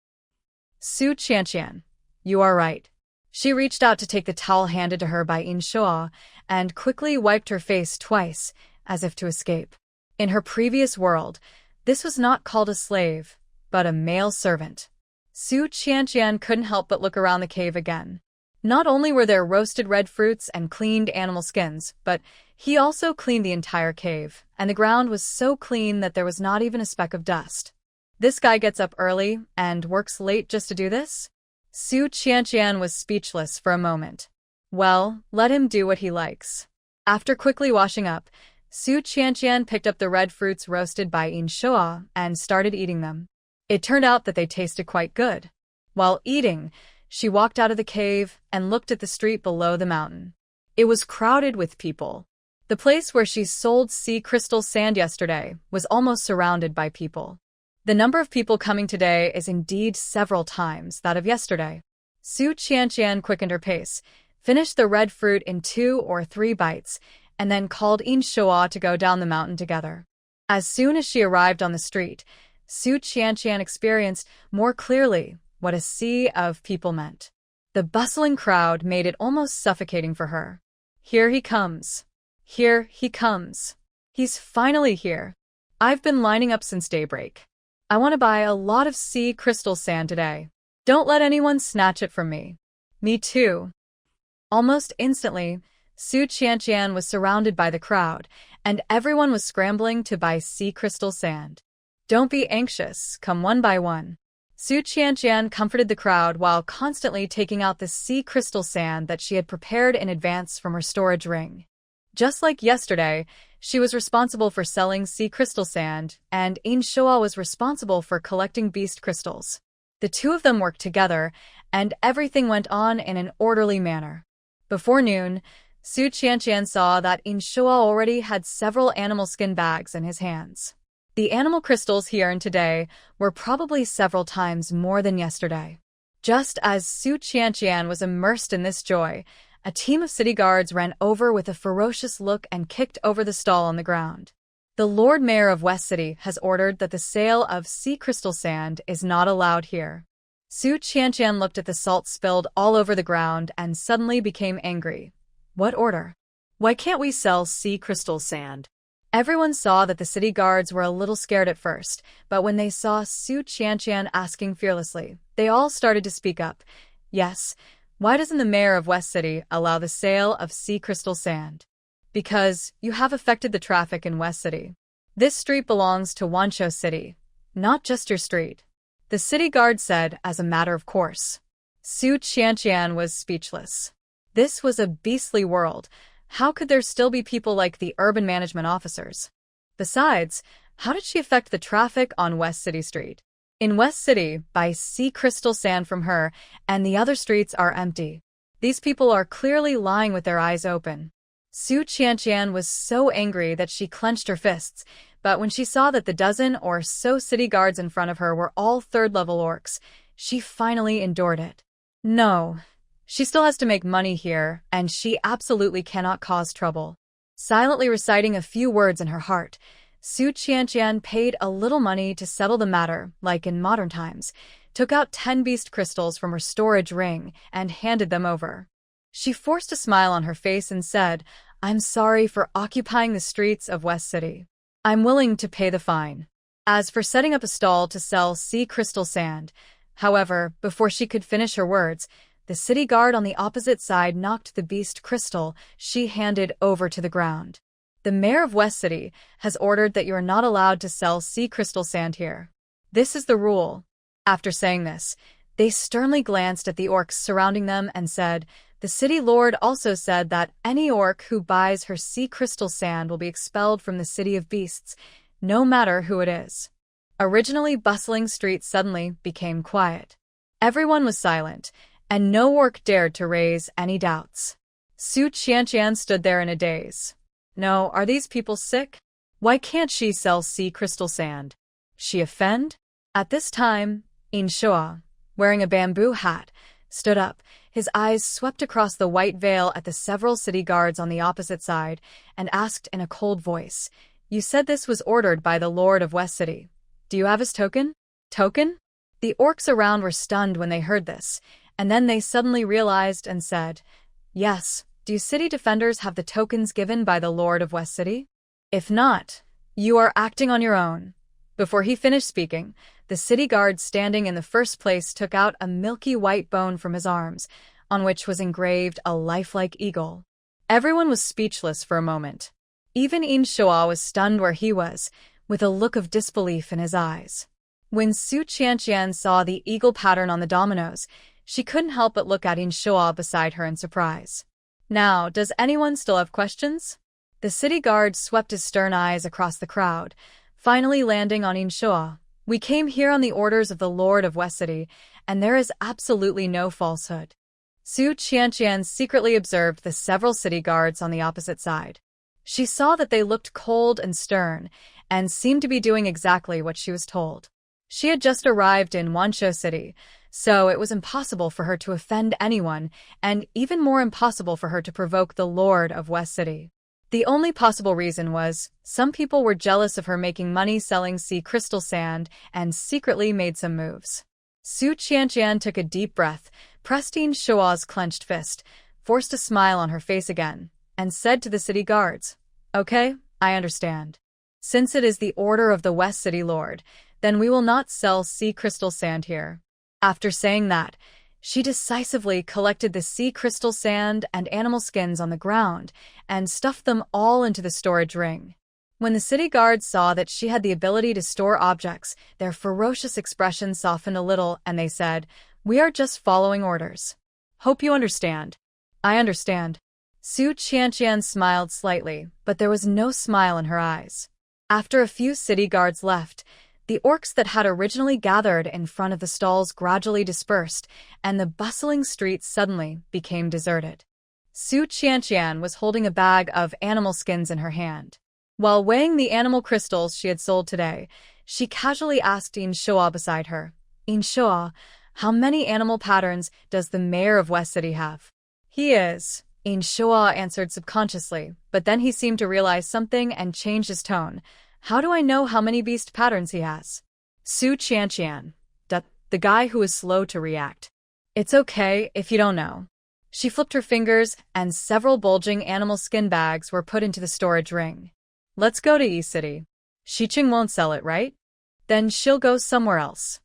Su Qianqian, "You are right." She reached out to take the towel handed to her by Inshua and quickly wiped her face twice, as if to escape. In her previous world, this was not called a slave, but a male servant. Su Qianqian couldn't help but look around the cave again. Not only were there roasted red fruits and cleaned animal skins, but he also cleaned the entire cave, and the ground was so clean that there was not even a speck of dust. This guy gets up early and works late just to do this? Su Qianqian was speechless for a moment. Well, let him do what he likes. After quickly washing up, Su Qianqian picked up the red fruits roasted by Inshua and started eating them. It turned out that they tasted quite good. While eating, she walked out of the cave and looked at the street below the mountain. It was crowded with people. The place where she sold sea crystal sand yesterday was almost surrounded by people. The number of people coming today is indeed several times that of yesterday. Su Qianqian quickened her pace, finished the red fruit in 2 or 3 bites, and then called Inshua to go down the mountain together. As soon as she arrived on the street, Su Qianqian experienced more clearly what a sea of people meant. The bustling crowd made it almost suffocating for her. Here he comes. Here he comes. He's finally here. I've been lining up since daybreak. I want to buy a lot of sea crystal sand today. Don't let anyone snatch it from me. Me too. Almost instantly, Su Qianqian was surrounded by the crowd, and everyone was scrambling to buy sea crystal sand. Don't be anxious, come one by one. Su Qianqian comforted the crowd while constantly taking out the sea crystal sand that she had prepared in advance from her storage ring. Just like yesterday, she was responsible for selling sea crystal sand, and Inshua was responsible for collecting beast crystals. The two of them worked together, and everything went on in an orderly manner. Before noon, Su Qianqian saw that Inshua already had several animal skin bags in his hands. The animal crystals he earned today were probably several times more than yesterday. Just as Su Qianqian was immersed in this joy, a team of city guards ran over with a ferocious look and kicked over the stall on the ground. The Lord Mayor of West City has ordered that the sale of sea crystal sand is not allowed here. Su Qianqian looked at the salt spilled all over the ground and suddenly became angry. What order? Why can't we sell sea crystal sand? Everyone saw that the city guards were a little scared at first, but when they saw Su Qianqian asking fearlessly, they all started to speak up. Yes, why doesn't the mayor of West City allow the sale of sea crystal sand? Because you have affected the traffic in West City. This street belongs to Wanzhou City, not just your street. The city guard said as a matter of course. Su Qianqian was speechless. This was a beastly world. How could there still be people like the urban management officers? Besides, how did she affect the traffic on West City Street? In West City, buy sea crystal sand from her, and the other streets are empty. These people are clearly lying with their eyes open. Su Qianqian was so angry that she clenched her fists, but when she saw that the dozen or so city guards in front of her were all third-level orcs, she finally endured it. No, she still has to make money here, and she absolutely cannot cause trouble. Silently reciting a few words in her heart, Su Qianqian paid a little money to settle the matter, like in modern times, took out 10 beast crystals from her storage ring, and handed them over. She forced a smile on her face and said, I'm sorry for occupying the streets of West City. I'm willing to pay the fine. As for setting up a stall to sell sea crystal sand, however, before she could finish her words, the city guard on the opposite side knocked the beast crystal she handed over to the ground. The mayor of West City has ordered that you are not allowed to sell sea crystal sand here. This is the rule. After saying this, they sternly glanced at the orcs surrounding them and said, the city lord also said that any orc who buys her sea crystal sand will be expelled from the city of beasts, no matter who it is. Originally bustling streets suddenly became quiet. Everyone was silent, and no orc dared to raise any doubts. Su Qianqian stood there in a daze. No, are these people sick? Why can't she sell sea crystal sand? She offend? At this time, In Shua, wearing a bamboo hat, stood up, his eyes swept across the white veil at the several city guards on the opposite side, and asked in a cold voice, You said this was ordered by the Lord of West City. Do you have his token? Token? The orcs around were stunned when they heard this, and then they suddenly realized and said, Yes, do city defenders have the tokens given by the Lord of West City? If not, you are acting on your own. Before he finished speaking, the city guard standing in the first place took out a milky white bone from his arms, on which was engraved a lifelike eagle. Everyone was speechless for a moment. Even In Shua was stunned where he was, with a look of disbelief in his eyes. When Su Qianqian saw the eagle pattern on the dominoes, she couldn't help but look at In Shua beside her in surprise. Now, does anyone still have questions? The city guard swept his stern eyes across the crowd, finally landing on In Shua. We came here on the orders of the Lord of West City, and there is absolutely no falsehood. Su Qianqian secretly observed the several city guards on the opposite side. She saw that they looked cold and stern, and seemed to be doing exactly what she was told. She had just arrived in Wanzhou City, so it was impossible for her to offend anyone, and even more impossible for her to provoke the Lord of West City. The only possible reason was, some people were jealous of her making money selling sea crystal sand and secretly made some moves. Su Qianqian took a deep breath, pressed In Shua's clenched fist, forced a smile on her face again, and said to the city guards, Okay, I understand. Since it is the order of the West City Lord, then we will not sell sea crystal sand here. After saying that, she decisively collected the sea crystal sand and animal skins on the ground and stuffed them all into the storage ring. When the city guards saw that she had the ability to store objects, their ferocious expressions softened a little and they said, We are just following orders. Hope you understand. I understand. Su Qianqian smiled slightly, but there was no smile in her eyes. After a few city guards left, the orcs that had originally gathered in front of the stalls gradually dispersed, and the bustling streets suddenly became deserted. Su Qianqian was holding a bag of animal skins in her hand. While weighing the animal crystals she had sold today, she casually asked In Shua beside her, In Shua, how many animal patterns does the mayor of West City have? He is Shua answered subconsciously, but then he seemed to realize something and changed his tone. How do I know how many beast patterns he has? Su Qianqian, the guy who is slow to react. It's okay if you don't know. She flipped her fingers, and several bulging animal skin bags were put into the storage ring. Let's go to East City. Xiqing won't sell it, right? Then she'll go somewhere else.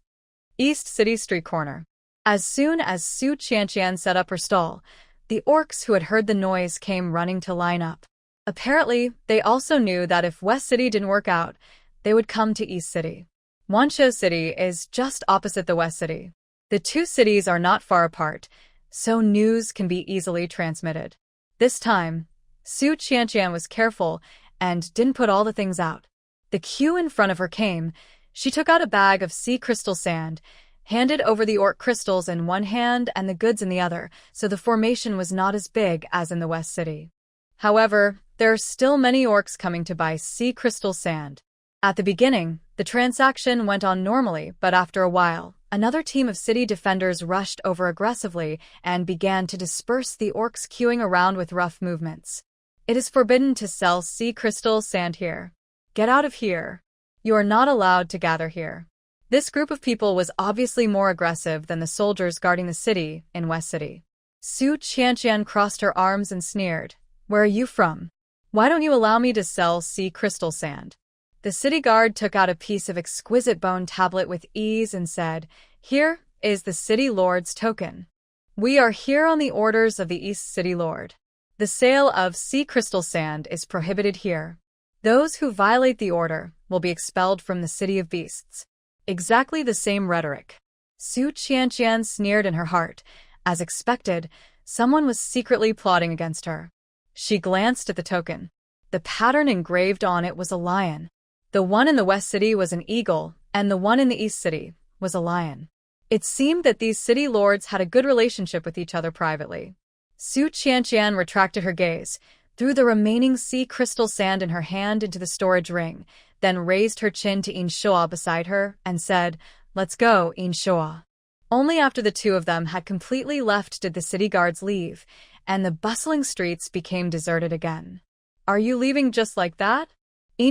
East City street corner. As soon as Su Qianqian set up her stall, the orcs who had heard the noise came running to line up. Apparently, they also knew that if West City didn't work out, they would come to East City. Wanshou City is just opposite the West City. The two cities are not far apart, so news can be easily transmitted. This time, Su Qianqian was careful and didn't put all the things out. The queue in front of her came. She took out a bag of sea crystal sand, handed over the orc crystals in one hand and the goods in the other, so the formation was not as big as in the West City. However, there are still many orcs coming to buy sea crystal sand. At the beginning, the transaction went on normally, but after a while, another team of city defenders rushed over aggressively and began to disperse the orcs queuing around with rough movements. It is forbidden to sell sea crystal sand here. Get out of here. You are not allowed to gather here. This group of people was obviously more aggressive than the soldiers guarding the city in West City. Su Qianqian crossed her arms and sneered. Where are you from? Why don't you allow me to sell sea crystal sand? The city guard took out a piece of exquisite bone tablet with ease and said, Here is the city lord's token. We are here on the orders of the East City Lord. The sale of sea crystal sand is prohibited here. Those who violate the order will be expelled from the City of Beasts. Exactly the same rhetoric. Su Qianqian sneered in her heart. As expected, someone was secretly plotting against her. She glanced at the token. The pattern engraved on it was a lion. The one in the West City was an eagle, and the one in the East City was a lion. It seemed that these city lords had a good relationship with each other privately. Su Qianqian retracted her gaze, threw the remaining sea crystal sand in her hand into the storage ring, then raised her chin to Shua beside her and said, Let's go, Shua. Only after the two of them had completely left did the city guards leave, and the bustling streets became deserted again. Are you leaving just like that?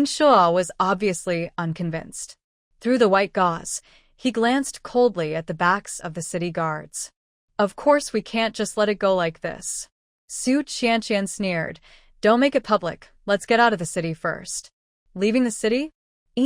Shua was obviously unconvinced. Through the white gauze, he glanced coldly at the backs of the city guards. Of course we can't just let it go like this. Su Qianqian sneered. Don't make it public. Let's get out of the city first. Leaving the city?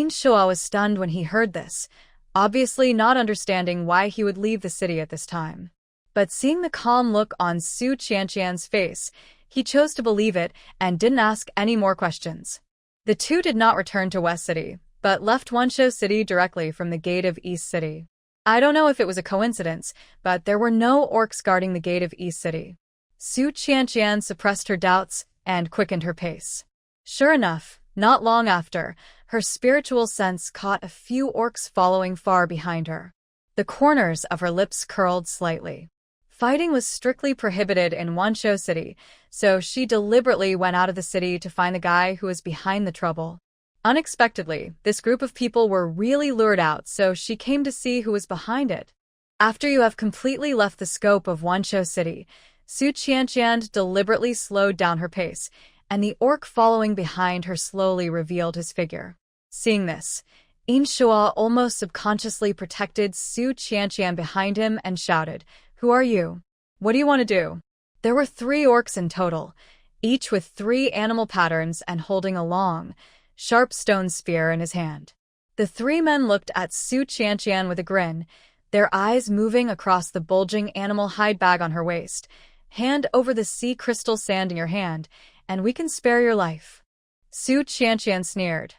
Shua was stunned when he heard this, obviously not understanding why he would leave the city at this time. But seeing the calm look on Su Qianqian's face, he chose to believe it and didn't ask any more questions. The two did not return to West City, but left Wanshou City directly from the gate of East City. I don't know if it was a coincidence, but there were no orcs guarding the gate of East City. Su Qianqian suppressed her doubts and quickened her pace. Sure enough, not long after, her spiritual sense caught a few orcs following far behind her. The corners of her lips curled slightly. Fighting was strictly prohibited in Wanshou City, so she deliberately went out of the city to find the guy who was behind the trouble. Unexpectedly, this group of people were really lured out, so she came to see who was behind it. After you have completely left the scope of Wanshou City, Su Qianqian deliberately slowed down her pace, and the orc following behind her slowly revealed his figure. Seeing this, Shua almost subconsciously protected Su Qianqian behind him and shouted, Who are you? What do you want to do? There were 3 orcs in total, each with 3 animal patterns and holding a long, sharp stone spear in his hand. The 3 men looked at Su Qianqian with a grin, their eyes moving across the bulging animal hide bag on her waist. Hand over the sea crystal sand in your hand, and we can spare your life. Su Qianqian sneered.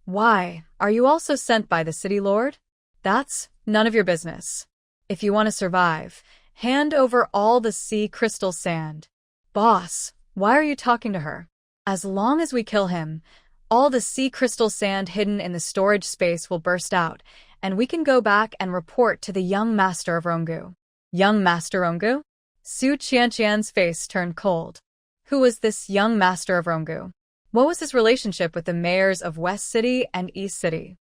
Why, are you also sent by the city lord? That's none of your business. If you want to survive, hand over all the sea crystal sand. Boss, why are you talking to her? As long as we kill him, all the sea crystal sand hidden in the storage space will burst out, and we can go back and report to the young master of Rongu. Young Master Rongu? Su Qianqian's face turned cold. Who was this young master of Rongu? What was his relationship with the mayors of West City and East City?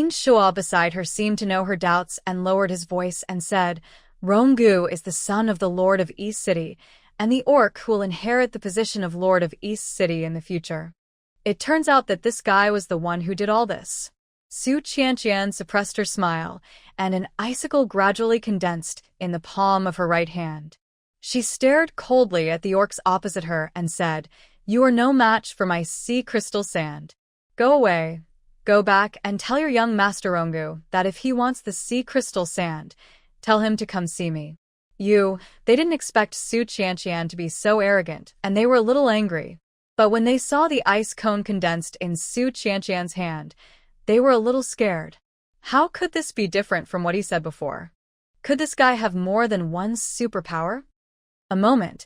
Shua beside her seemed to know her doubts and lowered his voice and said, Rongu is the son of the Lord of East City, and the orc who will inherit the position of Lord of East City in the future. It turns out that this guy was the one who did all this. Su Qianqian suppressed her smile, and an icicle gradually condensed in the palm of her right hand. She stared coldly at the orcs opposite her and said, "You are no match for my sea crystal sand. Go away. Go back and tell your young master Rongu that if he wants the sea crystal sand, tell him to come see me." They didn't expect Su Qianqian to be so arrogant, and they were a little angry. But when they saw the ice cone condensed in Su Qianqian's hand, they were a little scared. How could this be different from what he said before? Could this guy have more than one superpower? A moment,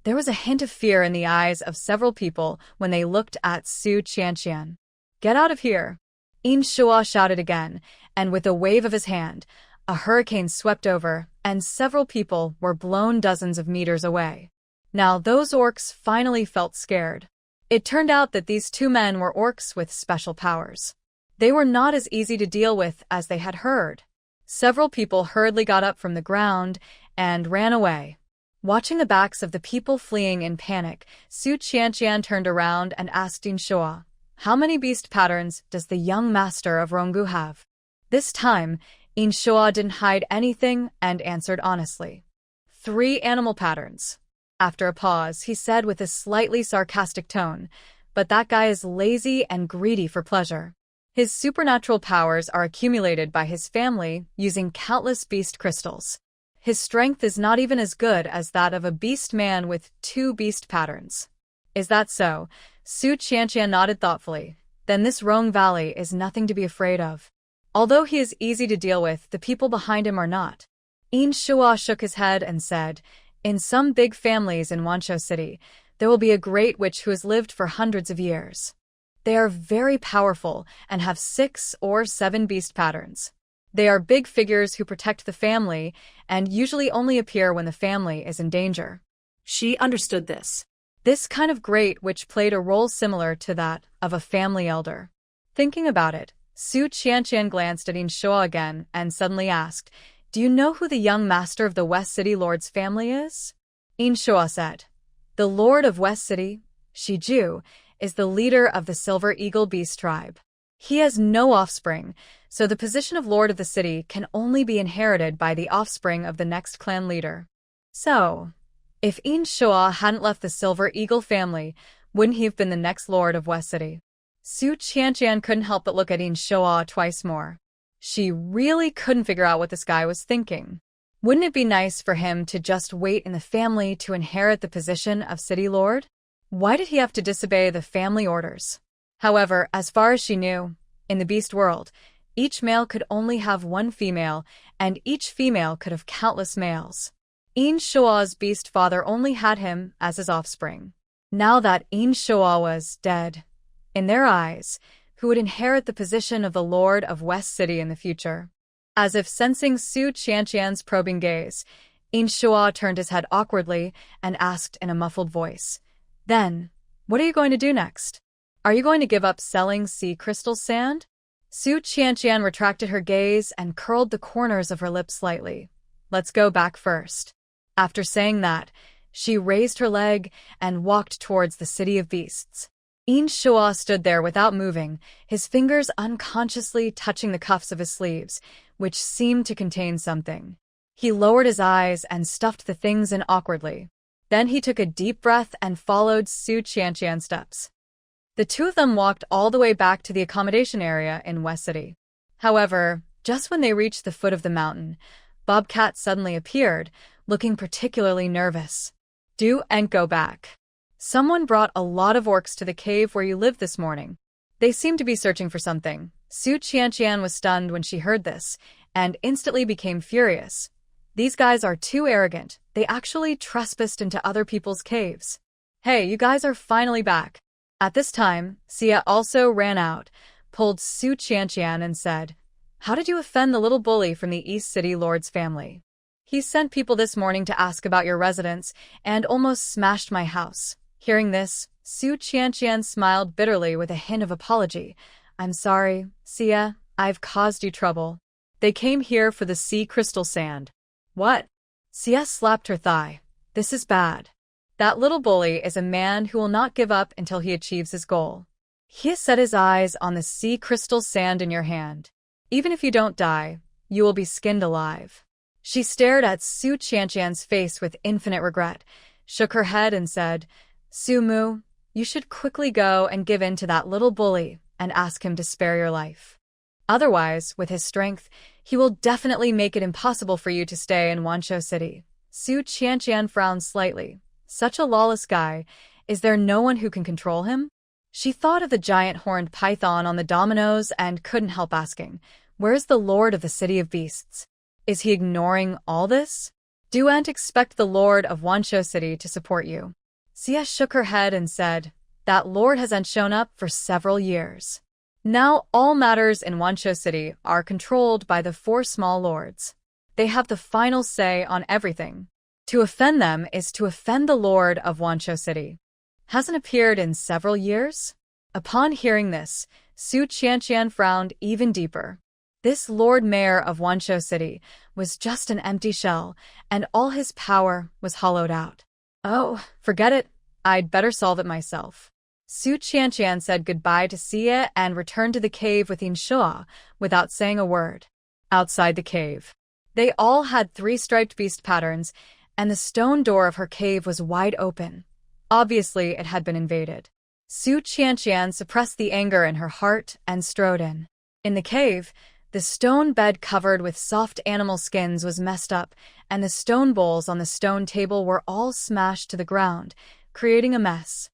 there was a hint of fear in the eyes of several people when they looked at Su Qianqian. "Get out of here!" In Shua shouted again, and with a wave of his hand, a hurricane swept over, and several people were blown dozens of meters away. Now those orcs finally felt scared. It turned out that these two men were orcs with special powers. They were not as easy to deal with as they had heard. Several people hurriedly got up from the ground and ran away. Watching the backs of the people fleeing in panic, Su Qianqian turned around and asked In Shua, "How many beast patterns does the young master of Rongu have?" This time, In Shua didn't hide anything and answered honestly. 3 animal patterns. After a pause, he said with a slightly sarcastic tone, "But that guy is lazy and greedy for pleasure. His supernatural powers are accumulated by his family using countless beast crystals. His strength is not even as good as that of a beast man with 2 beast patterns." "Is that so?" Su Qianqian nodded thoughtfully. "Then this Rong Valley is nothing to be afraid of. Although he is easy to deal with, the people behind him are not." In Shua shook his head and said, "In some big families in Wanshou City, there will be a great witch who has lived for hundreds of years. They are very powerful and have 6 or 7 beast patterns. They are big figures who protect the family and usually only appear when the family is in danger." She understood this. This kind of great witch played a role similar to that of a family elder. Thinking about it, Su Qianqian glanced at In Shua again and suddenly asked, "Do you know who the young master of the West City Lord's family is?" In Shua said, "The Lord of West City, Shiju, is the leader of the Silver Eagle Beast tribe. He has no offspring, so the position of Lord of the City can only be inherited by the offspring of the next clan leader." So, if In Shua hadn't left the Silver Eagle family, wouldn't he have been the next Lord of West City? Su Qianqian couldn't help but look at In Shua twice more. She really couldn't figure out what this guy was thinking. Wouldn't it be nice for him to just wait in the family to inherit the position of City Lord? Why did he have to disobey the family orders? However, as far as she knew, in the beast world, each male could only have 1 female, and each female could have countless males. In Shua's beast father only had him as his offspring. Now that In Shua was dead, in their eyes, who would inherit the position of the Lord of West City in the future? As if sensing Su Qianqian's probing gaze, In Shua turned his head awkwardly and asked in a muffled voice, "Then, what are you going to do next? Are you going to give up selling sea crystal sand?" Su Qianqian retracted her gaze and curled the corners of her lips slightly. "Let's go back first." After saying that, she raised her leg and walked towards the city of beasts. In Shua stood there without moving, his fingers unconsciously touching the cuffs of his sleeves, which seemed to contain something. He lowered his eyes and stuffed the things in awkwardly. Then he took a deep breath and followed Su Qianqian's steps. The two of them walked all the way back to the accommodation area in West City. However, just when they reached the foot of the mountain, Bobcat suddenly appeared, looking particularly nervous. "Do and go back. Someone brought a lot of orcs to the cave where you live this morning. They seem to be searching for something." Su Qianqian was stunned when she heard this, and instantly became furious. These guys are too arrogant. They actually trespassed into other people's caves. "Hey, you guys are finally back." At this time, Sia also ran out, pulled Su Qianqian and said, "How did you offend the little bully from the East City Lord's family? He sent people this morning to ask about your residence and almost smashed my house." Hearing this, Su Qianqian smiled bitterly with a hint of apology. "I'm sorry, Sia, I've caused you trouble. They came here for the sea crystal sand." "What?" Sia slapped her thigh. "This is bad. That little bully is a man who will not give up until he achieves his goal. He has set his eyes on the sea crystal sand in your hand. Even if you don't die, you will be skinned alive. She stared at Su Qianqian's face with infinite regret, shook her head and said, Su Mu, you should quickly go and give in to that little bully and ask him to spare your life. Otherwise, with his strength, he will definitely make it impossible for you to stay in Wanzhou City. Su Qianqian frowned slightly. Such a lawless guy, is there no one who can control him? She thought of the giant horned python on the dominoes and couldn't help asking, where's the Lord of the City of Beasts? Is he ignoring all this? Duant expect the Lord of Wanzhou City to support you. Xia shook her head and said, that Lord hasn't shown up for several years. Now all matters in Wanzhou City are controlled by the 4 small lords. They have the final say on everything. To offend them is to offend the Lord of Wanzhou City. Hasn't appeared in several years? Upon hearing this, Su Qianqian frowned even deeper. This Lord Mayor of Wanzhou City was just an empty shell, and all his power was hollowed out. Oh, forget it. I'd better solve it myself. Su Qianqian said goodbye to Xia and returned to the cave with Inshua without saying a word. Outside the cave, they all had 3 striped beast patterns, and the stone door of her cave was wide open. Obviously, it had been invaded. Su Qianqian suppressed the anger in her heart and strode in. In the cave, the stone bed covered with soft animal skins was messed up, and the stone bowls on the stone table were all smashed to the ground, creating a mess.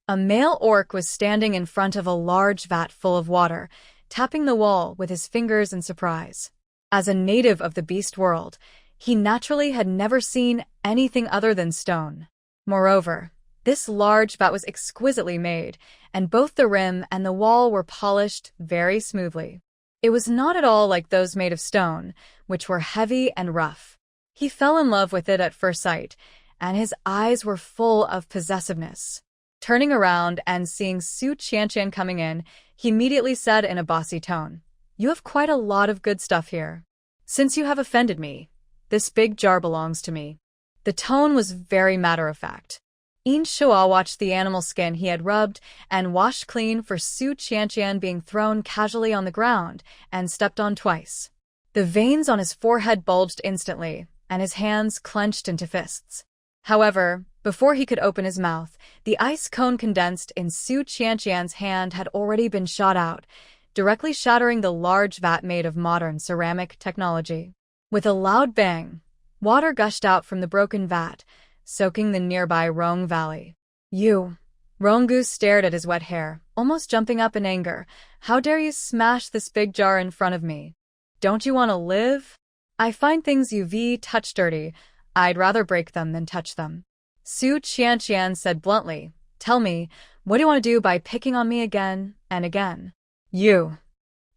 A male orc was standing in front of a large vat full of water, tapping the wall with his fingers in surprise. As a native of the beast world, he naturally had never seen anything other than stone. Moreover, this large vat was exquisitely made, and both the rim and the wall were polished very smoothly. It was not at all like those made of stone, which were heavy and rough. He fell in love with it at first sight, and his eyes were full of possessiveness. Turning around and seeing Su Qianqian coming in, he immediately said in a bossy tone, You have quite a lot of good stuff here. Since you have offended me, this big jar belongs to me. The tone was very matter-of-fact. Inshua watched the animal skin he had rubbed and washed clean for Su Qianqian being thrown casually on the ground and stepped on twice. The veins on his forehead bulged instantly, and his hands clenched into fists. However, before he could open his mouth, the ice cone condensed in Su Qianqian's hand had already been shot out, directly shattering the large vat made of modern ceramic technology. With a loud bang, water gushed out from the broken vat, soaking the nearby Rong Valley. You! Rongu stared at his wet hair, almost jumping up in anger. How dare you smash this big jar in front of me? Don't you want to live? I find things you've touched dirty. I'd rather break them than touch them. Su Qianqian said bluntly, Tell me, what do you want to do by picking on me again and again? You!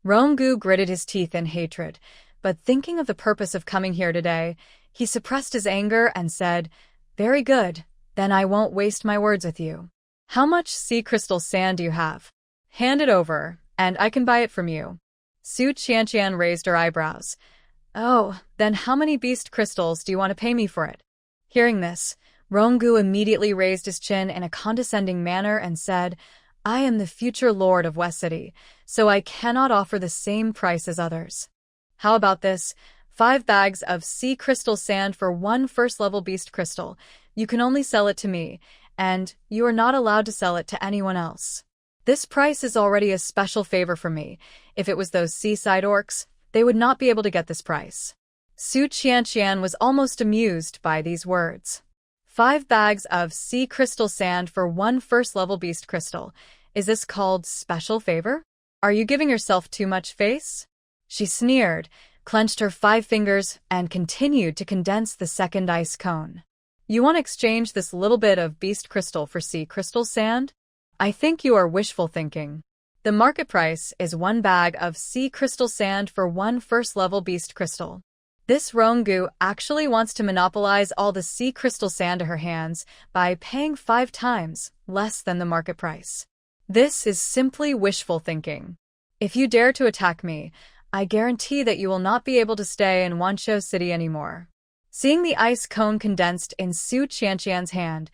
Rongu gritted his teeth in hatred, but thinking of the purpose of coming here today, he suppressed his anger and said, Very good, then I won't waste my words with you. How much sea crystal sand do you have? Hand it over, and I can buy it from you. Su Qianqian raised her eyebrows. Oh, then how many beast crystals do you want to pay me for it? Hearing this, Rongu immediately raised his chin in a condescending manner and said, I am the future lord of West City, so I cannot offer the same price as others. How about this? 5 bags of sea crystal sand for 1 first-level beast crystal. You can only sell it to me, and you are not allowed to sell it to anyone else. This price is already a special favor for me. If it was those seaside orcs, they would not be able to get this price. Su Qianqian was almost amused by these words. 5 bags of sea crystal sand for 1 first-level beast crystal. Is this called special favor? Are you giving yourself too much face? She sneered, clenched her 5 fingers, and continued to condense the second ice cone. You want to exchange this little bit of beast crystal for sea crystal sand? I think you are wishful thinking. The market price is 1 bag of sea crystal sand for 1 first-level beast crystal. This Rongu actually wants to monopolize all the sea crystal sand to her hands by paying 5 times less than the market price. This is simply wishful thinking. If you dare to attack me, I guarantee that you will not be able to stay in Wanzhou City anymore. Seeing the ice cone condensed in Su Qianqian's hand,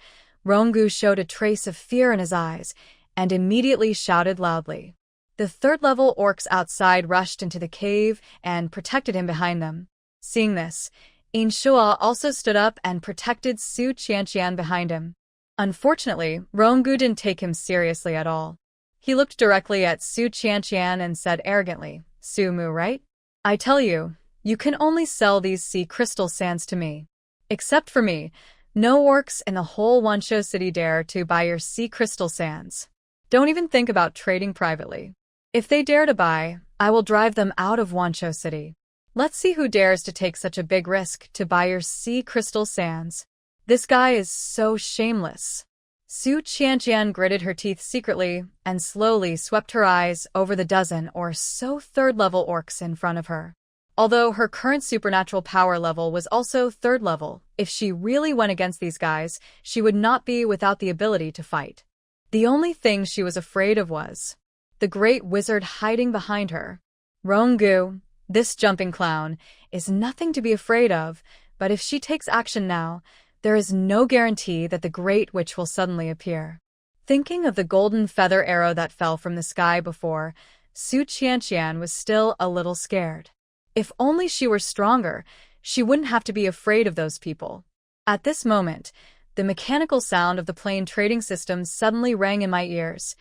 Rongu showed a trace of fear in his eyes and immediately shouted loudly. The third-level orcs outside rushed into the cave and protected him behind them. Seeing this, Inshua also stood up and protected Su Qianqian behind him. Unfortunately, Rongu didn't take him seriously at all. He looked directly at Su Qianqian and said arrogantly, "Su Mu, right? I tell you, you can only sell these sea crystal sands to me. Except for me, no orcs in the whole Wanshou city dare to buy your sea crystal sands. Don't even think about trading privately. If they dare to buy, I will drive them out of Wanshou city. Let's see who dares to take such a big risk to buy your sea crystal sands. This guy is so shameless." Su Qianqian gritted her teeth secretly and slowly swept her eyes over the dozen or so third-level orcs in front of her. Although her current supernatural power level was also third level, if she really went against these guys, she would not be without the ability to fight. The only thing she was afraid of was the great wizard hiding behind her. Rongu, this jumping clown, is nothing to be afraid of, but if she takes action now, there is no guarantee that the Great Witch will suddenly appear. Thinking of the golden feather arrow that fell from the sky before, Su Qianqian was still a little scared. If only she were stronger, she wouldn't have to be afraid of those people. At this moment, the mechanical sound of the plane trading system suddenly rang in my ears.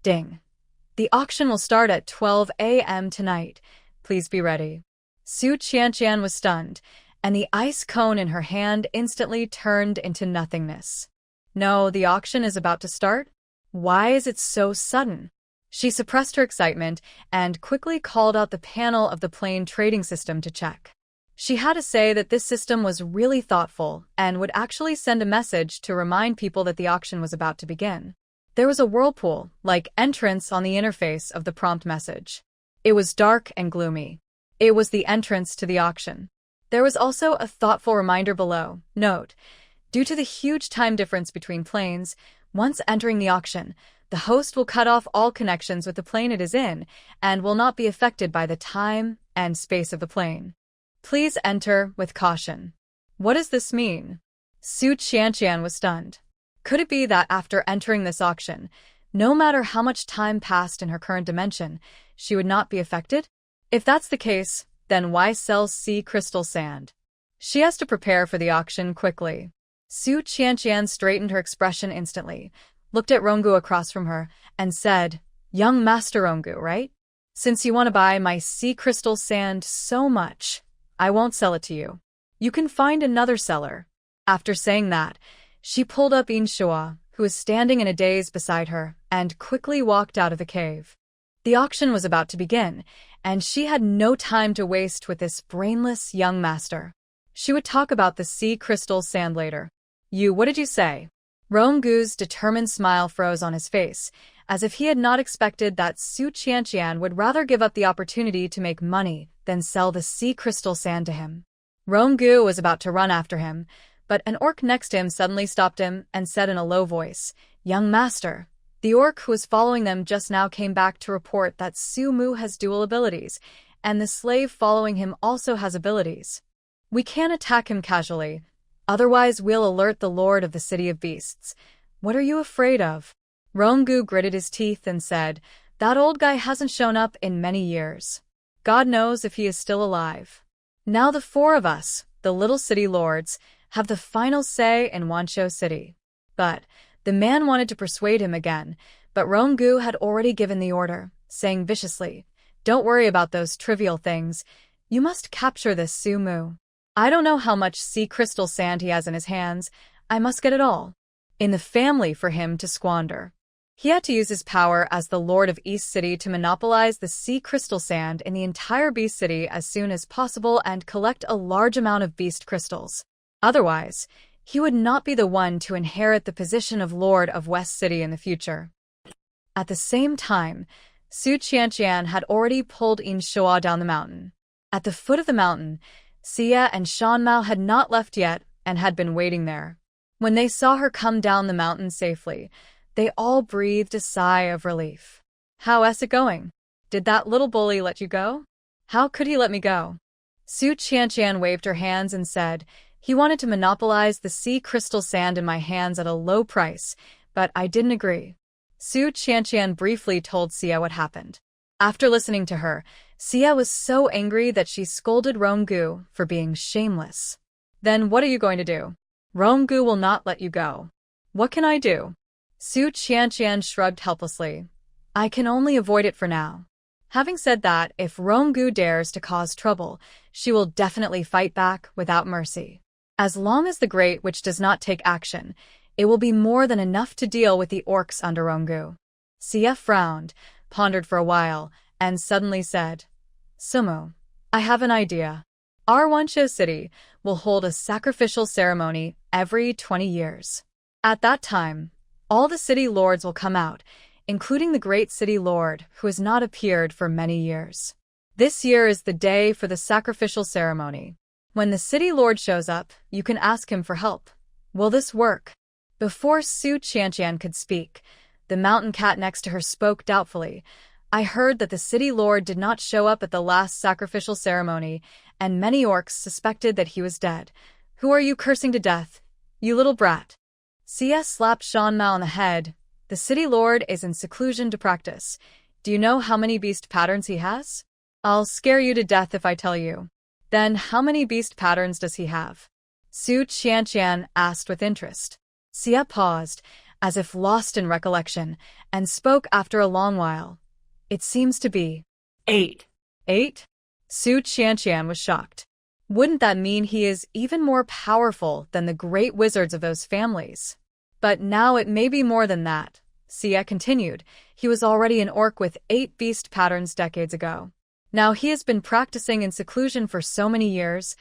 Ding. The auction will start at 12 a.m. tonight. Please be ready. Su Qianqian was stunned, and the ice cone in her hand instantly turned into nothingness. No, the auction is about to start? Why is it so sudden? She suppressed her excitement and quickly called out the panel of the plane trading system to check. She had to say that this system was really thoughtful and would actually send a message to remind people that the auction was about to begin. There was a whirlpool-like entrance on the interface of the prompt message. It was dark and gloomy. It was the entrance to the auction. There was also a thoughtful reminder below. Note, due to the huge time difference between planes, once entering the auction, the host will cut off all connections with the plane it is in and will not be affected by the time and space of the plane. Please enter with caution. What does this mean? Su Qianqian was stunned. Could it be that after entering this auction, no matter how much time passed in her current dimension, she would not be affected? If that's the case, then why sell sea crystal sand? She has to prepare for the auction quickly. Su Qianqian straightened her expression instantly, looked at Rongu across from her, and said, "Young Master Rongu, right? Since you want to buy my sea crystal sand so much, I won't sell it to you. You can find another seller." After saying that, she pulled up Inshua, who was standing in a daze beside her, and quickly walked out of the cave. The auction was about to begin, and she had no time to waste with this brainless young master. She would talk about the sea crystal sand later. What did you say?" Rongu's determined smile froze on his face, as if he had not expected that Su Qianqian would rather give up the opportunity to make money than sell the sea crystal sand to him. Rongu was about to run after him, but an orc next to him suddenly stopped him and said in a low voice, "Young master." The orc who was following them just now came back to report that Su Mu has dual abilities, and the slave following him also has abilities. We can't attack him casually, otherwise we'll alert the Lord of the City of Beasts. What are you afraid of? Rongu gritted his teeth and said, "That old guy hasn't shown up in many years. God knows if he is still alive. Now the four of us, the little city lords, have the final say in Wanshou City." But the man wanted to persuade him again, but Rongu had already given the order, saying viciously, "Don't worry about those trivial things. You must capture this Su Mu. I don't know how much sea crystal sand he has in his hands. I must get it all in the family for him to squander." He had to use his power as the Lord of East City to monopolize the sea crystal sand in the entire Beast City as soon as possible and collect a large amount of beast crystals. Otherwise, he would not be the one to inherit the position of Lord of West City in the future. At the same time, Su Qianqian had already pulled Inshua down the mountain. At the foot of the mountain, Xia and Shanmao had not left yet and had been waiting there. When they saw her come down the mountain safely, they all breathed a sigh of relief. "How's it going? Did that little bully let you go?" "How could he let me go?" Su Qianqian waved her hands and said, He wanted to monopolize the sea crystal sand in my hands at a low price, but I didn't agree. Su Qianqian briefly told Xia what happened. After listening to her, Xia was so angry that she scolded Ronggu for being shameless. Then what are you going to do? Ronggu will not let you go. What can I do? Su Qianqian shrugged helplessly. I can only avoid it for now. Having said that, if Ronggu dares to cause trouble, she will definitely fight back without mercy. As long as the Great Witch does not take action, it will be more than enough to deal with the orcs under Ronggu. Xia frowned, pondered for a while, and suddenly said, Sumo, I have an idea. Our Wanshou city will hold a sacrificial ceremony every 20 years. At that time, all the city lords will come out, including the great city lord who has not appeared for many years. This year is the day for the sacrificial ceremony. When the city lord shows up, you can ask him for help. Will this work? Before Su Qianqian could speak, the mountain cat next to her spoke doubtfully. I heard that the city lord did not show up at the last sacrificial ceremony, and many orcs suspected that he was dead. Who are you cursing to death, you little brat? Xia slapped Shan Mao on the head. The city lord is in seclusion to practice. Do you know how many beast patterns he has? I'll scare you to death if I tell you. Then how many beast patterns does he have? Su Qianqian asked with interest. Xia paused, as if lost in recollection, and spoke after a long while. It seems to be 8. 8? Su Qianqian was shocked. Wouldn't that mean he is even more powerful than the great wizards of those families? But now it may be more than that, Xia continued. He was already an orc with 8 beast patterns decades ago. Now he has been practicing in seclusion for so many years,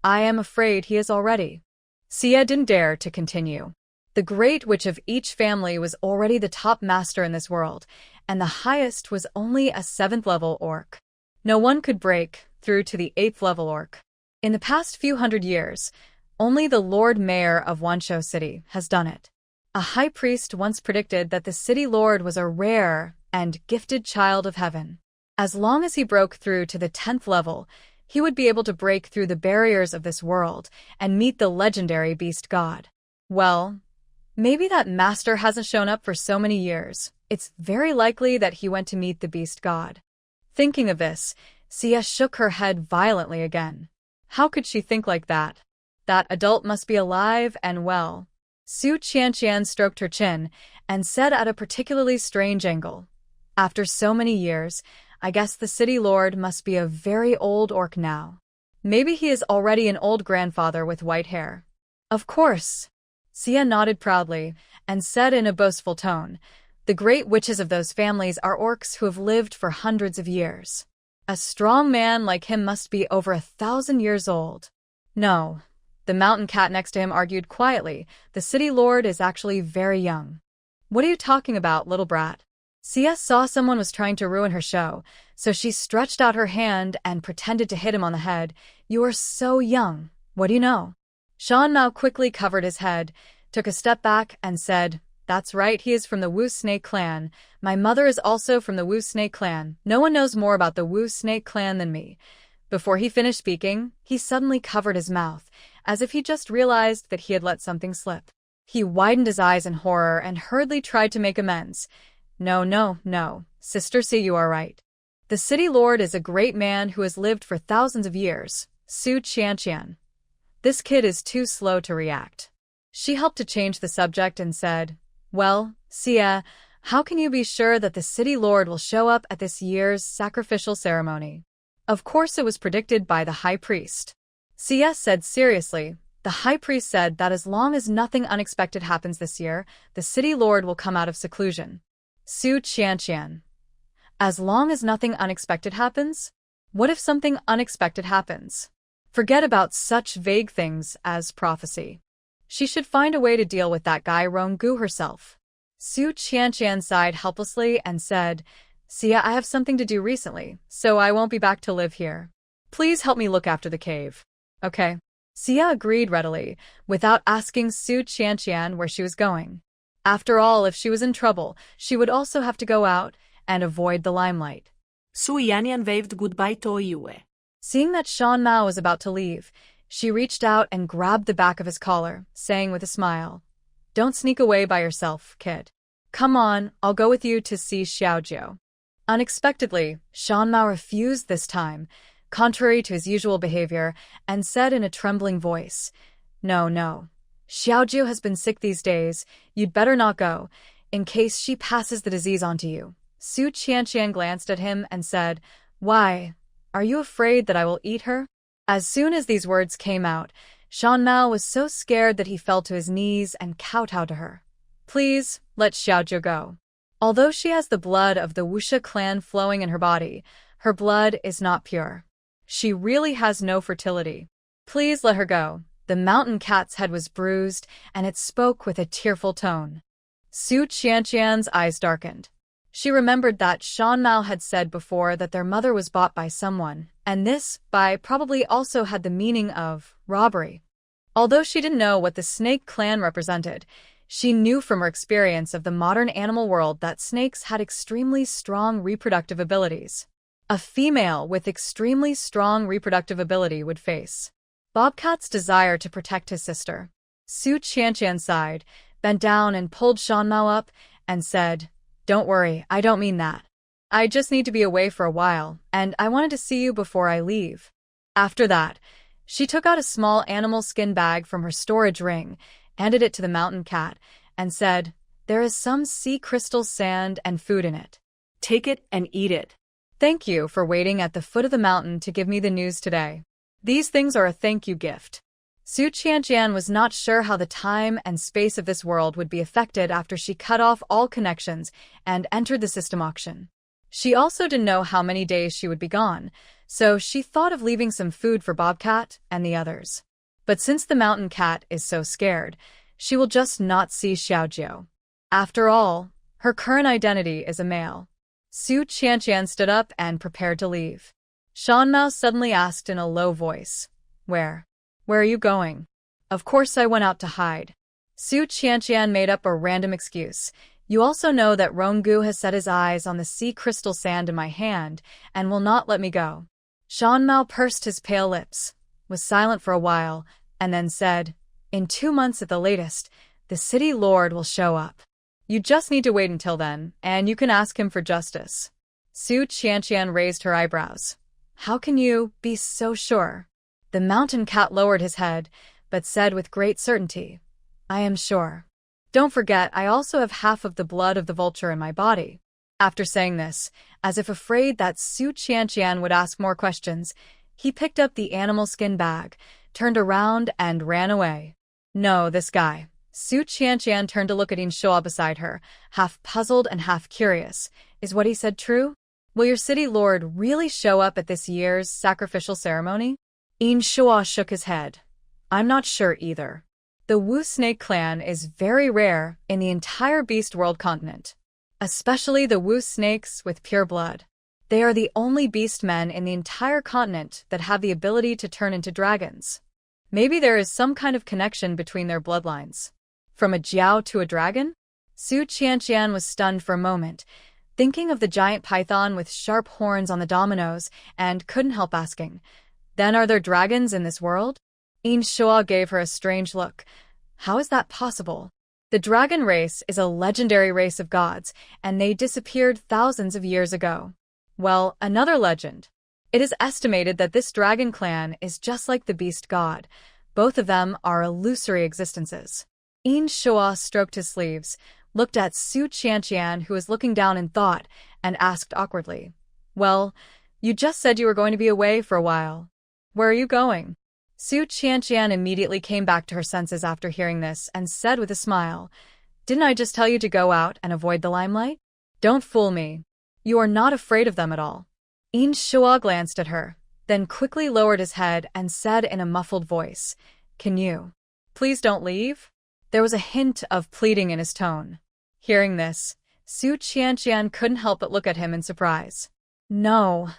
I am afraid he is already. Xia didn't dare to continue. The great witch of each family was already the top master in this world, and the highest was only a 7th-level orc. No one could break through to the 8th-level orc. In the past few hundred years, only the Lord Mayor of Wanshou City has done it. A high priest once predicted that the city lord was a rare and gifted child of heaven. As long as he broke through to the 10th level, he would be able to break through the barriers of this world and meet the legendary beast god. Well, maybe that master hasn't shown up for so many years. It's very likely that he went to meet the beast god. Thinking of this, Xia shook her head violently again. How could she think like that? That adult must be alive and well. Su Qianqian stroked her chin and said at a particularly strange angle, After so many years, I guess the city lord must be a very old orc now. Maybe he is already an old grandfather with white hair. Of course. Xia nodded proudly and said in a boastful tone, The great witches of those families are orcs who have lived for hundreds of years. A strong man like him must be over 1,000 years old. No. The mountain cat next to him argued quietly. The city lord is actually very young. What are you talking about, little brat? Xia saw someone was trying to ruin her show, so she stretched out her hand and pretended to hit him on the head. You are so young. What do you know? Shan Mao quickly covered his head, took a step back, and said, That's right, he is from the Wu Snake clan. My mother is also from the Wu Snake clan. No one knows more about the Wu Snake clan than me. Before he finished speaking, he suddenly covered his mouth, as if he just realized that he had let something slip. He widened his eyes in horror and hurriedly tried to make amends. No, Sister C, you are right. The city lord is a great man who has lived for thousands of years, Su Qianqian. This kid is too slow to react. She helped to change the subject and said, Well, Xia, how can you be sure that the city lord will show up at this year's sacrificial ceremony? Of course it was predicted by the high priest. Xia said seriously, The high priest said that as long as nothing unexpected happens this year, the city lord will come out of seclusion. Su Qianqian. As long as nothing unexpected happens? What if something unexpected happens? Forget about such vague things as prophecy. She should find a way to deal with that guy Ronggu herself. Su Qianqian sighed helplessly and said, Xia, I have something to do recently, so I won't be back to live here. Please help me look after the cave. Okay. Xia agreed readily, without asking Su Qianqian where she was going. After all, if she was in trouble, she would also have to go out and avoid the limelight. Su Yanyan waved goodbye to Yue. Seeing that Shan Mao was about to leave, She reached out and grabbed the back of his collar, saying with a smile, "Don't sneak away by yourself, kid. Come on, I'll go with you to see Xiaojiu." Unexpectedly, Shan Mao refused this time, contrary to his usual behavior, and said in a trembling voice, "No, no. Xiaojiu has been sick these days. You'd better not go, in case she passes the disease on to you." Su Qianqian glanced at him and said, "Why? Are you afraid that I will eat her?" As soon as these words came out, Shan Mao was so scared that he fell to his knees and kowtowed to her. "Please, let Xiaojiu go. Although she has the blood of the Wuxia clan flowing in her body, her blood is not pure. She really has no fertility. Please let her go." The mountain cat's head was bruised, and it spoke with a tearful tone. Su Qianqian's eyes darkened. She remembered that Shan Mao had said before that their mother was bought by someone, and this, by probably also had the meaning of robbery. Although she didn't know what the snake clan represented, she knew from her experience of the modern animal world that snakes had extremely strong reproductive abilities. A female with extremely strong reproductive ability would face Bobcat's desire to protect his sister. Su Qianqian sighed, bent down and pulled Shan Mao up, and said, "Don't worry, I don't mean that. I just need to be away for a while, and I wanted to see you before I leave." After that, she took out a small animal skin bag from her storage ring, handed it to the mountain cat, and said, "There is some sea crystal sand and food in it. Take it and eat it." Thank you for waiting at the foot of the mountain to give me the news today. These things are a thank you gift. Su Qianqian was not sure how the time and space of this world would be affected after she cut off all connections and entered the system auction. She also didn't know how many days she would be gone, so she thought of leaving some food for Bobcat and the others. But since the mountain cat is so scared, she will just not see Xiaojiu. After all, her current identity is a male. Su Qianqian stood up and prepared to leave. Shan Mao suddenly asked in a low voice, Where are you going?" "Of course I went out to hide." Su Qianqian made up a random excuse. "You also know that Ronggu has set his eyes on the sea crystal sand in my hand and will not let me go." Shan Mao pursed his pale lips, was silent for a while, and then said, "In 2 months at the latest, the city lord will show up. You just need to wait until then, and you can ask him for justice." Su Qianqian raised her eyebrows. "How can you be so sure?" The mountain cat lowered his head, but said with great certainty, "I am sure. Don't forget, I also have half of the blood of the vulture in my body." After saying this, as if afraid that Su Qianqian would ask more questions, he picked up the animal skin bag, turned around, and ran away. "No, this guy." Su Qianqian turned to look at Inshua beside her, half puzzled and half curious. "Is what he said true? Will your city lord really show up at this year's sacrificial ceremony?" Inshua shook his head. "I'm not sure either. The Wu snake clan is very rare in the entire beast world continent, especially the Wu snakes with pure blood. They are the only beast men in the entire continent that have the ability to turn into dragons. Maybe there is some kind of connection between their bloodlines. From a jiao to a dragon?" Su Qianqian was stunned for a moment, thinking of the giant python with sharp horns on the dominoes, and couldn't help asking, "Then are there dragons in this world?" Inshua gave her a strange look. "How is that possible? The dragon race is a legendary race of gods, and they disappeared thousands of years ago." "Well, another legend. It is estimated that this dragon clan is just like the beast god. Both of them are illusory existences." Inshua stroked his sleeves, looked at Su Qianqian, who was looking down in thought, and asked awkwardly, "Well, you just said you were going to be away for a while. Where are you going?" Su Qianqian immediately came back to her senses after hearing this and said with a smile, "Didn't I just tell you to go out and avoid the limelight? Don't fool me. You are not afraid of them at all." Inshua glanced at her, then quickly lowered his head and said in a muffled voice, "Can you please don't leave?" There was a hint of pleading in his tone. Hearing this, Su Qianqian couldn't help but look at him in surprise. "No.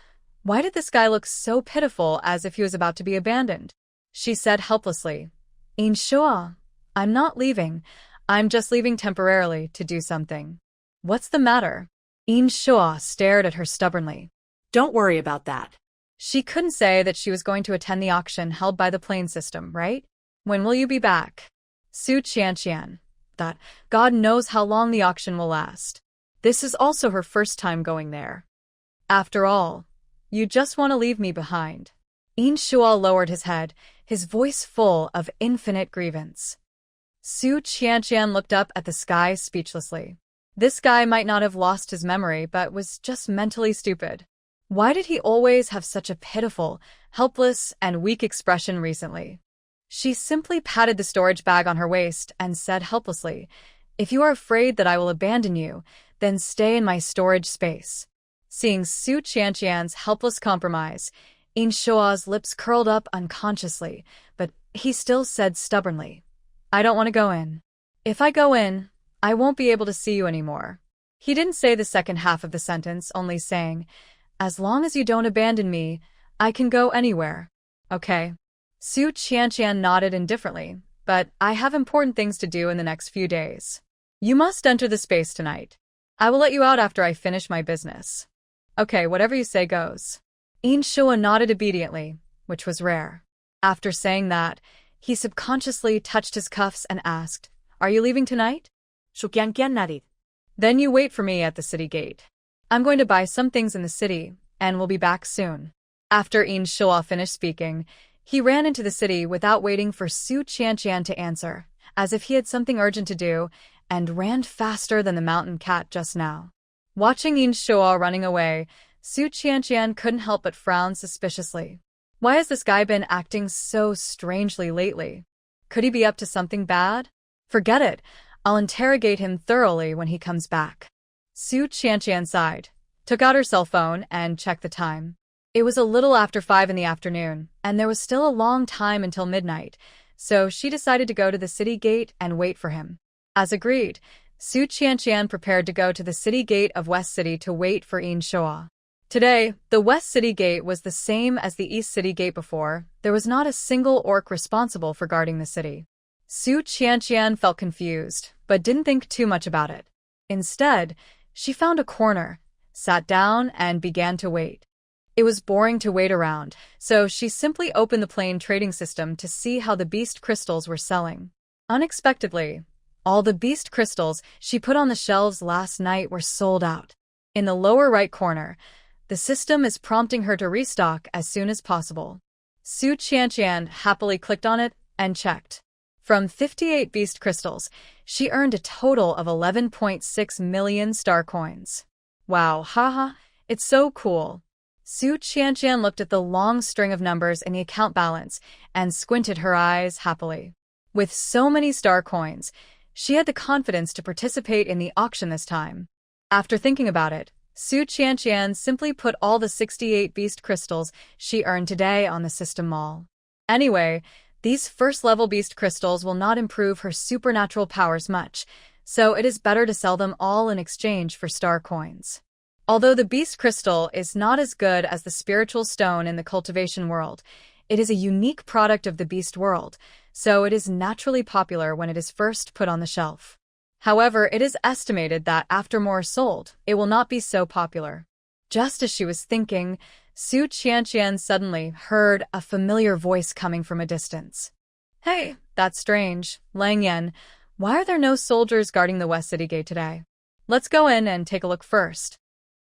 Why did this guy look so pitiful, as if he was about to be abandoned?" She said helplessly, "Inshua, I'm not leaving. I'm just leaving temporarily to do something." "What's the matter?" Inshua stared at her stubbornly. "Don't worry about that." She couldn't say that she was going to attend the auction held by the plane system, right? When will you be back? Su Qianqian. That God knows how long the auction will last. This is also her first time going there. After all, you just want to leave me behind. Yin Shuo lowered his head, his voice full of infinite grievance. Su Qianqian looked up at the sky speechlessly. This guy might not have lost his memory, but was just mentally stupid. Why did he always have such a pitiful, helpless, and weak expression recently? She simply patted the storage bag on her waist and said helplessly, "If you are afraid that I will abandon you, then stay in my storage space." Seeing Su Qianqian's helpless compromise, Yin Shuo's lips curled up unconsciously, but he still said stubbornly, "I don't want to go in. If I go in, I won't be able to see you anymore." He didn't say the second half of the sentence, only saying, "As long as you don't abandon me, I can go anywhere." Okay. Su Qianqian nodded indifferently, "But I have important things to do in the next few days. You must enter the space tonight. I will let you out after I finish my business." "Okay, whatever you say goes." Yin Shuo nodded obediently, which was rare. After saying that, he subconsciously touched his cuffs and asked, "Are you leaving tonight?" Su Qianqian nodded. "Then you wait for me at the city gate. I'm going to buy some things in the city, and we'll be back soon." After Yin Shuo finished speaking, he ran into the city without waiting for Su Qianqian to answer, as if he had something urgent to do, and ran faster than the mountain cat just now. Watching Yin Shuo running away, Su Qianqian couldn't help but frown suspiciously. Why has this guy been acting so strangely lately? Could he be up to something bad? Forget it. I'll interrogate him thoroughly when he comes back. Su Qianqian sighed, took out her cell phone, and checked the time. It was a little after 5 in the afternoon, and there was still a long time until midnight, so she decided to go to the city gate and wait for him. As agreed, Su Qianqian prepared to go to the city gate of West City to wait for Yin Shuo. Today, the West City Gate was the same as the East City Gate before. There was not a single orc responsible for guarding the city. Su Qianqian felt confused, but didn't think too much about it. Instead, she found a corner, sat down, and began to wait. It was boring to wait around, so she simply opened the plane trading system to see how the beast crystals were selling. Unexpectedly, all the beast crystals she put on the shelves last night were sold out. In the lower right corner, the system is prompting her to restock as soon as possible. Su Qianqian happily clicked on it and checked. From 58 beast crystals, she earned a total of 11.6 million star coins. Wow, haha, it's so cool. Su Qianqian looked at the long string of numbers in the account balance and squinted her eyes happily. With so many star coins, she had the confidence to participate in the auction this time. After thinking about it, Su Qianqian simply put all the 68 beast crystals she earned today on the system mall. Anyway, these first-level beast crystals will not improve her supernatural powers much, so it is better to sell them all in exchange for star coins. Although the beast crystal is not as good as the spiritual stone in the cultivation world, it is a unique product of the beast world, so it is naturally popular when it is first put on the shelf. However, it is estimated that after more are sold, it will not be so popular. Just as she was thinking, Su Qianqian suddenly heard a familiar voice coming from a distance. "Hey, that's strange. Lang Yan, why are there no soldiers guarding the West City Gate today? Let's go in and take a look first."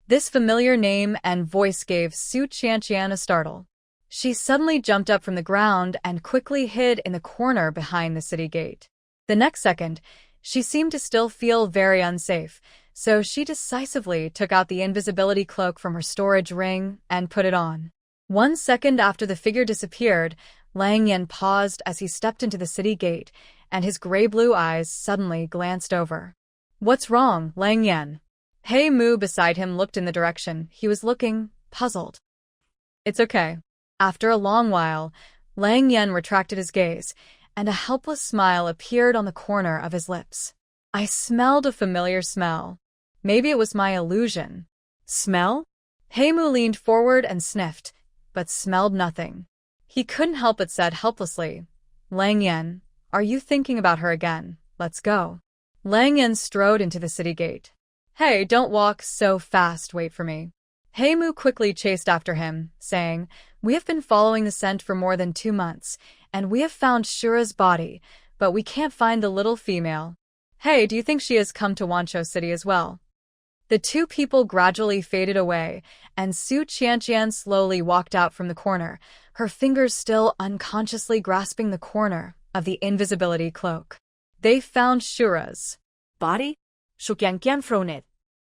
This familiar name and voice gave Su Qianqian a startle. She suddenly jumped up from the ground and quickly hid in the corner behind the city gate. The next second, she seemed to still feel very unsafe, so she decisively took out the invisibility cloak from her storage ring and put it on. 1 second after the figure disappeared, Lang Yan paused as he stepped into the city gate, and his gray-blue eyes suddenly glanced over. "What's wrong, Lang Yan?" Hey Mu beside him looked in the direction he was looking, puzzled. "It's okay." After a long while, Lang Yan retracted his gaze, and a helpless smile appeared on the corner of his lips. "I smelled a familiar smell. Maybe it was my illusion." "Smell?" Heimu leaned forward and sniffed, but smelled nothing. He couldn't help but said helplessly, "Lang Yan, are you thinking about her again? Let's go." Lang Yan strode into the city gate. "Hey, don't walk so fast, wait for me." Mu quickly chased after him, saying, "We have been following the scent for more than 2 months, and we have found Shura's body, but we can't find the little female. Hey, do you think she has come to Wancho City as well?" The two people gradually faded away, and Su Qianqian slowly walked out from the corner, her fingers still unconsciously grasping the corner of the invisibility cloak. They found Shura's Body? Su Qianqian frowned.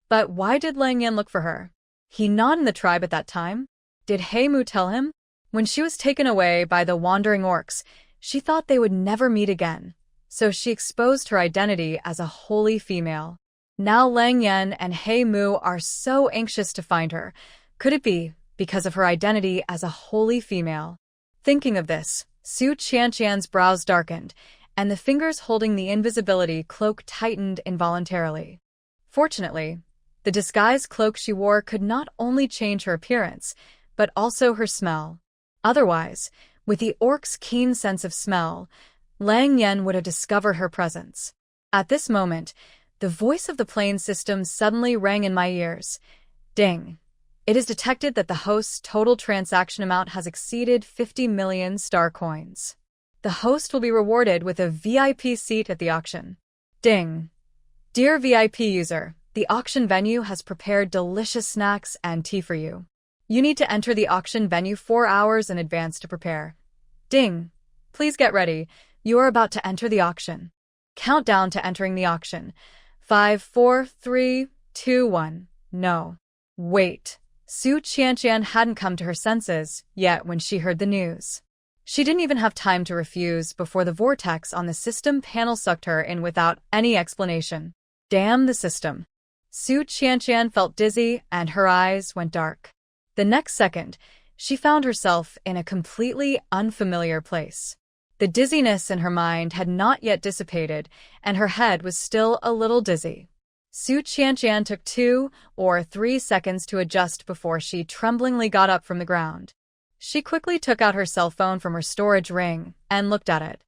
But why did Lang Yan look for her? He not in the tribe at that time? Did Mu tell him? When she was taken away by the wandering orcs, she thought they would never meet again, so she exposed her identity as a holy female. Now Lang Yan and Mu are so anxious to find her. Could it be because of her identity as a holy female? Thinking of this, Su Qianqian's brows darkened, and the fingers holding the invisibility cloak tightened involuntarily. Fortunately, the disguise cloak she wore could not only change her appearance, but also her smell. Otherwise, with the orc's keen sense of smell, Lang Yan would have discovered her presence. At this moment, the voice of the plane system suddenly rang in my ears. Ding! It is detected that the host's total transaction amount has exceeded 50 million star coins. The host will be rewarded with a VIP seat at the auction. Ding! Dear VIP user, the auction venue has prepared delicious snacks and tea for you. You need to enter the auction venue 4 hours in advance to prepare. Ding! Please get ready. You are about to enter the auction. Countdown to entering the auction. 5, 4, 3, 2, 1. No. Wait. Su Qianqian hadn't come to her senses yet when she heard the news. She didn't even have time to refuse before the vortex on the system panel sucked her in without any explanation. Damn the system. Su Qianqian felt dizzy and her eyes went dark. The next second, she found herself in a completely unfamiliar place. The dizziness in her mind had not yet dissipated, and her head was still a little dizzy. Su Qianqian took 2 or 3 seconds to adjust before she tremblingly got up from the ground. She quickly took out her cell phone from her storage ring and looked at it.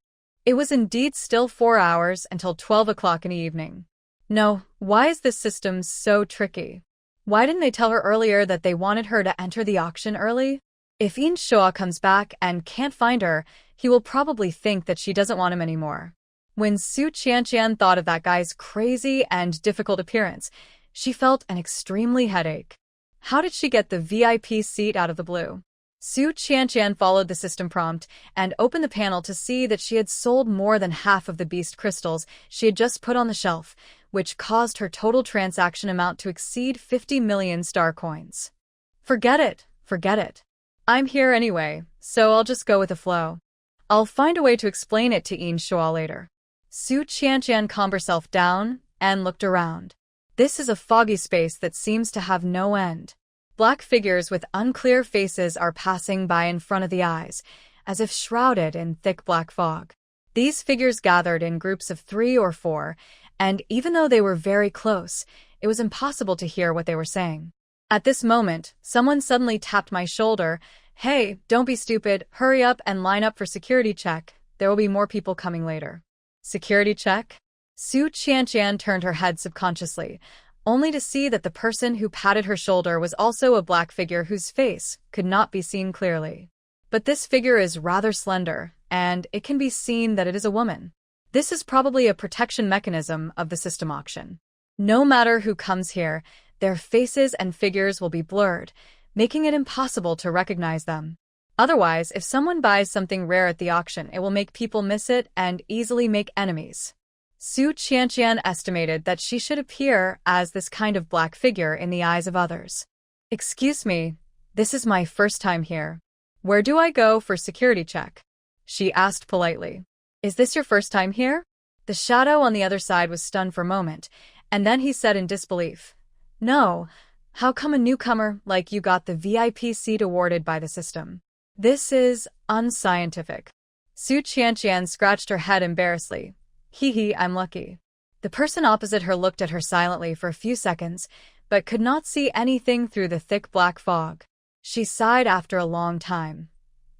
It was indeed still 4 hours until 12 o'clock in the evening. No, why is this system so tricky? Why didn't they tell her earlier that they wanted her to enter the auction early? If Yin Shua comes back and can't find her, he will probably think that she doesn't want him anymore. When Su Qianqian thought of that guy's crazy and difficult appearance, she felt an extremely headache. How did she get the VIP seat out of the blue? Su Qianqian followed the system prompt and opened the panel to see that she had sold more than half of the beast crystals she had just put on the shelf, which caused her total transaction amount to exceed 50 million star coins. Forget it, forget it. I'm here anyway, so I'll just go with the flow. I'll find a way to explain it to Yin Shua later. Su Qianqian calmed herself down and looked around. This is a foggy space that seems to have no end. Black figures with unclear faces are passing by in front of the eyes, as if shrouded in thick black fog. These figures gathered in groups of 3 or 4, and even though they were very close, it was impossible to hear what they were saying. At this moment, someone suddenly tapped my shoulder. Hey, don't be stupid, hurry up and line up for security check. There will be more people coming later. Security check? Su Qianqian turned her head subconsciously, only to see that the person who patted her shoulder was also a black figure whose face could not be seen clearly. But this figure is rather slender, and it can be seen that it is a woman. This is probably a protection mechanism of the system auction. No matter who comes here, their faces and figures will be blurred, making it impossible to recognize them. Otherwise, if someone buys something rare at the auction, it will make people miss it and easily make enemies. Su Qianqian estimated that she should appear as this kind of black figure in the eyes of others. Excuse me, this is my first time here. Where do I go for security check? She asked politely. Is this your first time here? The shadow on the other side was stunned for a moment, and then he said in disbelief, No, how come a newcomer like you got the VIP seat awarded by the system? This is unscientific. Su Qianqian scratched her head embarrassedly. Hee, I'm lucky. The person opposite her looked at her silently for a few seconds, but could not see anything through the thick black fog. She sighed after a long time.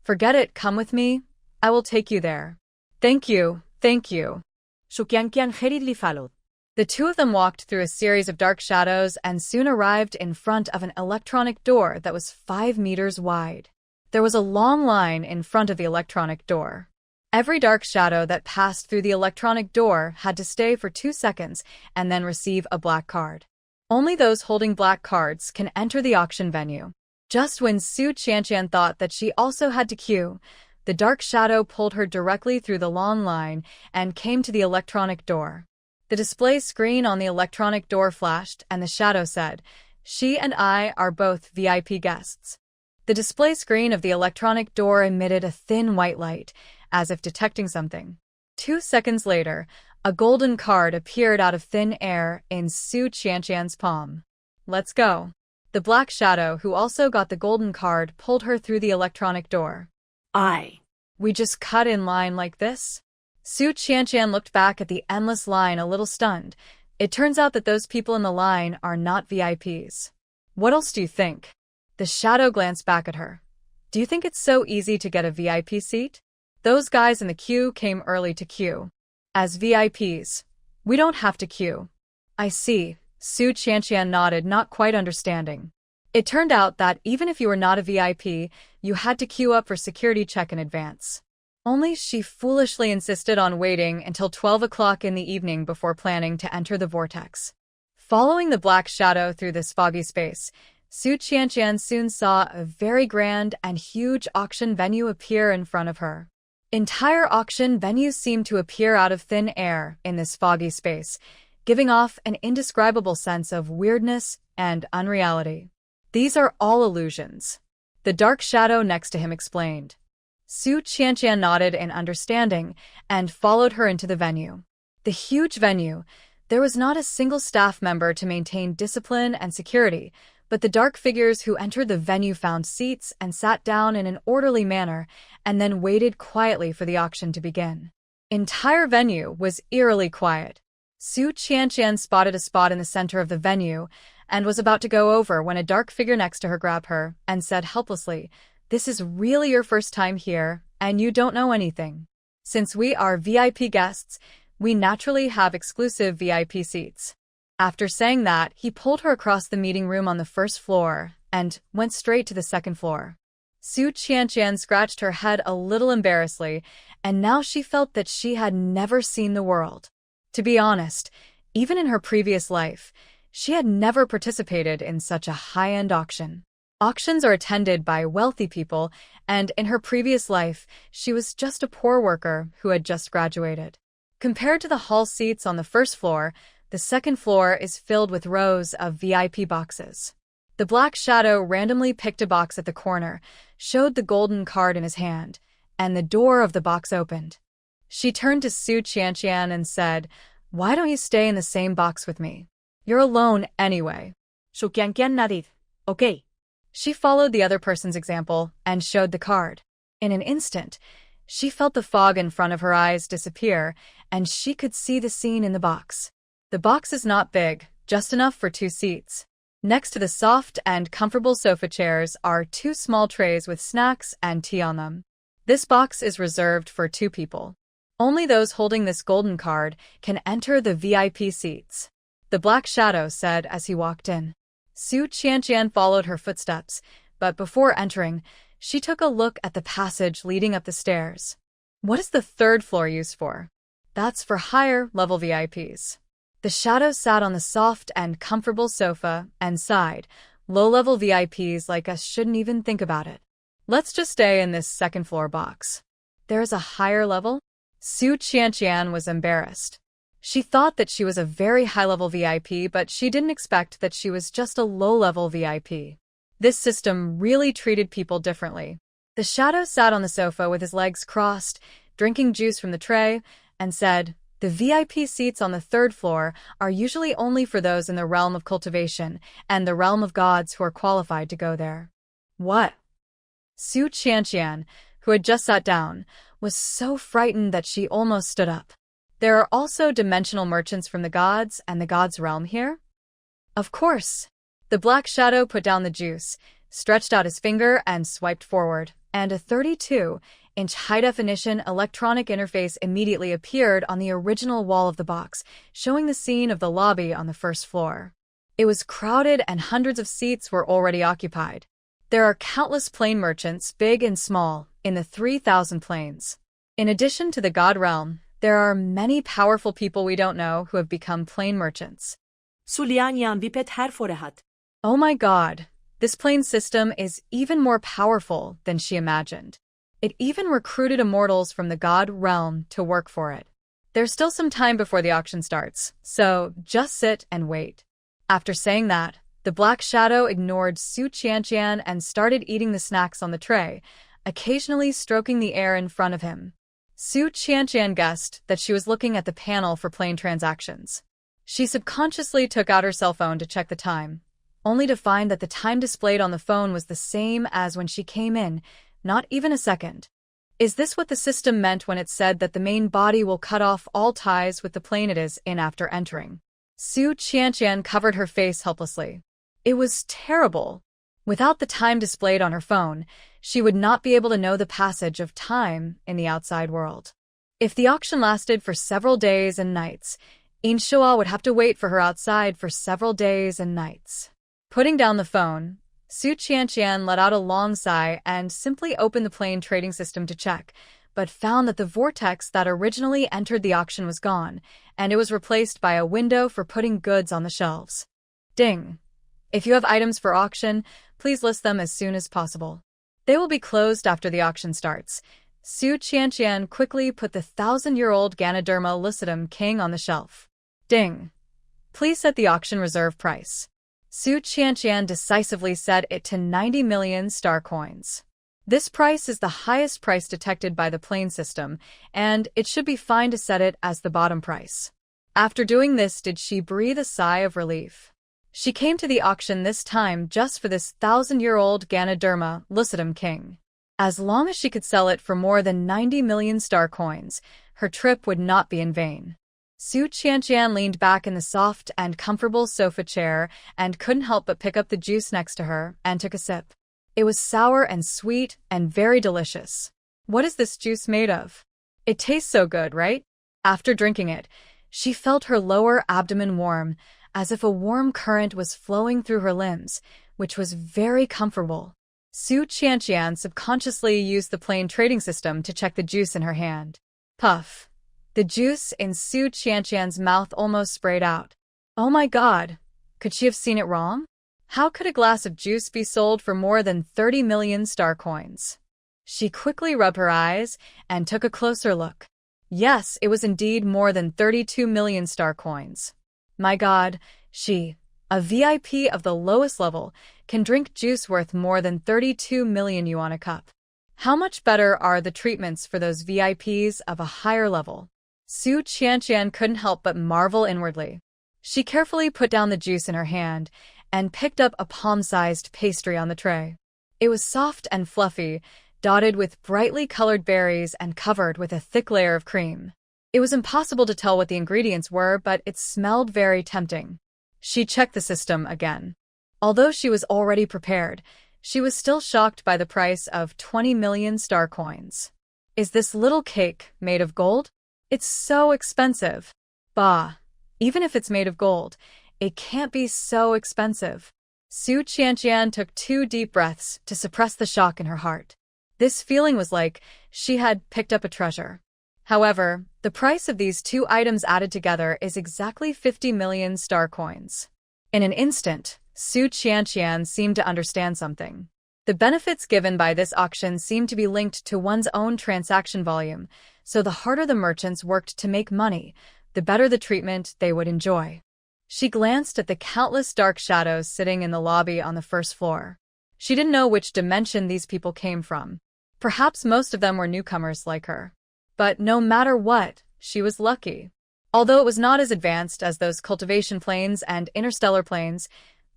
Forget it, come with me. I will take you there. Thank you, thank you. Su Qianqian hurriedly followed. The two of them walked through a series of dark shadows and soon arrived in front of an electronic door that was 5 meters wide. There was a long line in front of the electronic door. Every dark shadow that passed through the electronic door had to stay for 2 seconds and then receive a black card. Only those holding black cards can enter the auction venue. Just when Su Qianqian thought that she also had to queue, the dark shadow pulled her directly through the long line and came to the electronic door. The display screen on the electronic door flashed and the shadow said, "She and I are both VIP guests." The display screen of the electronic door emitted a thin white light, as if detecting something. 2 seconds later, a golden card appeared out of thin air in Su Qianqian's palm. "Let's go." The black shadow, who also got the golden card, pulled her through the electronic door. We just cut in line like this?" Su Qianqian looked back at the endless line a little stunned. It turns out that those people in the line are not VIPs. "What else do you think?" The shadow glanced back at her. "Do you think it's so easy to get a VIP seat? Those guys in the queue came early to queue. As VIPs, we don't have to queue." "I see." Su Qianqian nodded, not quite understanding. It turned out that even if you were not a VIP, you had to queue up for security check in advance. Only she foolishly insisted on waiting until 12 o'clock in the evening before planning to enter the vortex. Following the black shadow through this foggy space, Su Qianqian soon saw a very grand and huge auction venue appear in front of her. Entire auction venues seemed to appear out of thin air in this foggy space, giving off an indescribable sense of weirdness and unreality. "These are all illusions," the dark shadow next to him explained. Su Qianqian nodded in understanding and followed her into the venue. The huge venue, there was not a single staff member to maintain discipline and security, but the dark figures who entered the venue found seats and sat down in an orderly manner and then waited quietly for the auction to begin. Entire venue was eerily quiet. Su Qianqian spotted a spot in the center of the venue and was about to go over when a dark figure next to her grabbed her and said helplessly, "This is really your first time here, and you don't know anything. Since we are VIP guests, we naturally have exclusive VIP seats." After saying that, he pulled her across the meeting room on the first floor and went straight to the second floor. Su Qianqian scratched her head a little embarrassedly, and now she felt that she had never seen the world. To be honest, even in her previous life, she had never participated in such a high-end auction. Auctions are attended by wealthy people, and in her previous life, she was just a poor worker who had just graduated. Compared to the hall seats on the first floor, the second floor is filled with rows of VIP boxes. The black shadow randomly picked a box at the corner, showed the golden card in his hand, and the door of the box opened. She turned to Su Qianqian and said, "Why don't you stay in the same box with me? You're alone anyway." Su Qianqian nodded. "Okay." She followed the other person's example and showed the card. In an instant, she felt the fog in front of her eyes disappear, and she could see the scene in the box. The box is not big, just enough for 2 seats. Next to the soft and comfortable sofa chairs are 2 small trays with snacks and tea on them. This box is reserved for 2 people. Only those holding this golden card can enter the VIP seats, the black shadow said as he walked in. Su Qianqian followed her footsteps, but before entering, she took a look at the passage leading up the stairs. "What is the third floor used for?" "That's for higher-level VIPs." The shadow sat on the soft and comfortable sofa and sighed. "Low-level VIPs like us shouldn't even think about it. Let's just stay in this second-floor box." "There is a higher level?" Su Qianqian was embarrassed. She thought that she was a very high-level VIP, but she didn't expect that she was just a low-level VIP. This system really treated people differently. The shadow sat on the sofa with his legs crossed, drinking juice from the tray, and said, "The VIP seats on the third floor are usually only for those in the realm of cultivation and the realm of gods who are qualified to go there." "What?" Su Qianqian, who had just sat down, was so frightened that she almost stood up. "There are also dimensional merchants from the gods and the gods' realm here?" "Of course." The black shadow put down the juice, stretched out his finger, and swiped forward. and a 32-inch high-definition electronic interface immediately appeared on the original wall of the box, showing the scene of the lobby on the first floor. It was crowded and hundreds of seats were already occupied. There are countless plane merchants, big and small, in the 3,000 planes. In addition to the God realm, there are many powerful people we don't know who have become plane merchants. Sulian vipet her forehat. Oh my god, this plane system is even more powerful than she imagined. It even recruited immortals from the God realm to work for it. There's still some time before the auction starts, so just sit and wait. After saying that, the Black Shadow ignored Su Qianqian and started eating the snacks on the tray, occasionally stroking the air in front of him. Su Qianqian guessed that she was looking at the panel for plane transactions. She subconsciously took out her cell phone to check the time, only to find that the time displayed on the phone was the same as when she came in, not even a second. Is this what the system meant when it said that the main body will cut off all ties with the plane it is in after entering? Su Qianqian covered her face helplessly. It was terrible. Without the time displayed on her phone, she would not be able to know the passage of time in the outside world. If the auction lasted for several days and nights, Inshua would have to wait for her outside for several days and nights. Putting down the phone, Su Qianqian let out a long sigh and simply opened the plane trading system to check, but found that the vortex that originally entered the auction was gone, and it was replaced by a window for putting goods on the shelves. Ding! If you have items for auction, please list them as soon as possible. They will be closed after the auction starts. Su Qianqian quickly put the 1,000-year-old Ganoderma lucidum king on the shelf. Ding! Please set the auction reserve price. Su Qianqian decisively set it to 90 million star coins. This price is the highest price detected by the plane system, and it should be fine to set it as the bottom price. After doing this, did she breathe a sigh of relief? She came to the auction this time just for this 1,000-year-old Ganoderma lucidum king. As long as she could sell it for more than 90 million star coins, her trip would not be in vain. Su Qianqian leaned back in the soft and comfortable sofa chair and couldn't help but pick up the juice next to her and took a sip. It was sour and sweet and very delicious. What is this juice made of? It tastes so good, right? After drinking it, she felt her lower abdomen warm, as if a warm current was flowing through her limbs, which was very comfortable. Su Qianqian subconsciously used the plane trading system to check the juice in her hand. Puff. The juice in Su Qianqian's mouth almost sprayed out. Oh my god! Could she have seen it wrong? How could a glass of juice be sold for more than 30 million star coins? She quickly rubbed her eyes and took a closer look. Yes, it was indeed more than 32 million star coins. My god, she, a VIP of the lowest level, can drink juice worth more than 32 million yuan a cup. How much better are the treatments for those VIPs of a higher level? Su Qianqian couldn't help but marvel inwardly. She carefully put down the juice in her hand and picked up a palm-sized pastry on the tray. It was soft and fluffy, dotted with brightly colored berries and covered with a thick layer of cream. It was impossible to tell what the ingredients were, but it smelled very tempting. She checked the system again. Although she was already prepared, she was still shocked by the price of 20 million star coins. Is this little cake made of gold? It's so expensive. Bah, even if it's made of gold, it can't be so expensive. Su Qianqian took 2 deep breaths to suppress the shock in her heart. This feeling was like she had picked up a treasure. However, the price of these 2 items added together is exactly 50 million star coins. In an instant, Su Qianqian seemed to understand something. The benefits given by this auction seemed to be linked to one's own transaction volume, so the harder the merchants worked to make money, the better the treatment they would enjoy. She glanced at the countless dark shadows sitting in the lobby on the first floor. She didn't know which dimension these people came from. Perhaps most of them were newcomers like her. But no matter what, she was lucky. Although it was not as advanced as those cultivation planes and interstellar planes,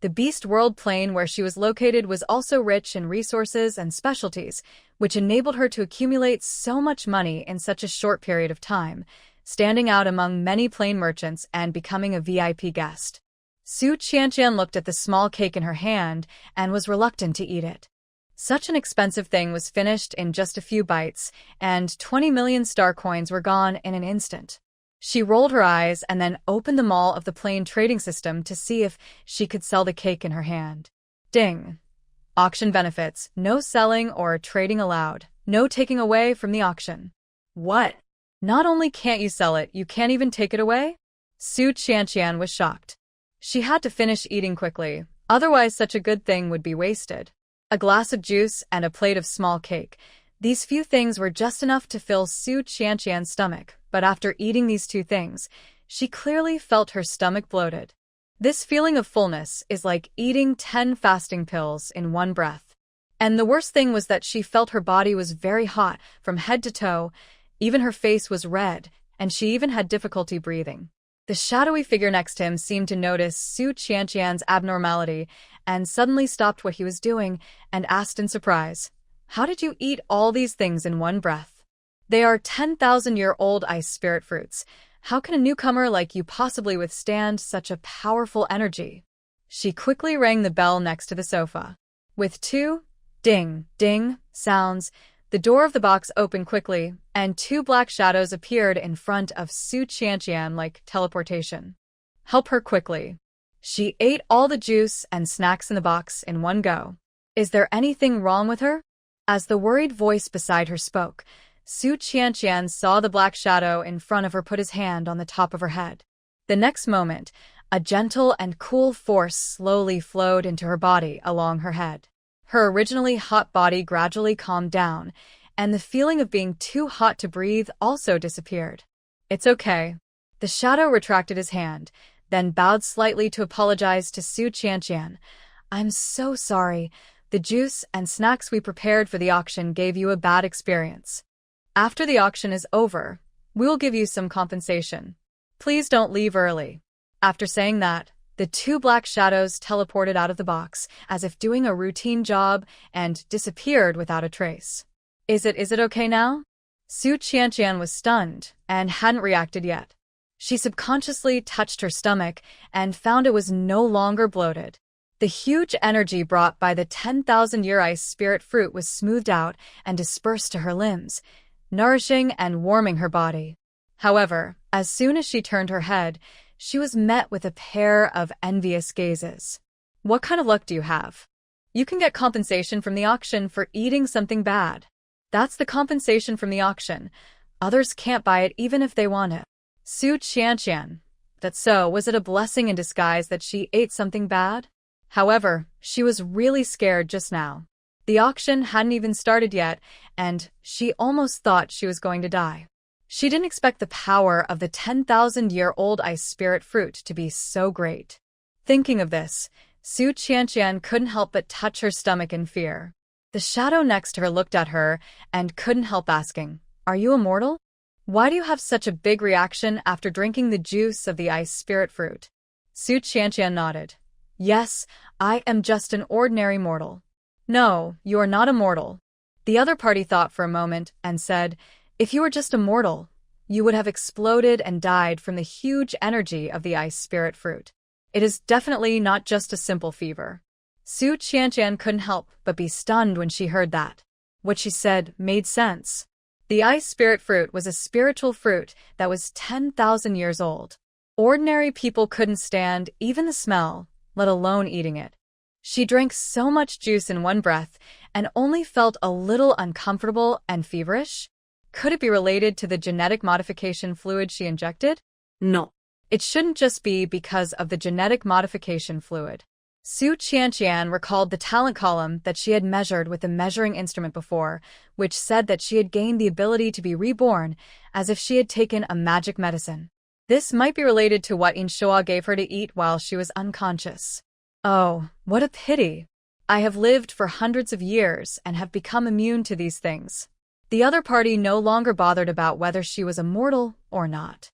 the Beast World plane where she was located was also rich in resources and specialties, which enabled her to accumulate so much money in such a short period of time, standing out among many plane merchants and becoming a VIP guest. Su Qianqian looked at the small cake in her hand and was reluctant to eat it. Such an expensive thing was finished in just a few bites, and 20 million star coins were gone in an instant. She rolled her eyes and then opened the mail of the plain trading system to see if she could sell the cake in her hand. Ding! Auction benefits. No selling or trading allowed. No taking away from the auction. What? Not only can't you sell it, you can't even take it away? Su Qianqian was shocked. She had to finish eating quickly, otherwise such a good thing would be wasted. A glass of juice and a plate of small cake. These few things were just enough to fill Su Qianqian's stomach, but after eating these two things, she clearly felt her stomach bloated. This feeling of fullness is like eating 10 fasting pills in one breath. And the worst thing was that she felt her body was very hot from head to toe, even her face was red, and she even had difficulty breathing. The shadowy figure next to him seemed to notice Su Qianqian's abnormality and suddenly stopped what he was doing and asked in surprise, "How did you eat all these things in one breath? They are 10,000-year-old ice spirit fruits. How can a newcomer like you possibly withstand such a powerful energy?" She quickly rang the bell next to the sofa. With two ding, ding sounds, the door of the box opened quickly, and two black shadows appeared in front of Su Qianqian like teleportation. "Help her quickly." She ate all the juice and snacks in the box in one go. "Is there anything wrong with her?" As the worried voice beside her spoke, Su Qianqian saw the black shadow in front of her put his hand on the top of her head. The next moment, a gentle and cool force slowly flowed into her body along her head. Her originally hot body gradually calmed down, and the feeling of being too hot to breathe also disappeared. "It's okay." The shadow retracted his hand, then bowed slightly to apologize to Su Qianqian. "I'm so sorry. The juice and snacks we prepared for the auction gave you a bad experience. After the auction is over, we will give you some compensation. Please don't leave early." After saying that, the two black shadows teleported out of the box, as if doing a routine job, and disappeared without a trace. Is it okay now?" Su Qianqian was stunned and hadn't reacted yet. She subconsciously touched her stomach and found it was no longer bloated. The huge energy brought by the 10,000-year ice spirit fruit was smoothed out and dispersed to her limbs, nourishing and warming her body. However, as soon as she turned her head, she was met with a pair of envious gazes. "What kind of luck do you have? You can get compensation from the auction for eating something bad. That's the compensation from the auction. Others can't buy it even if they want it." Su Qianqian. That's so, was it a blessing in disguise that she ate something bad? However, she was really scared just now. The auction hadn't even started yet, and she almost thought she was going to die. She didn't expect the power of the 10,000-year-old ice spirit fruit to be so great. Thinking of this, Su Qianqian couldn't help but touch her stomach in fear. The shadow next to her looked at her and couldn't help asking, "Are you immortal? Why do you have such a big reaction after drinking the juice of the ice spirit fruit?" Su Qianqian nodded. "Yes, I am just an ordinary mortal." "No, you are not a mortal." The other party thought for a moment and said, "If you were just a mortal, you would have exploded and died from the huge energy of the ice spirit fruit. It is definitely not just a simple fever." Su Qianqian couldn't help but be stunned when she heard that. What she said made sense. The ice spirit fruit was a spiritual fruit that was 10,000 years old. Ordinary people couldn't stand even the smell, let alone eating it. She drank so much juice in one breath and only felt a little uncomfortable and feverish. Could it be related to the genetic modification fluid she injected? No. It shouldn't just be because of the genetic modification fluid. Su Qianqian recalled the talent column that she had measured with the measuring instrument before, which said that she had gained the ability to be reborn as if she had taken a magic medicine. This might be related to what Inshua gave her to eat while she was unconscious. Oh, what a pity. I have lived for hundreds of years and have become immune to these things. The other party no longer bothered about whether she was immortal or not.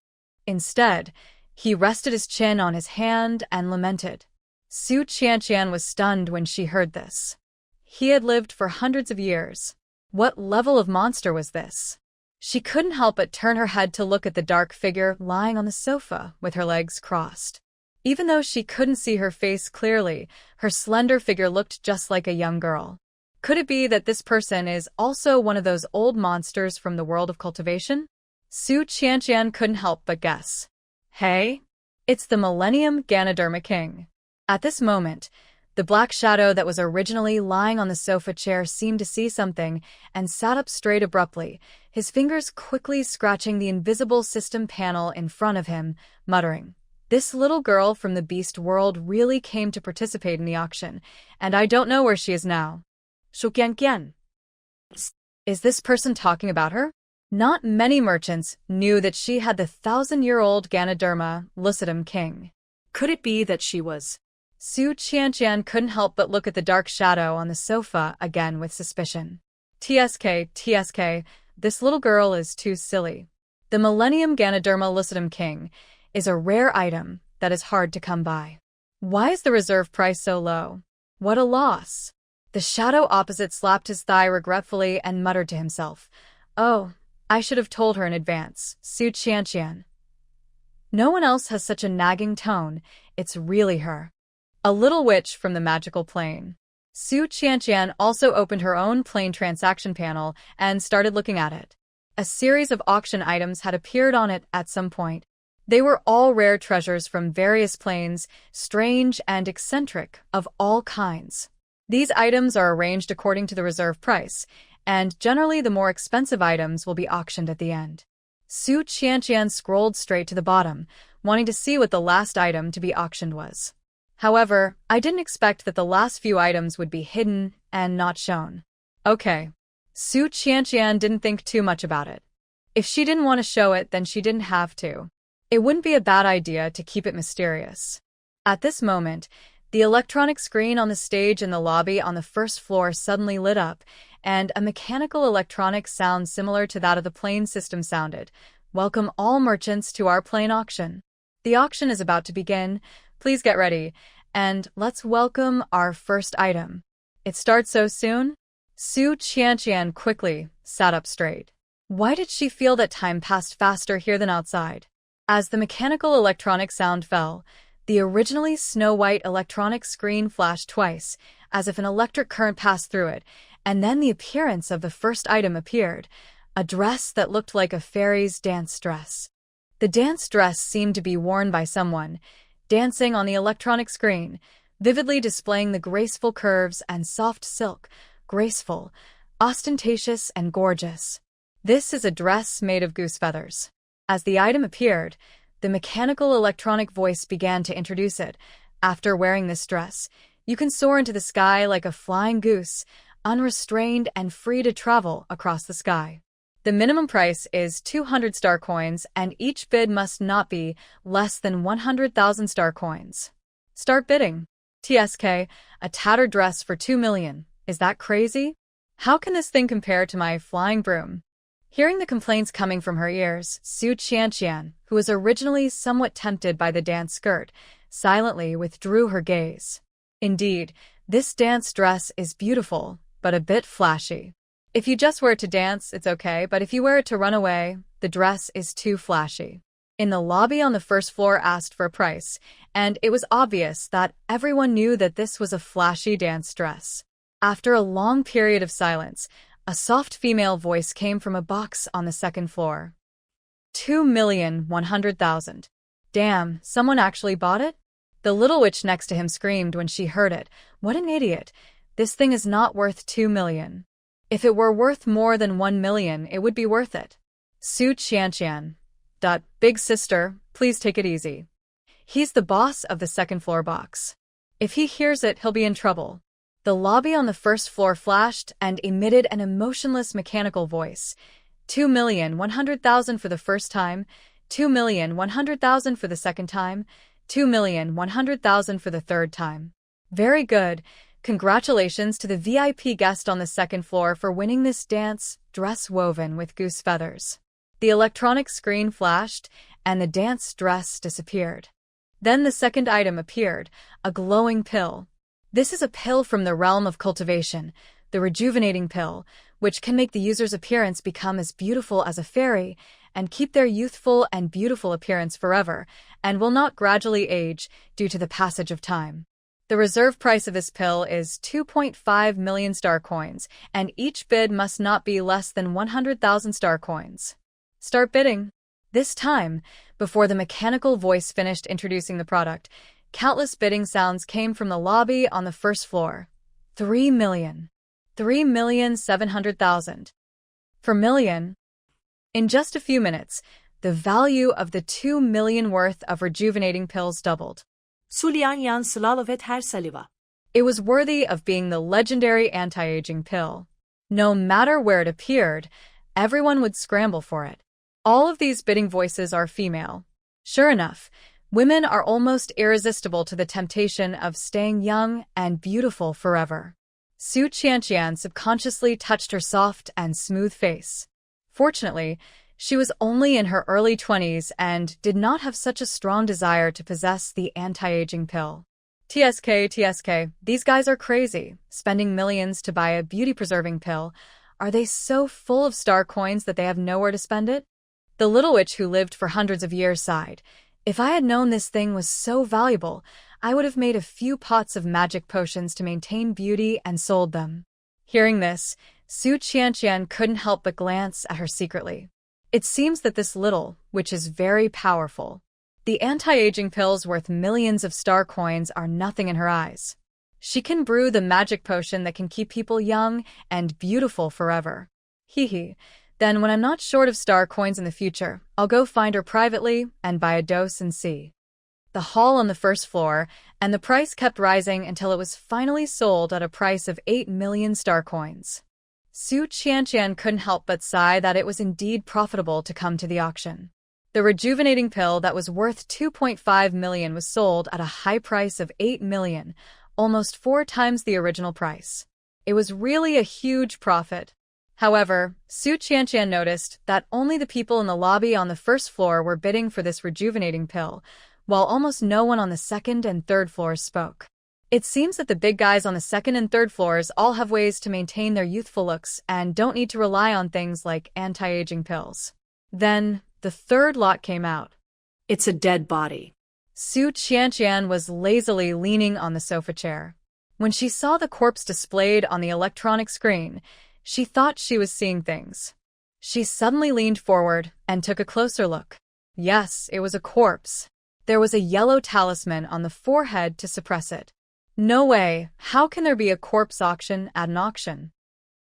Instead, he rested his chin on his hand and lamented. Su Qianqian was stunned when she heard this. He had lived for hundreds of years. What level of monster was this? She couldn't help but turn her head to look at the dark figure lying on the sofa with her legs crossed. Even though she couldn't see her face clearly, her slender figure looked just like a young girl. Could it be that this person is also one of those old monsters from the world of cultivation? Su Qianqian couldn't help but guess. Hey, it's the Millennium Ganoderma King. At this moment, the black shadow that was originally lying on the sofa chair seemed to see something and sat up straight abruptly, his fingers quickly scratching the invisible system panel in front of him, muttering, "This little girl from the beast world really came to participate in the auction, and I don't know where she is now." Shuqianqian. Is this person talking about her? Not many merchants knew that she had the 1,000-year-old Ganoderma lucidum king. Could it be that she was? Su Qianqian couldn't help but look at the dark shadow on the sofa again with suspicion. TSK, this little girl is too silly. The Millennium Ganoderma lucidum king is a rare item that is hard to come by. Why is the reserve price so low? What a loss. The shadow opposite slapped his thigh regretfully and muttered to himself, "Oh, I should have told her in advance, Su Qianqian. No one else has such a nagging tone, it's really her." A little witch from the magical plane. Su Qianqian also opened her own plane transaction panel and started looking at it. A series of auction items had appeared on it at some point. They were all rare treasures from various planes, strange and eccentric, of all kinds. These items are arranged according to the reserve price, and generally the more expensive items will be auctioned at the end. Su Qianqian scrolled straight to the bottom, wanting to see what the last item to be auctioned was. However, I didn't expect that the last few items would be hidden and not shown. Okay. Su Qianqian didn't think too much about it. If she didn't want to show it, then she didn't have to. It wouldn't be a bad idea to keep it mysterious. At this moment, the electronic screen on the stage in the lobby on the first floor suddenly lit up, and a mechanical electronic sound similar to that of the plane system sounded. "Welcome all merchants to our plane auction. The auction is about to begin. Please get ready, and let's welcome our first item." It starts so soon? Su Qianqian quickly sat up straight. Why did she feel that time passed faster here than outside? As the mechanical electronic sound fell, the originally snow-white electronic screen flashed twice, as if an electric current passed through it, and then the appearance of the first item appeared, a dress that looked like a fairy's dance dress. The dance dress seemed to be worn by someone, dancing on the electronic screen, vividly displaying the graceful curves and soft silk, graceful, ostentatious, and gorgeous. This is a dress made of goose feathers. As the item appeared, the mechanical electronic voice began to introduce it. After wearing this dress, you can soar into the sky like a flying goose, unrestrained and free to travel across the sky. The minimum price is 200 star coins, and each bid must not be less than 100,000 star coins. Start bidding. TSK, a tattered dress for 2 million. Is that crazy? How can this thing compare to my flying broom? Hearing the complaints coming from her ears, Su Qianqian, who was originally somewhat tempted by the dance skirt, silently withdrew her gaze. Indeed, this dance dress is beautiful, but a bit flashy. If you just wear it to dance, it's okay, but if you wear it to run away, the dress is too flashy. In the lobby on the first floor asked for a price, and it was obvious that everyone knew that this was a flashy dance dress. After a long period of silence, a soft female voice came from a box on the second floor. 2,100,000. Damn, someone actually bought it? The little witch next to him screamed when she heard it. What an idiot. This thing is not worth 2 million. If it were worth more than 1 million, it would be worth it. Su Qianqian. Big sister, please take it easy. He's the boss of the second floor box. If he hears it, he'll be in trouble. The lobby on the first floor flashed and emitted an emotionless mechanical voice. 2,100,000 for the first time, 2,100,000 for the second time, 2,100,000 for the third time. Very good. Congratulations to the VIP guest on the second floor for winning this dance dress woven with goose feathers. The electronic screen flashed, and the dance dress disappeared. Then the second item appeared, a glowing pill. This is a pill from the realm of cultivation, the rejuvenating pill, which can make the user's appearance become as beautiful as a fairy and keep their youthful and beautiful appearance forever, and will not gradually age due to the passage of time. The reserve price of this pill is 2.5 million star coins, and each bid must not be less than 100,000 star coins. Start bidding. This time, before the mechanical voice finished introducing the product, countless bidding sounds came from the lobby on the first floor. 3 million. 3,700,000. For million. In just a few minutes, the value of the 2 million worth of rejuvenating pills doubled. Sulyan Slalovet her saliva. It was worthy of being the legendary anti-aging pill. No matter where it appeared, everyone would scramble for it. All of these bidding voices are female. Sure enough, women are almost irresistible to the temptation of staying young and beautiful forever. Su Qianqian subconsciously touched her soft and smooth face. Fortunately, she was only in her early 20s and did not have such a strong desire to possess the anti-aging pill. TSK, these guys are crazy, spending millions to buy a beauty-preserving pill. Are they so full of star coins that they have nowhere to spend it? The little witch who lived for hundreds of years sighed. If I had known this thing was so valuable, I would have made a few pots of magic potions to maintain beauty and sold them. Hearing this, Su Qianqian couldn't help but glance at her secretly. It seems that this little witch is very powerful. The anti-aging pills worth millions of star coins are nothing in her eyes. She can brew the magic potion that can keep people young and beautiful forever. Hee. Then when I'm not short of star coins in the future, I'll go find her privately and buy a dose and see. The hall on the first floor, and the price kept rising until it was finally sold at a price of 8 million star coins. Su Qianqian couldn't help but sigh that it was indeed profitable to come to the auction. The rejuvenating pill that was worth 2.5 million was sold at a high price of 8 million, almost 4 times the original price. It was really a huge profit. However, Su Qianqian noticed that only the people in the lobby on the first floor were bidding for this rejuvenating pill, while almost no one on the second and third floors spoke. It seems that the big guys on the second and third floors all have ways to maintain their youthful looks and don't need to rely on things like anti-aging pills. Then, the third lot came out. It's a dead body. Su Qianqian was lazily leaning on the sofa chair. When she saw the corpse displayed on the electronic screen, she thought she was seeing things. She suddenly leaned forward and took a closer look. Yes, it was a corpse. There was a yellow talisman on the forehead to suppress it. No way, how can there be a corpse auction at an auction?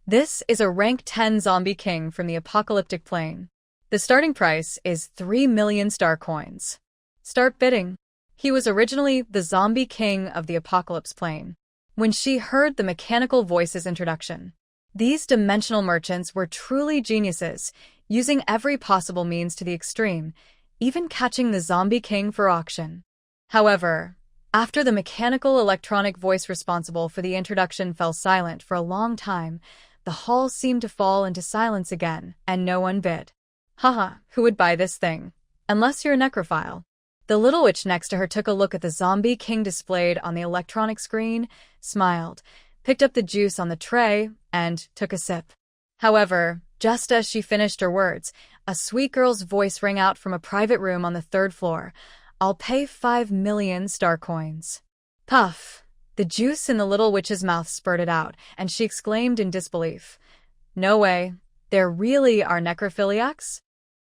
This is a rank 10 zombie king from the apocalyptic plane. The starting price is 3 million star coins. Start bidding. He was originally the zombie king of the apocalypse plane. When she heard the mechanical voice's introduction, these dimensional merchants were truly geniuses, using every possible means to the extreme, even catching the zombie king for auction. However, after the mechanical electronic voice responsible for the introduction fell silent for a long time, the hall seemed to fall into silence again, and no one bid. Haha, who would buy this thing? Unless you're a necrophile. The little witch next to her took a look at the zombie king displayed on the electronic screen, smiled, picked up the juice on the tray, and took a sip. However, just as she finished her words, a sweet girl's voice rang out from a private room on the third floor. I'll pay 5 million star coins. Puff! The juice in the little witch's mouth spurted out, and she exclaimed in disbelief. No way. There really are necrophiliacs?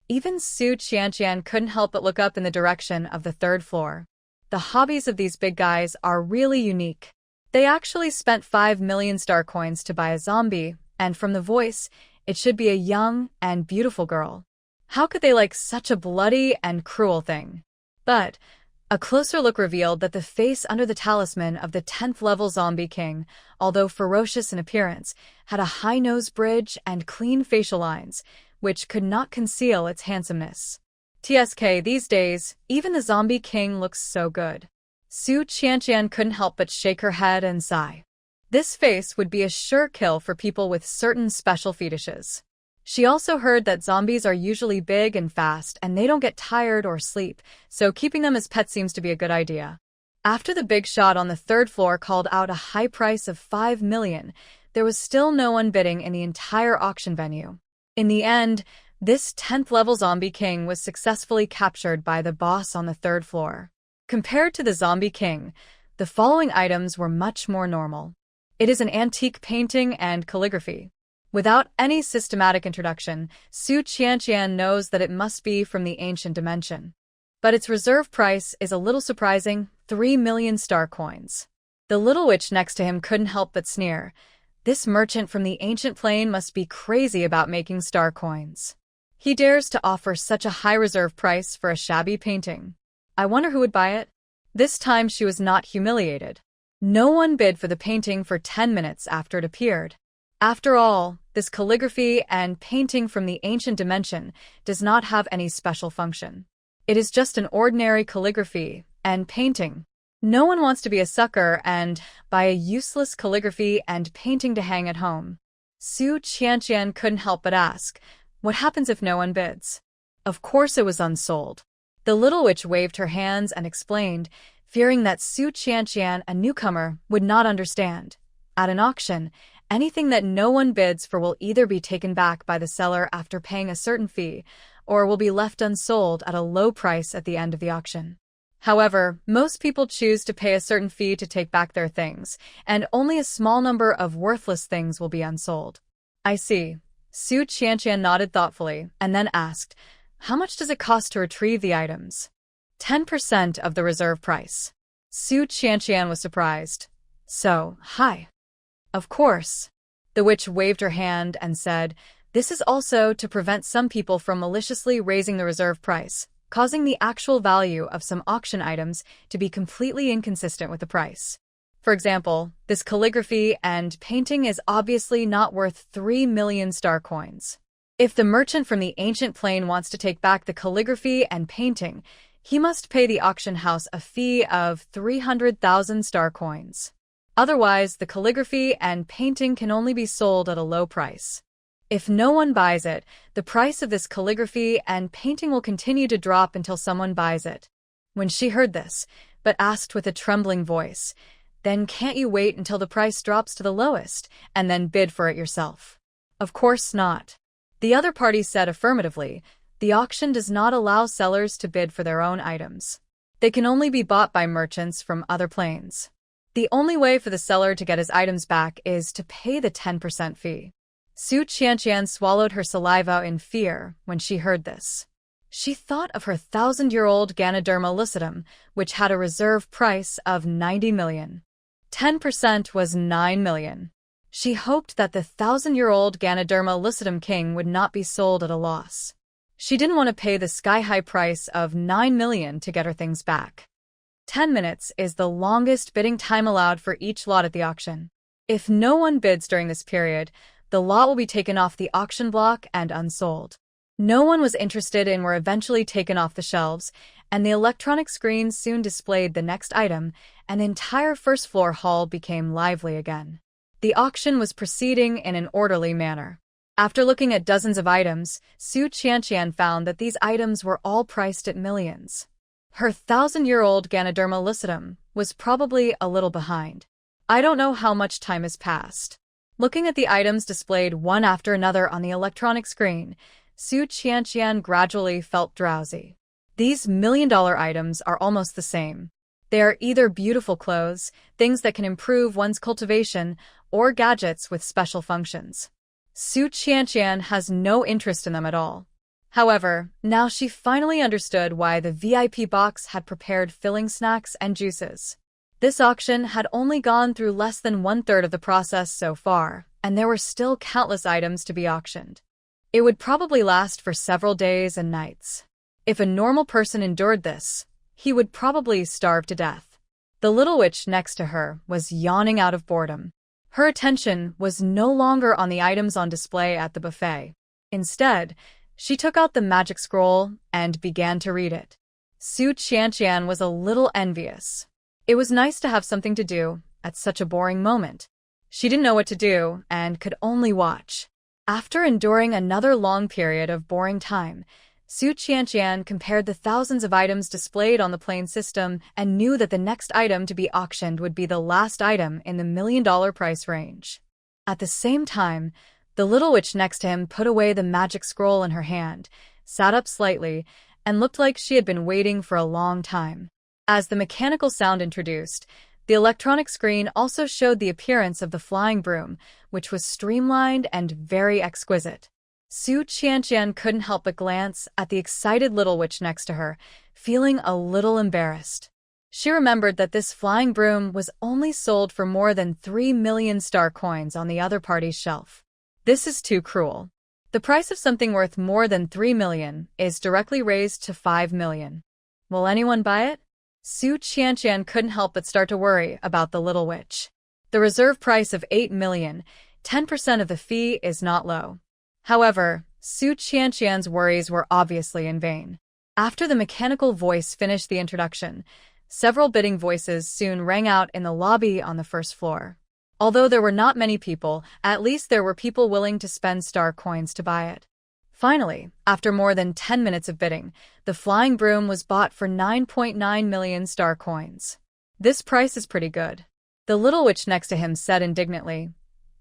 Even Su Qianqian couldn't help but look up in the direction of the third floor. The hobbies of these big guys are really unique. They actually spent 5 million star coins to buy a zombie, and from the voice, it should be a young and beautiful girl. How could they like such a bloody and cruel thing? But a closer look revealed that the face under the talisman of the 10th level zombie king, although ferocious in appearance, had a high nose bridge and clean facial lines, which could not conceal its handsomeness. TSK, these days, even the zombie king looks so good. Su Qianqian couldn't help but shake her head and sigh. This face would be a sure kill for people with certain special fetishes. She also heard that zombies are usually big and fast and they don't get tired or sleep, so keeping them as pets seems to be a good idea. After the big shot on the third floor called out a high price of 5 million, there was still no one bidding in the entire auction venue. In the end, this 10th level zombie king was successfully captured by the boss on the third floor. Compared to the zombie king, The following items were much more normal. It is an antique painting and calligraphy. Without any systematic introduction, Su Qianqian knows that it must be from the ancient dimension. But its reserve price is a little surprising, 3 million star coins. The little witch next to him couldn't help but sneer. This merchant from the ancient plane must be crazy about making star coins. He dares to offer such a high reserve price for a shabby painting. I wonder who would buy it? This time she was not humiliated. No one bid for the painting for 10 minutes after it appeared. After all, this calligraphy and painting from the ancient dimension does not have any special function. It is just an ordinary calligraphy and painting. No one wants to be a sucker and buy a useless calligraphy and painting to hang at home. Su Qianqian couldn't help but ask, what happens if no one bids? Of course it was unsold. The little witch waved her hands and explained, fearing that Su Qianqian, a newcomer, would not understand. At an auction, anything that no one bids for will either be taken back by the seller after paying a certain fee, or will be left unsold at a low price at the end of the auction. However, most people choose to pay a certain fee to take back their things, and only a small number of worthless things will be unsold. I see. Su Qianqian nodded thoughtfully, and then asked, how much does it cost to retrieve the items? 10% of the reserve price. Su Qianqian was surprised. So high? Of course. The witch waved her hand and said, this is also to prevent some people from maliciously raising the reserve price, causing the actual value of some auction items to be completely inconsistent with the price. For example, this calligraphy and painting is obviously not worth 3 million star coins. If the merchant from the ancient plane wants to take back the calligraphy and painting, he must pay the auction house a fee of 300,000 star coins. Otherwise, the calligraphy and painting can only be sold at a low price. If no one buys it, the price of this calligraphy and painting will continue to drop until someone buys it. When she heard this, but asked with a trembling voice, then can't you wait until the price drops to the lowest and then bid for it yourself? Of course not. The other party said affirmatively, the auction does not allow sellers to bid for their own items. They can only be bought by merchants from other planes. The only way for the seller to get his items back is to pay the 10% fee. Su Qianqian swallowed her saliva in fear when she heard this. She thought of her 1,000-year-old Ganoderma lucidum, which had a reserve price of 90 million. 10% was 9 million. She hoped that the 1,000-year-old Ganoderma lucidum king would not be sold at a loss. She didn't want to pay the sky-high price of 9 million to get her things back. 10 minutes is the longest bidding time allowed for each lot at the auction. If no one bids during this period, the lot will be taken off the auction block and unsold. No one was interested and were eventually taken off the shelves, and the electronic screens soon displayed the next item, and the entire first-floor hall became lively again. The auction was proceeding in an orderly manner. After looking at dozens of items, Su Qianqian found that these items were all priced at millions. Her 1,000-year-old Ganoderma lucidum was probably a little behind. I don't know how much time has passed. Looking at the items displayed one after another on the electronic screen, Su Qianqian gradually felt drowsy. These million-dollar items are almost the same. They are either beautiful clothes, things that can improve one's cultivation, or gadgets with special functions. Su Qianqian has no interest in them at all. However, now she finally understood why the VIP box had prepared filling snacks and juices. This auction had only gone through less than 1/3 of the process so far, and there were still countless items to be auctioned. It would probably last for several days and nights. If a normal person endured this, he would probably starve to death. The little witch next to her was yawning out of boredom. Her attention was no longer on the items on display at the buffet. Instead, she took out the magic scroll and began to read it. Su Qianqian was a little envious. It was nice to have something to do at such a boring moment. She didn't know what to do and could only watch. After enduring another long period of boring time, Su Qianqian compared the thousands of items displayed on the plane system and knew that the next item to be auctioned would be the last item in the million-dollar price range. At the same time, the little witch next to him put away the magic scroll in her hand, sat up slightly, and looked like she had been waiting for a long time. As the mechanical sound introduced, The electronic screen also showed the appearance of the flying broom, which was streamlined and very exquisite. Su Qianqian couldn't help but glance at the excited little witch next to her, feeling a little embarrassed. She remembered that this flying broom was only sold for more than 3 million star coins on the other party's shelf. This is too cruel. The price of something worth more than 3 million is directly raised to 5 million. Will anyone buy it? Su Qianqian couldn't help but start to worry about the little witch. The reserve price of 8 million, 10% of the fee is not low. However, Su Qianqian's worries were obviously in vain. After the mechanical voice finished the introduction, several bidding voices soon rang out in the lobby on the first floor. Although there were not many people, at least there were people willing to spend star coins to buy it. Finally, after more than 10 minutes of bidding, the flying broom was bought for 9.9 million star coins. This price is pretty good. The little witch next to him said indignantly,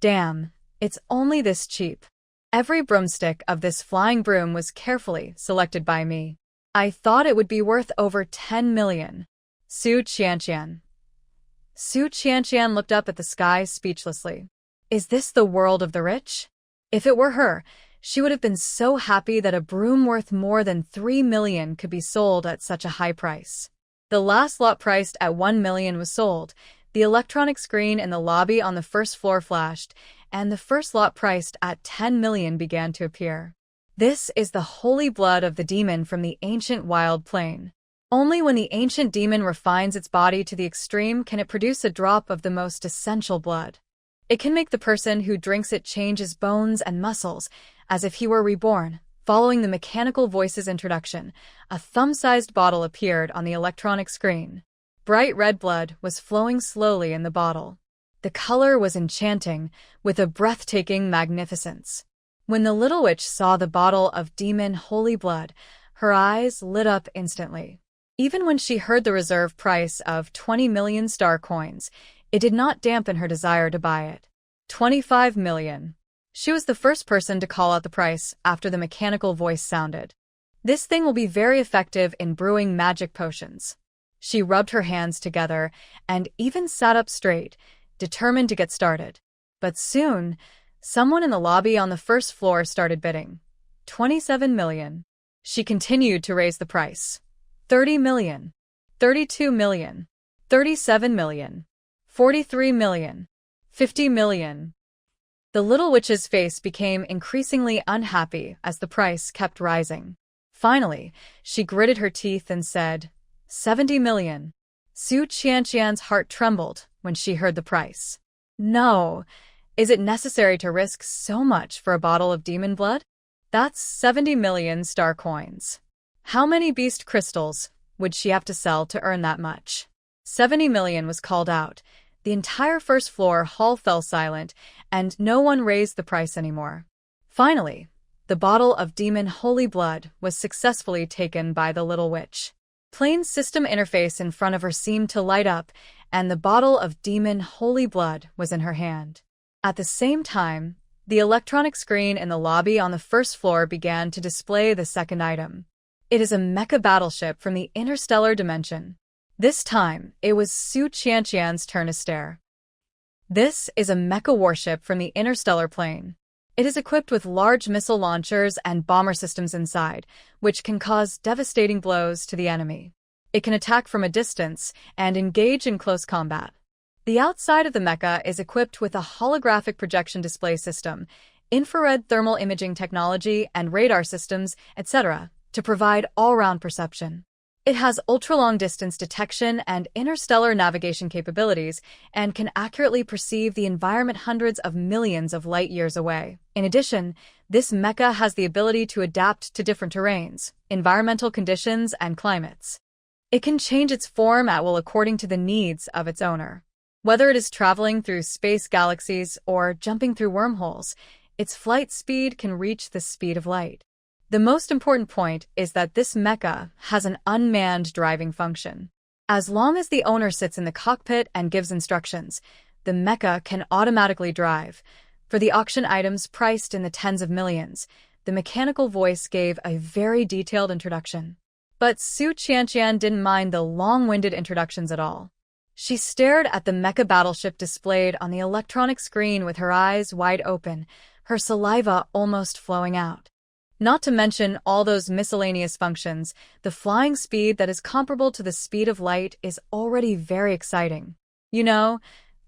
"Damn, it's only this cheap. Every broomstick of this flying broom was carefully selected by me. I thought it would be worth over 10 million. Su Qianqian. Su Qianqian looked up at the sky speechlessly. Is this the world of the rich? If it were her, she would have been so happy that a broom worth more than 3 million could be sold at such a high price. The last lot priced at 1 million was sold. The electronic screen in the lobby on the first floor flashed, and the first lot priced at 10 million began to appear. This is the holy blood of the demon from the ancient wild plain. Only when the ancient demon refines its body to the extreme can it produce a drop of the most essential blood. It can make the person who drinks it change his bones and muscles, as if he were reborn. Following the mechanical voice's introduction, a thumb-sized bottle appeared on the electronic screen. Bright red blood was flowing slowly in the bottle. The color was enchanting, with a breathtaking magnificence. When the little witch saw the bottle of demon holy blood, her eyes lit up instantly. Even when she heard the reserve price of 20 million star coins, it did not dampen her desire to buy it. 25 million. She was the first person to call out the price after the mechanical voice sounded. This thing will be very effective in brewing magic potions. She rubbed her hands together and even sat up straight, determined to get started. But soon, someone in the lobby on the first floor started bidding. 27 million. She continued to raise the price. 30 million. 32 million. 37 million. 43 million. 50 million. The little witch's face became increasingly unhappy as the price kept rising. Finally, she gritted her teeth and said, 70 million. Su Qianqian's heart trembled when she heard the price. No, is it necessary to risk so much for a bottle of demon blood? That's 70 million star coins. How many beast crystals would she have to sell to earn that much? 70 million was called out. The entire first floor hall fell silent, and no one raised the price anymore. Finally, the bottle of demon holy blood was successfully taken by the little witch. Plain system interface in front of her seemed to light up, and the bottle of demon holy blood was in her hand. At the same time, the electronic screen in the lobby on the first floor began to display the second item. It is a mecha battleship from the interstellar dimension. This time, it was Su Qianqian's turn to stare. This is a mecha warship from the interstellar plane. It is equipped with large missile launchers and bomber systems inside, which can cause devastating blows to the enemy. It can attack from a distance and engage in close combat. The outside of the mecha is equipped with a holographic projection display system, infrared thermal imaging technology, and radar systems, etc., to provide all-round perception. It has ultra-long-distance detection and interstellar navigation capabilities and can accurately perceive the environment hundreds of millions of light-years away. In addition, this mecha has the ability to adapt to different terrains, environmental conditions, and climates. It can change its form at will according to the needs of its owner. Whether it is traveling through space galaxies or jumping through wormholes, its flight speed can reach the speed of light. The most important point is that this mecha has an unmanned driving function. As long as the owner sits in the cockpit and gives instructions, the mecha can automatically drive. For the auction items priced in the tens of millions, the mechanical voice gave a very detailed introduction. But Su Qianqian didn't mind the long-winded introductions at all. She stared at the mecha battleship displayed on the electronic screen with her eyes wide open, her saliva almost flowing out. Not to mention all those miscellaneous functions, the flying speed that is comparable to the speed of light is already very exciting. You know,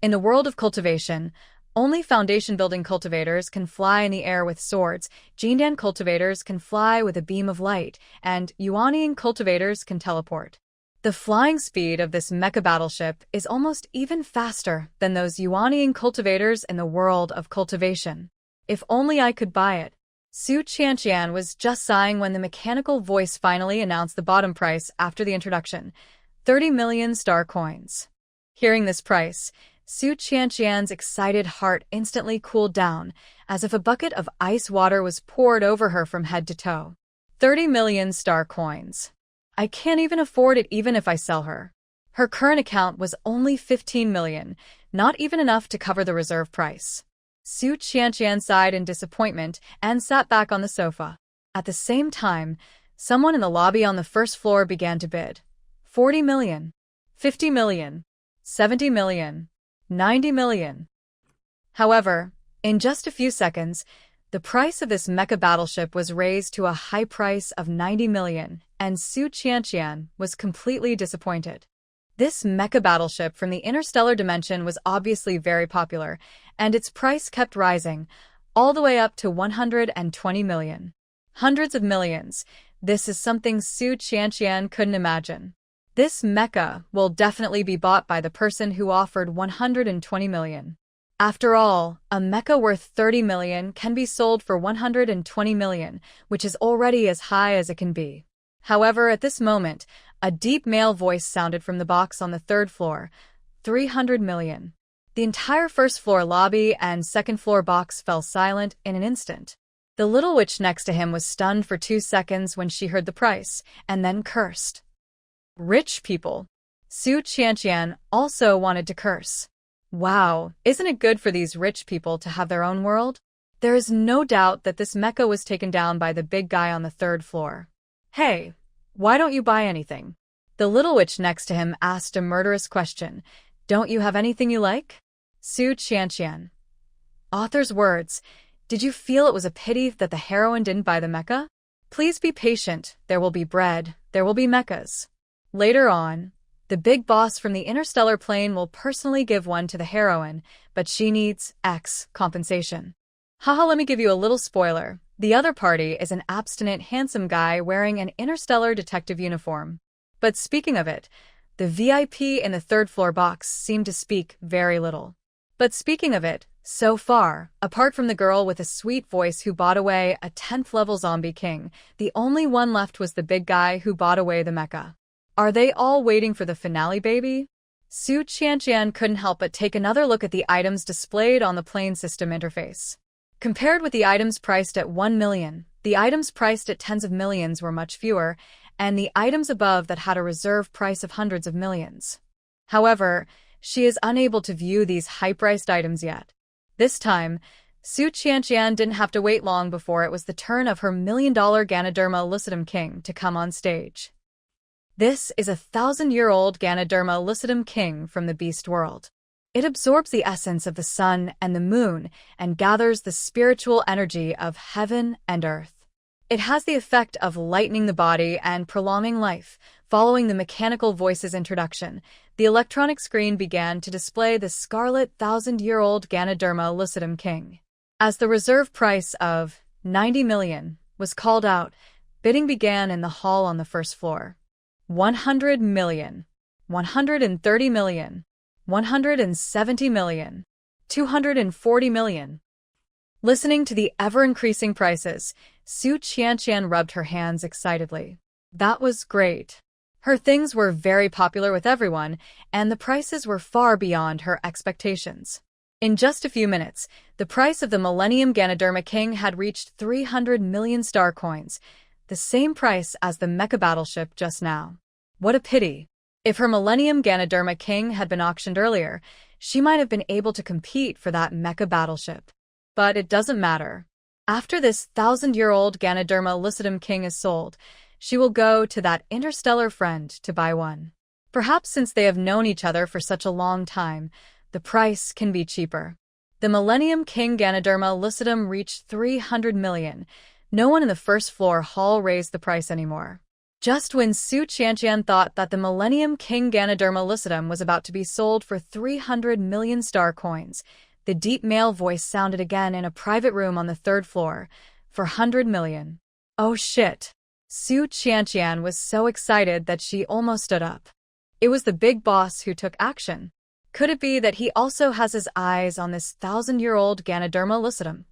in the world of cultivation, only foundation-building cultivators can fly in the air with swords, Jindan cultivators can fly with a beam of light, and Yuanian cultivators can teleport. The flying speed of this mecha battleship is almost even faster than those Yuanian cultivators in the world of cultivation. If only I could buy it. Su Qianqian was just sighing when the mechanical voice finally announced the bottom price after the introduction, 30 million star coins. Hearing this price, Su Qianqian's excited heart instantly cooled down, as if a bucket of ice water was poured over her from head to toe. 30 million star coins. I can't even afford it even if I sell her. Her current account was only 15 million, not even enough to cover the reserve price. Su Qianqian sighed in disappointment and sat back on the sofa. At the same time, someone in the lobby on the first floor began to bid. 40 million. 50 million. 70 million. 90 million. However, in just a few seconds, the price of this mecha battleship was raised to a high price of 90 million, and Su Qianqian was completely disappointed. This mecha battleship from the interstellar dimension was obviously very popular, and its price kept rising, all the way up to 120 million. Hundreds of millions. This is something Su Qianqian couldn't imagine. This mecha will definitely be bought by the person who offered 120 million. After all, a mecha worth 30 million can be sold for 120 million, which is already as high as it can be. However, at this moment, a deep male voice sounded from the box on the third floor. 300 million. The entire first floor lobby and second floor box fell silent in an instant. The little witch next to him was stunned for 2 seconds when she heard the price, and then cursed. Rich people. Su Qianqian also wanted to curse. Wow, isn't it good for these rich people to have their own world? There is no doubt that this mecha was taken down by the big guy on the third floor. Hey, why don't you buy anything? The little witch next to him asked a murderous question. Don't you have anything you like? Su Qianqian. Author's words. Did you feel it was a pity that the heroine didn't buy the mecha? Please be patient. There will be bread. There will be mechas. Later on, the big boss from the interstellar plane will personally give one to the heroine, but she needs X compensation. Haha, let me give you a little spoiler. The other party is an abstinent, handsome guy wearing an interstellar detective uniform. But speaking of it, the VIP in the third floor box seemed to speak very little. But speaking of it, so far, apart from the girl with a sweet voice who bought away a 10th level zombie king, the only one left was the big guy who bought away the mecha. Are they all waiting for the finale, baby? Su Qianqian couldn't help but take another look at the items displayed on the plane system interface. Compared with the items priced at 1 million, the items priced at tens of millions were much fewer, and the items above that had a reserve price of hundreds of millions. However, she is unable to view these high-priced items yet. This time, Su Qianqian didn't have to wait long before it was the turn of her $1,000,000 Ganoderma lucidum king to come on stage. This is a 1,000-year-old Ganoderma lucidum king from the beast world. It absorbs the essence of the sun and the moon and gathers the spiritual energy of heaven and earth. It has the effect of lightening the body and prolonging life. Following the mechanical voice's introduction, the electronic screen began to display the scarlet 1,000-year-old Ganoderma lucidum king. As the reserve price of 90 million was called out, bidding began in the hall on the first floor. 100 million, 130 million, 170 million, 240 million. Listening to the ever-increasing prices, Su Qianqian rubbed her hands excitedly. That was great. Her things were very popular with everyone, and the prices were far beyond her expectations. In just a few minutes, the price of the Millennium Ganoderma King had reached 300 million star coins, the same price as the mecha battleship just now. What a pity. If her Millennium Ganoderma King had been auctioned earlier, she might have been able to compete for that mecha battleship. But it doesn't matter. After this 1,000-year-old Ganoderma lucidum king is sold, she will go to that interstellar friend to buy one. Perhaps since they have known each other for such a long time, the price can be cheaper. The Millennium King Ganoderma lucidum reached 300 million. No one in the first floor hall raised the price anymore. Just when Su Qianqian thought that the Millennium King Ganoderma lucidum was about to be sold for 300 million star coins, the deep male voice sounded again in a private room on the third floor, for 100 million. Oh shit! Su Qianqian was so excited that she almost stood up. It was the big boss who took action. Could it be that he also has his eyes on this 1,000-year-old Ganoderma lucidum?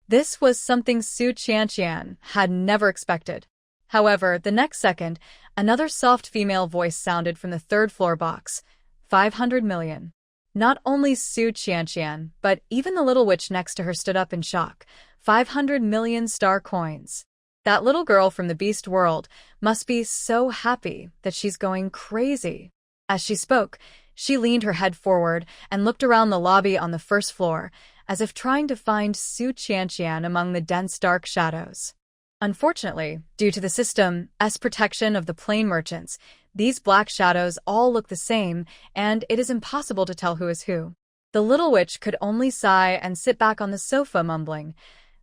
This was something Su Qianqian had never expected. However, the next second, another soft female voice sounded from the third-floor box. 500 million. Not only Su Qianqian, but even the little witch next to her stood up in shock. 500 million star coins. That little girl from the beast world must be so happy that she's going crazy. As she spoke, she leaned her head forward and looked around the lobby on the first floor, as if trying to find Su Qianqian among the dense dark shadows. Unfortunately, due to the system's protection of the plane merchants, these black shadows all look the same, and it is impossible to tell who is who. The little witch could only sigh and sit back on the sofa mumbling,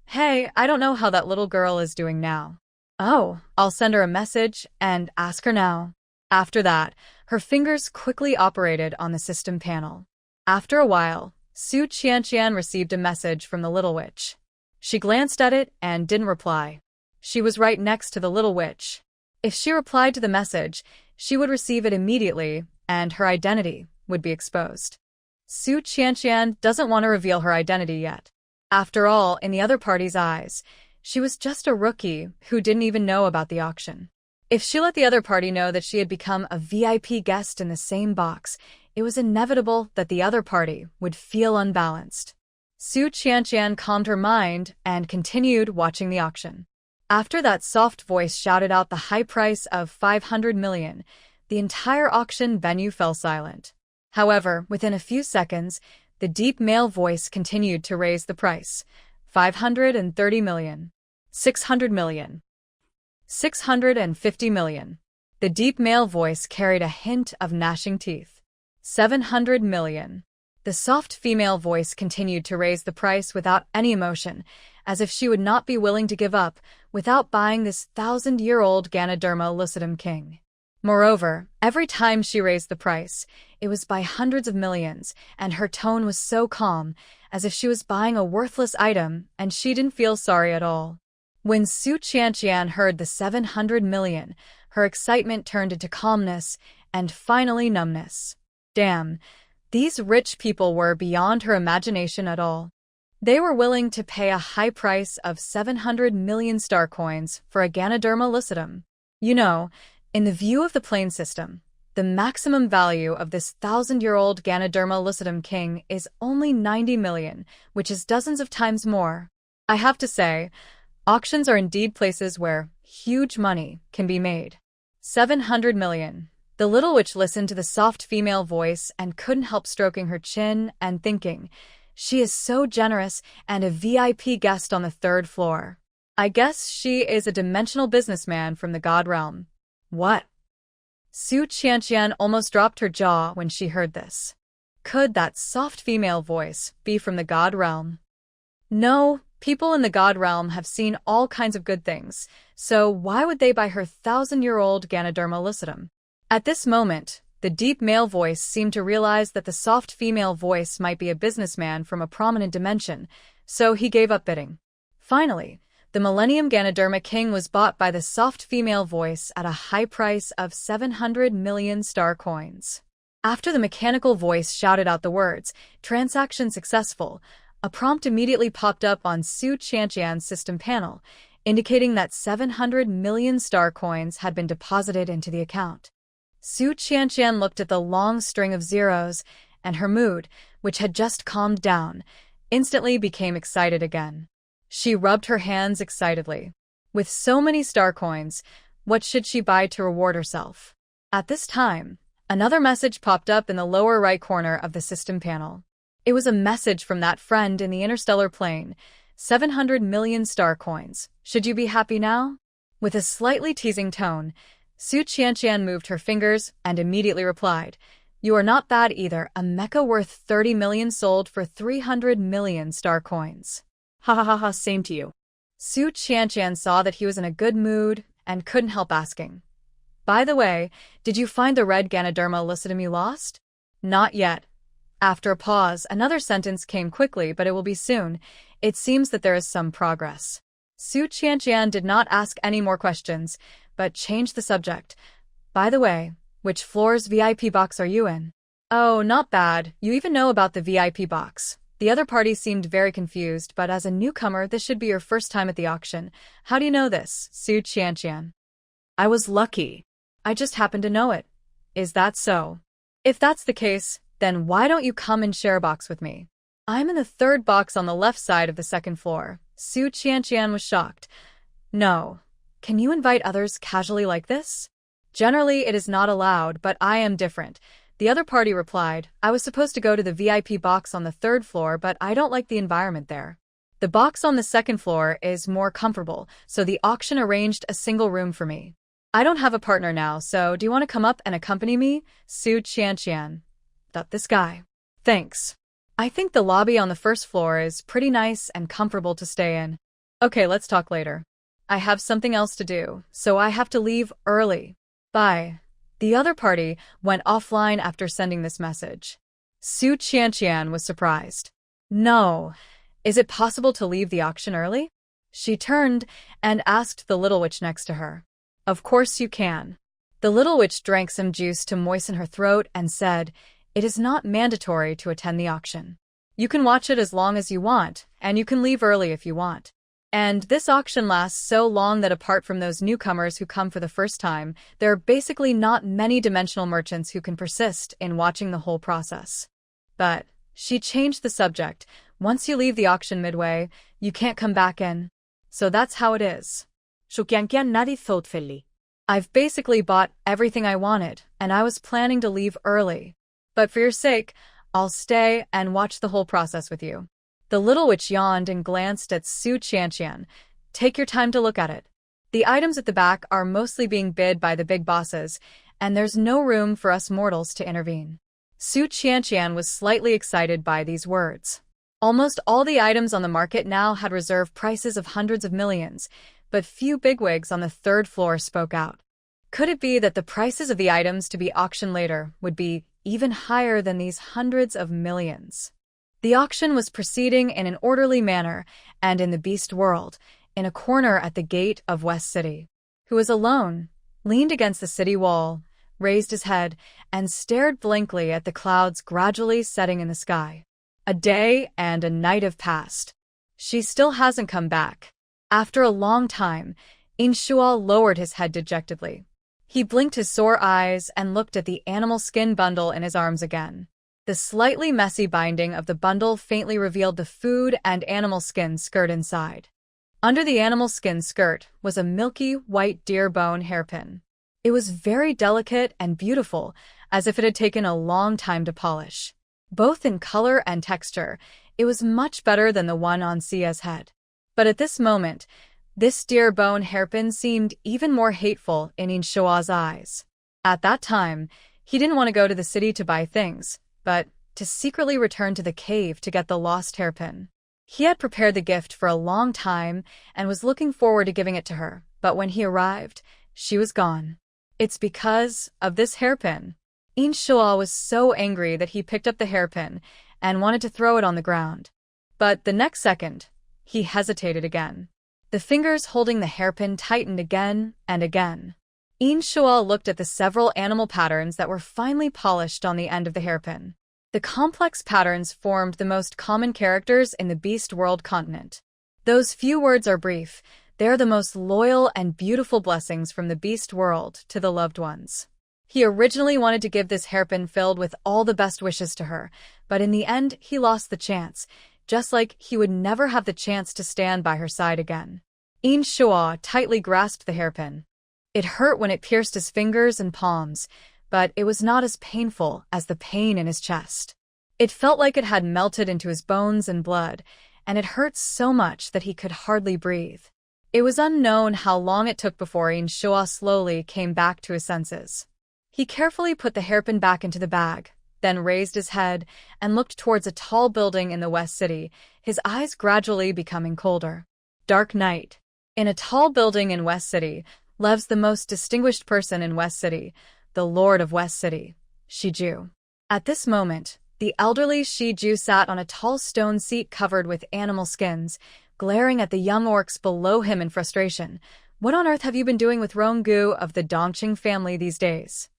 "Hey, I don't know how that little girl is doing now. Oh, I'll send her a message and ask her now." After that, her fingers quickly operated on the system panel. After a while, Su Qianqian received a message from the little witch. She glanced at it and didn't reply. She was right next to the little witch. If she replied to the message, she would receive it immediately, and her identity would be exposed. Su Qianqian doesn't want to reveal her identity yet. After all, in the other party's eyes, she was just a rookie who didn't even know about the auction. If she let the other party know that she had become a VIP guest in the same box, it was inevitable that the other party would feel unbalanced. Su Qianqian calmed her mind and continued watching the auction. After that soft voice shouted out the high price of 500 million, the entire auction venue fell silent. However, within a few seconds, the deep male voice continued to raise the price. 530 million. 600 million. 650 million. The deep male voice carried a hint of gnashing teeth. 700 million. The soft female voice continued to raise the price without any emotion, as if she would not be willing to give up without buying this 1,000-year-old Ganoderma lucidum king. Moreover, every time she raised the price, it was by hundreds of millions, and her tone was so calm, as if she was buying a worthless item and she didn't feel sorry at all. When Su Qianqian heard the 700 million, her excitement turned into calmness and finally numbness. Damn, these rich people were beyond her imagination at all. They were willing to pay a high price of 700 million star coins for a Ganoderma lucidum. You know, in the view of the plane system, the maximum value of this 1,000-year-old Ganoderma lucidum king is only 90 million, which is dozens of times more. I have to say, auctions are indeed places where huge money can be made. 700 million. The little witch listened to the soft female voice and couldn't help stroking her chin and thinking, she is so generous and a VIP guest on the third floor. I guess she is a dimensional businessman from the God realm. What? Su Qianqian almost dropped her jaw when she heard this. Could that soft female voice be from the God realm? No, people in the God realm have seen all kinds of good things, so why would they buy her 1,000-year-old Ganoderma lucidum? At this moment, the deep male voice seemed to realize that the soft female voice might be a businessman from a prominent dimension, so he gave up bidding. Finally, the Millennium Ganoderma King was bought by the soft female voice at a high price of 700 million star coins. After the mechanical voice shouted out the words, "Transaction successful," a prompt immediately popped up on Su Qianqian's system panel, indicating that 700 million star coins had been deposited into the account. Su Qianqian looked at the long string of zeros, and her mood, which had just calmed down, instantly became excited again. She rubbed her hands excitedly. With so many star coins, what should she buy to reward herself? At this time, another message popped up in the lower right corner of the system panel. It was a message from that friend in the interstellar plane. 700 million star coins. Should you be happy now? With a slightly teasing tone, Su Qianqian moved her fingers and immediately replied, "You are not bad either, a mecha worth 30 million sold for 300 million star coins." Ha ha ha ha, same to you. Su Qianqian saw that he was in a good mood and couldn't help asking, "By the way, did you find the red Ganoderma lucidum you lost?" "Not yet." After a pause, another sentence came quickly, "But it will be soon. It seems that there is some progress." Su Qianqian did not ask any more questions, but changed the subject. "By the way, which floor's VIP box are you in?" "Oh, not bad. You even know about the VIP box." The other party seemed very confused, but as a newcomer, this should be your first time at the auction. "How do you know this, Su Qianqian?" I was lucky. "I just happen to know it." "Is that so?" "If that's the case, then why don't you come and share a box with me?" "I'm in the third box on the left side of the second floor." Su Qianqian was shocked. "No. Can you invite others casually like this?" "Generally, it is not allowed, but I am different." The other party replied, "I was supposed to go to the VIP box on the third floor, but I don't like the environment there. The box on the second floor is more comfortable, so the auction arranged a single room for me. I don't have a partner now, so do you want to come up and accompany me?" Su Qianqian. This guy. "Thanks. I think the lobby on the first floor is pretty nice and comfortable to stay in." "Okay, let's talk later. I have something else to do, so I have to leave early. Bye." The other party went offline after sending this message. Su Qianqian was surprised. "No. Is it possible to leave the auction early?" She turned and asked the little witch next to her. "Of course you can." The little witch drank some juice to moisten her throat and said, "It is not mandatory to attend the auction. You can watch it as long as you want, and you can leave early if you want. And this auction lasts so long that apart from those newcomers who come for the first time, there are basically not many dimensional merchants who can persist in watching the whole process." But she changed the subject. "Once you leave the auction midway, you can't come back in. So that's how it is." Su Qianqian nodded thoughtfully. "I've basically bought everything I wanted, and I was planning to leave early. But for your sake, I'll stay and watch the whole process with you." The little witch yawned and glanced at Su Qianqian. "Take your time to look at it. The items at the back are mostly being bid by the big bosses, and there's no room for us mortals to intervene." Su Qianqian was slightly excited by these words. Almost all the items on the market now had reserve prices of hundreds of millions, but few bigwigs on the third floor spoke out. Could it be that the prices of the items to be auctioned later would be even higher than these hundreds of millions? The auction was proceeding in an orderly manner, and in the beast world, in a corner at the gate of West City, who was alone, leaned against the city wall, raised his head, and stared blankly at the clouds gradually setting in the sky. A day and a night have passed. She still hasn't come back. After a long time, Inshua lowered his head dejectedly. He blinked his sore eyes and looked at the animal skin bundle in his arms again. The slightly messy binding of the bundle faintly revealed the food and animal skin skirt inside. Under the animal skin skirt was a milky white deer bone hairpin. It was very delicate and beautiful, as if it had taken a long time to polish. Both in color and texture, it was much better than the one on Sia's head. But at this moment, this deer bone hairpin seemed even more hateful in Inshua's eyes. At that time, he didn't want to go to the city to buy things, but to secretly return to the cave to get the lost hairpin. He had prepared the gift for a long time and was looking forward to giving it to her, but when he arrived, she was gone. "It's because of this hairpin." Inshua was so angry that he picked up the hairpin and wanted to throw it on the ground. But the next second, he hesitated again. The fingers holding the hairpin tightened again and again. Inshua looked at the several animal patterns that were finely polished on the end of the hairpin. The complex patterns formed the most common characters in the Beast World continent. Those few words are brief. They are the most loyal and beautiful blessings from the Beast World to the loved ones. He originally wanted to give this hairpin filled with all the best wishes to her, but in the end he lost the chance, just like he would never have the chance to stand by her side again. Inshua tightly grasped the hairpin. It hurt when it pierced his fingers and palms, but it was not as painful as the pain in his chest. It felt like it had melted into his bones and blood, and it hurt so much that he could hardly breathe. It was unknown how long it took before Inshoa slowly came back to his senses. He carefully put the hairpin back into the bag, then raised his head and looked towards a tall building in the West City, his eyes gradually becoming colder. Dark night. In a tall building in West City lives the most distinguished person in West City, the Lord of West City, Shiju. At this moment, the elderly Shiju sat on a tall stone seat covered with animal skins, glaring at the young orcs below him in frustration. What on earth have you been doing with Rongu of the Dongqing family these days?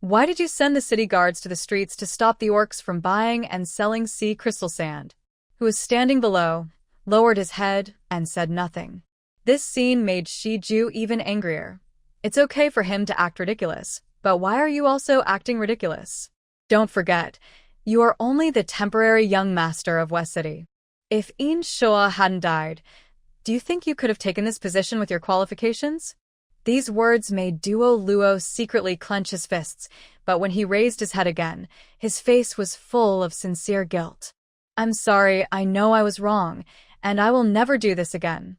Why did you send the city guards to the streets to stop the orcs from buying and selling sea crystal sand? Who was standing below, lowered his head, and said nothing. This scene made Shiju even angrier. It's okay for him to act ridiculous, but why are you also acting ridiculous? Don't forget, you are only the temporary young master of West City. If Inshoa hadn't died, do you think you could have taken this position with your qualifications? These words made Duo Luo secretly clench his fists, but when he raised his head again, his face was full of sincere guilt. I'm sorry, I know I was wrong, and I will never do this again.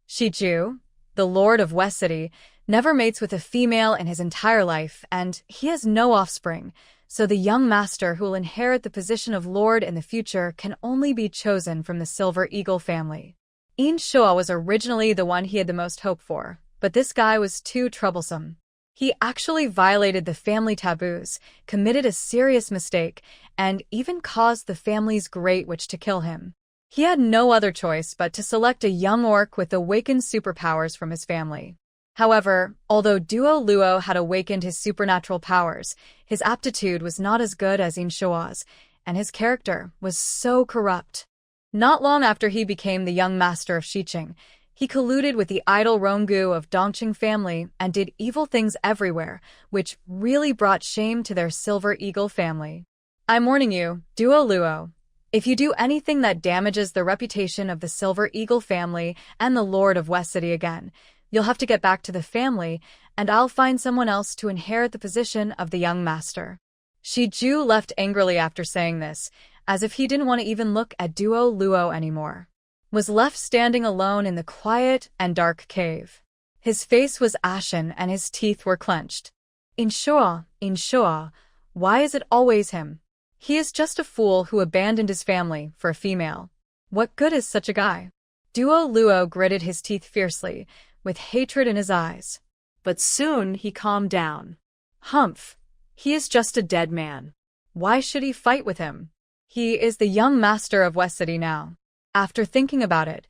Shiju, the Lord of West City, never mates with a female in his entire life, and he has no offspring, so the young master who will inherit the position of Lord in the future can only be chosen from the Silver Eagle family. Inshoa was originally the one he had the most hope for, but this guy was too troublesome. He actually violated the family taboos, committed a serious mistake, and even caused the family's Great Witch to kill him. He had no other choice but to select a young orc with awakened superpowers from his family. However, although Duo Luo had awakened his supernatural powers, his aptitude was not as good as Inshoa's, and his character was so corrupt. Not long after he became the young master of Shiqing, he colluded with the idol Rongu of Dongqing family and did evil things everywhere, which really brought shame to their Silver Eagle family. I'm warning you, Duo Luo. If you do anything that damages the reputation of the Silver Eagle family and the Lord of West City again, you'll have to get back to the family, and I'll find someone else to inherit the position of the young master. Shiju left angrily after saying this, as if he didn't want to even look at Duo Luo anymore. Was left standing alone in the quiet and dark cave. His face was ashen and his teeth were clenched. Inshoa, why is it always him? He is just a fool who abandoned his family for a female. What good is such a guy? Duo Luo gritted his teeth fiercely, with hatred in his eyes. But soon he calmed down. Humph, he is just a dead man. Why should he fight with him? He is the young master of West City now. After thinking about it,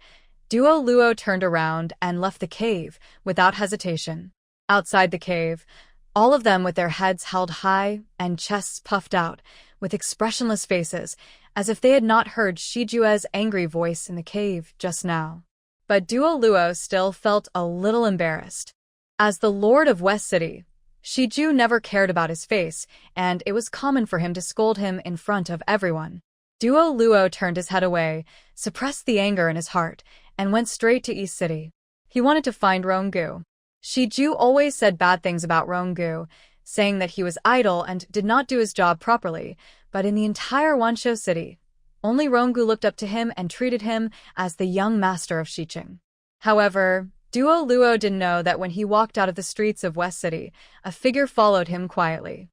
Duo Luo turned around and left the cave without hesitation. Outside the cave, all of them with their heads held high and chests puffed out, with expressionless faces, as if they had not heard Shijue's angry voice in the cave just now. But Duo Luo still felt a little embarrassed. As the Lord of West City, Shiju never cared about his face, and it was common for him to scold him in front of everyone. Duo Luo turned his head away, suppressed the anger in his heart, and went straight to East City. He wanted to find Rongu. Shiju always said bad things about Rongu, saying that he was idle and did not do his job properly, but in the entire Wanshou city, only Rongu looked up to him and treated him as the young master of Shiqing. However, Duo Luo didn't know that when he walked out of the streets of West City, a figure followed him quietly.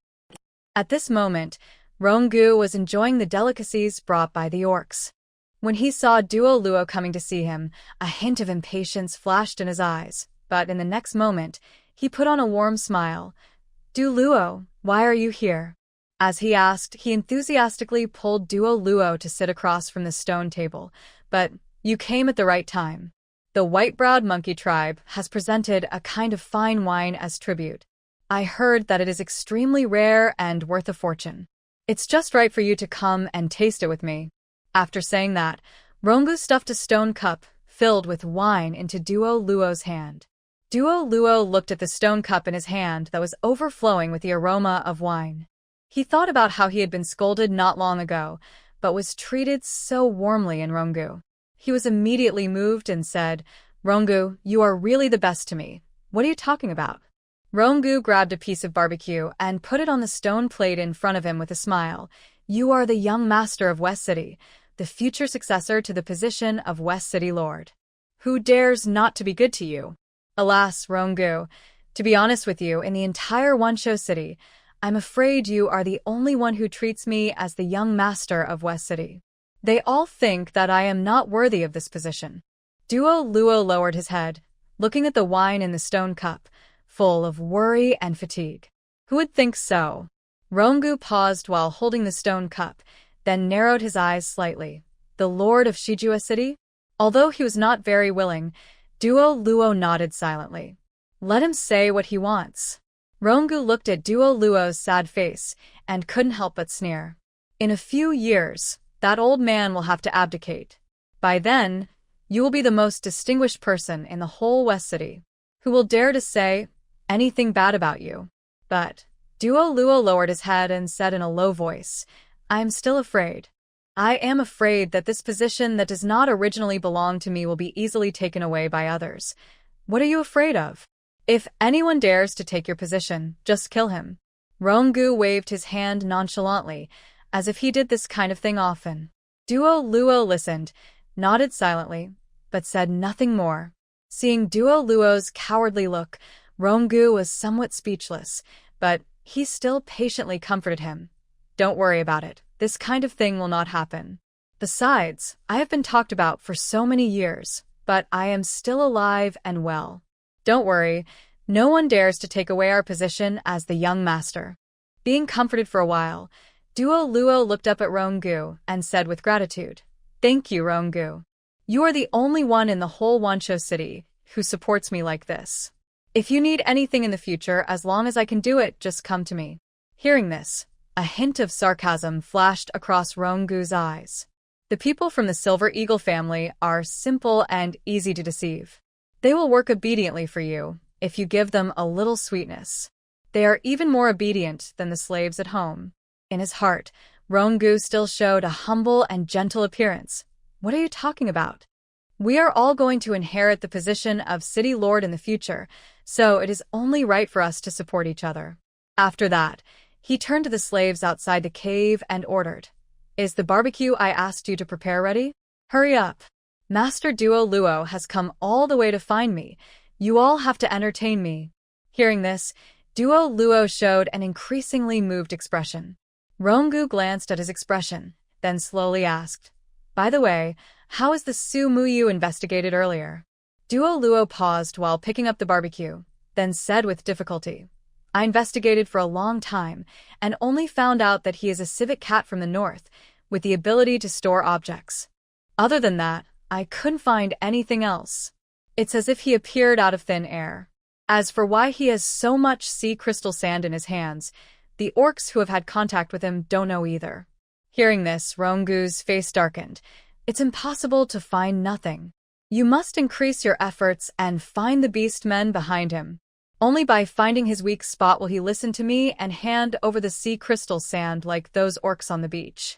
At this moment, Rongu was enjoying the delicacies brought by the orcs. When he saw Duo Luo coming to see him, a hint of impatience flashed in his eyes, but in the next moment, he put on a warm smile. Duo Luo, why are you here? As he asked, he enthusiastically pulled Duo Luo to sit across from the stone table. But you came at the right time. The white-browed monkey tribe has presented a kind of fine wine as tribute. I heard that it is extremely rare and worth a fortune. It's just right for you to come and taste it with me. After saying that, Rongu stuffed a stone cup filled with wine into Duo Luo's hand. Duo Luo looked at the stone cup in his hand that was overflowing with the aroma of wine. He thought about how he had been scolded not long ago, but was treated so warmly in Rongu. He was immediately moved and said, Rongu, you are really the best to me. What are you talking about? Rongu grabbed a piece of barbecue and put it on the stone plate in front of him with a smile. You are the young master of West City, the future successor to the position of West City Lord. Who dares not to be good to you? Alas, Rongu, to be honest with you, in the entire Wansho City, I'm afraid you are the only one who treats me as the young master of West City. They all think that I am not worthy of this position. Duo Luo lowered his head, looking at the wine in the stone cup, full of worry and fatigue. Who would think so? Rongu paused while holding the stone cup, then narrowed his eyes slightly. The Lord of Shijua City? Although he was not very willing, Duo Luo nodded silently. Let him say what he wants. Rongu looked at Duo Luo's sad face and couldn't help but sneer. In a few years, that old man will have to abdicate. By then, you will be the most distinguished person in the whole West City. Who will dare to say anything bad about you? But Duo Luo lowered his head and said in a low voice, I am still afraid. I am afraid that this position that does not originally belong to me will be easily taken away by others. What are you afraid of? If anyone dares to take your position, just kill him. Rongu waved his hand nonchalantly, as if he did this kind of thing often. Duo Luo listened, nodded silently, but said nothing more. Seeing Duo Luo's cowardly look, Rongu was somewhat speechless, but he still patiently comforted him. Don't worry about it. This kind of thing will not happen. Besides, I have been talked about for so many years, but I am still alive and well. Don't worry, no one dares to take away our position as the young master. Being comforted for a while, Duo Luo looked up at Rongu and said with gratitude, Thank you, Rongu. You are the only one in the whole Wansho City who supports me like this. If you need anything in the future, as long as I can do it, just come to me. Hearing this, a hint of sarcasm flashed across Rongu's eyes. The people from the Silver Eagle family are simple and easy to deceive. They will work obediently for you if you give them a little sweetness. They are even more obedient than the slaves at home. In his heart, Rongu still showed a humble and gentle appearance. What are you talking about? We are all going to inherit the position of city lord in the future, so it is only right for us to support each other. After that, he turned to the slaves outside the cave and ordered, Is the barbecue I asked you to prepare ready? Hurry up. Master Duo Luo has come all the way to find me. You all have to entertain me. Hearing this, Duo Luo showed an increasingly moved expression. Rongu glanced at his expression, then slowly asked, By the way, how is the Su Muyu investigated earlier? Duo Luo paused while picking up the barbecue, then said with difficulty, I investigated for a long time and only found out that he is a civet cat from the north with the ability to store objects. Other than that, I couldn't find anything else. It's as if he appeared out of thin air. As for why he has so much sea crystal sand in his hands, the orcs who have had contact with him don't know either. Hearing this, Rongu's face darkened. It's impossible to find nothing. You must increase your efforts and find the beast men behind him. Only by finding his weak spot will he listen to me and hand over the sea crystal sand like those orcs on the beach.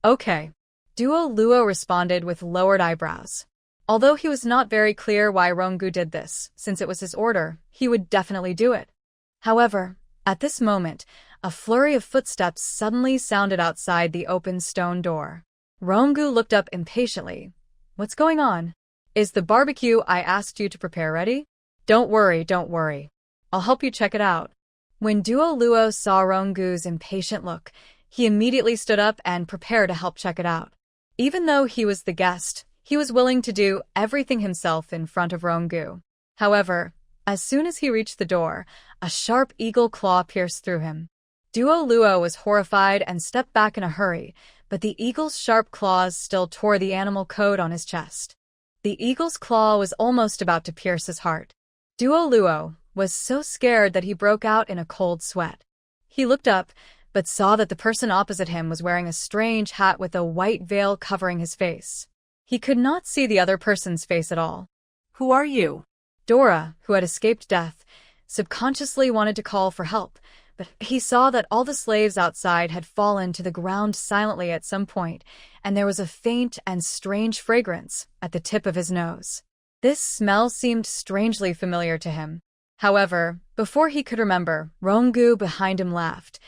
Okay. Duo Luo responded with lowered eyebrows. Although he was not very clear why Rongu did this, since it was his order, he would definitely do it. However, at this moment, a flurry of footsteps suddenly sounded outside the open stone door. Rongu looked up impatiently. What's going on? Is the barbecue I asked you to prepare ready? Don't worry. I'll help you check it out. When Duo Luo saw Rongu's impatient look, he immediately stood up and prepared to help check it out. Even though he was the guest, he was willing to do everything himself in front of Rongu. However, as soon as he reached the door, a sharp eagle claw pierced through him. Duo Luo was horrified and stepped back in a hurry, but the eagle's sharp claws still tore the animal coat on his chest. The eagle's claw was almost about to pierce his heart. Duo Luo was so scared that he broke out in a cold sweat. He looked up, but saw that the person opposite him was wearing a strange hat with a white veil covering his face. He could not see the other person's face at all. Who are you? Dora, who had escaped death, subconsciously wanted to call for help, but he saw that all the slaves outside had fallen to the ground silently at some point, and there was a faint and strange fragrance at the tip of his nose. This smell seemed strangely familiar to him. However, before he could remember, Rongu behind him laughed.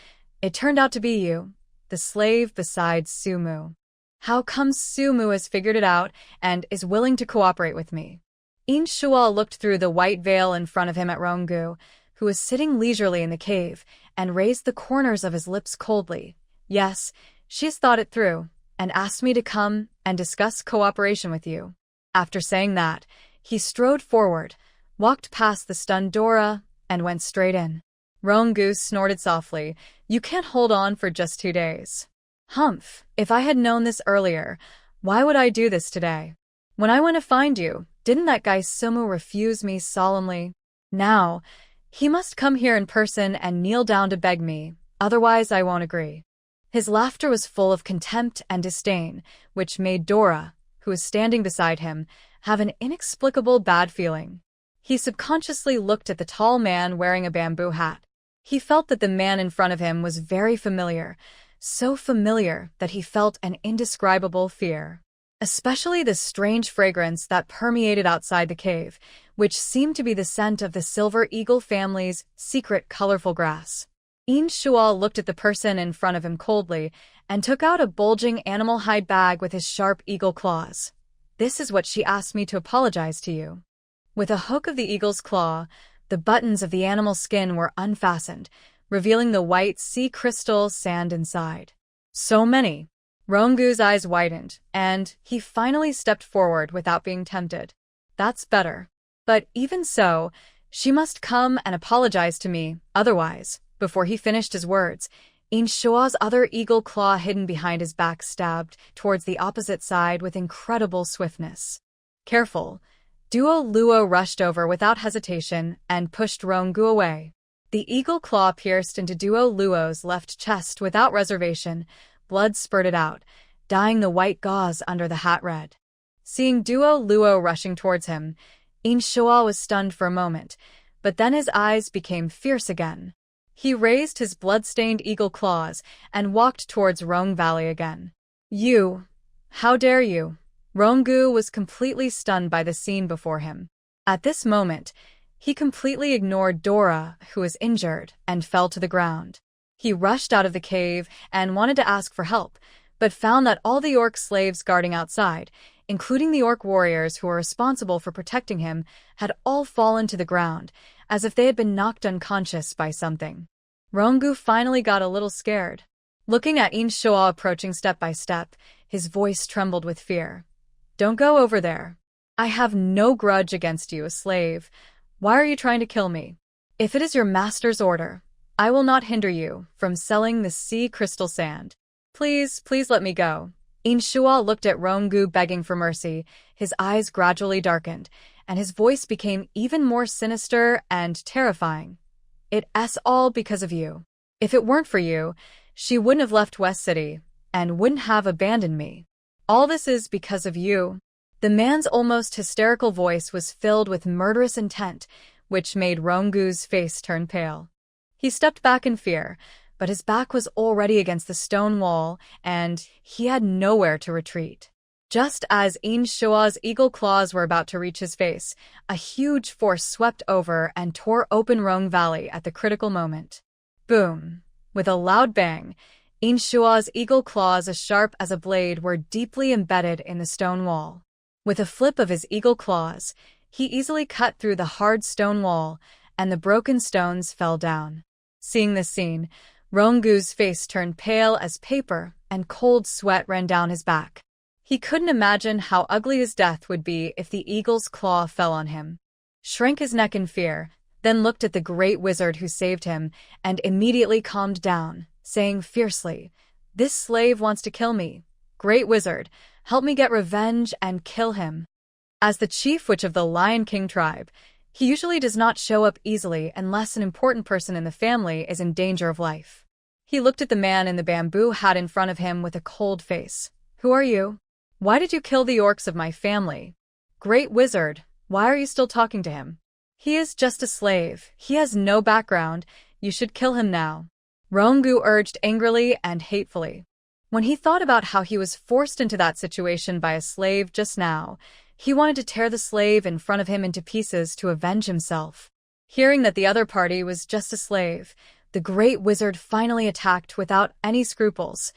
It turned out to be you, the slave beside Sumu. How come Sumu has figured it out and is willing to cooperate with me? In Shual looked through the white veil in front of him at Rongu, who was sitting leisurely in the cave, and raised the corners of his lips coldly. Yes, she's thought it through, and asked me to come and discuss cooperation with you. After saying that, he strode forward, walked past the stunned Dora, and went straight in. Rongu snorted softly. You can't hold on for just 2 days. Humph, if I had known this earlier, why would I do this today? When I went to find you, didn't that guy Sumu refuse me solemnly? Now, he must come here in person and kneel down to beg me, otherwise I won't agree. His laughter was full of contempt and disdain, which made Dora, who was standing beside him, have an inexplicable bad feeling. He subconsciously looked at the tall man wearing a bamboo hat. He felt that the man in front of him was very familiar, so familiar that he felt an indescribable fear. Especially the strange fragrance that permeated outside the cave, which seemed to be the scent of the Silver Eagle family's secret colorful grass. In Shual looked at the person in front of him coldly and took out a bulging animal hide bag with his sharp eagle claws. This is what she asked me to apologize to you. With a hook of the eagle's claw, the buttons of the animal's skin were unfastened, revealing the white sea crystal sand inside. So many. Rongu's eyes widened, and he finally stepped forward without being tempted. That's better. But even so, she must come and apologize to me, otherwise, before he finished his words, Inshua's other eagle claw hidden behind his back stabbed towards the opposite side with incredible swiftness. Careful. Duo Luo rushed over without hesitation and pushed Rongu away. The eagle claw pierced into Duo Luo's left chest without reservation. Blood spurted out, dyeing the white gauze under the hat red. Seeing Duo Luo rushing towards him, Inshua was stunned for a moment, but then his eyes became fierce again. He raised his blood-stained eagle claws and walked towards Rong Valley again. You! How dare you! Rongu was completely stunned by the scene before him. At this moment, he completely ignored Dora, who was injured, and fell to the ground. He rushed out of the cave and wanted to ask for help, but found that all the orc slaves guarding outside, including the orc warriors who were responsible for protecting him, had all fallen to the ground, as if they had been knocked unconscious by something. Rongu finally got a little scared. Looking at Inshuo approaching step by step, his voice trembled with fear. Don't go over there. I have no grudge against you, a slave. Why are you trying to kill me? If it is your master's order, I will not hinder you from selling the sea crystal sand. Please let me go. Inshuo looked at Rongu begging for mercy. His eyes gradually darkened, and his voice became even more sinister and terrifying. It's all because of you. If it weren't for you, she wouldn't have left West City and wouldn't have abandoned me. All this is because of you. The man's almost hysterical voice was filled with murderous intent, which made Rongu's face turn pale. He stepped back in fear, but his back was already against the stone wall, and he had nowhere to retreat. Just as Inshua's eagle claws were about to reach his face, a huge force swept over and tore open Rong Valley at the critical moment. Boom! With a loud bang, Inshua's eagle claws as sharp as a blade were deeply embedded in the stone wall. With a flip of his eagle claws, he easily cut through the hard stone wall, and the broken stones fell down. Seeing this scene, Rongu's face turned pale as paper and cold sweat ran down his back. He couldn't imagine how ugly his death would be if the eagle's claw fell on him. Shrank his neck in fear, then looked at the great wizard who saved him and immediately calmed down, saying fiercely, "This slave wants to kill me. Great wizard, help me get revenge and kill him." As the chief witch of the Lion King tribe, he usually does not show up easily unless an important person in the family is in danger of life. He looked at the man in the bamboo hat in front of him with a cold face. Who are you? Why did you kill the orcs of my family? Great wizard, why are you still talking to him? He is just a slave. He has no background. You should kill him now. Rongu urged angrily and hatefully. When he thought about how he was forced into that situation by a slave just now, he wanted to tear the slave in front of him into pieces to avenge himself. Hearing that the other party was just a slave, the great wizard finally attacked without any scruples.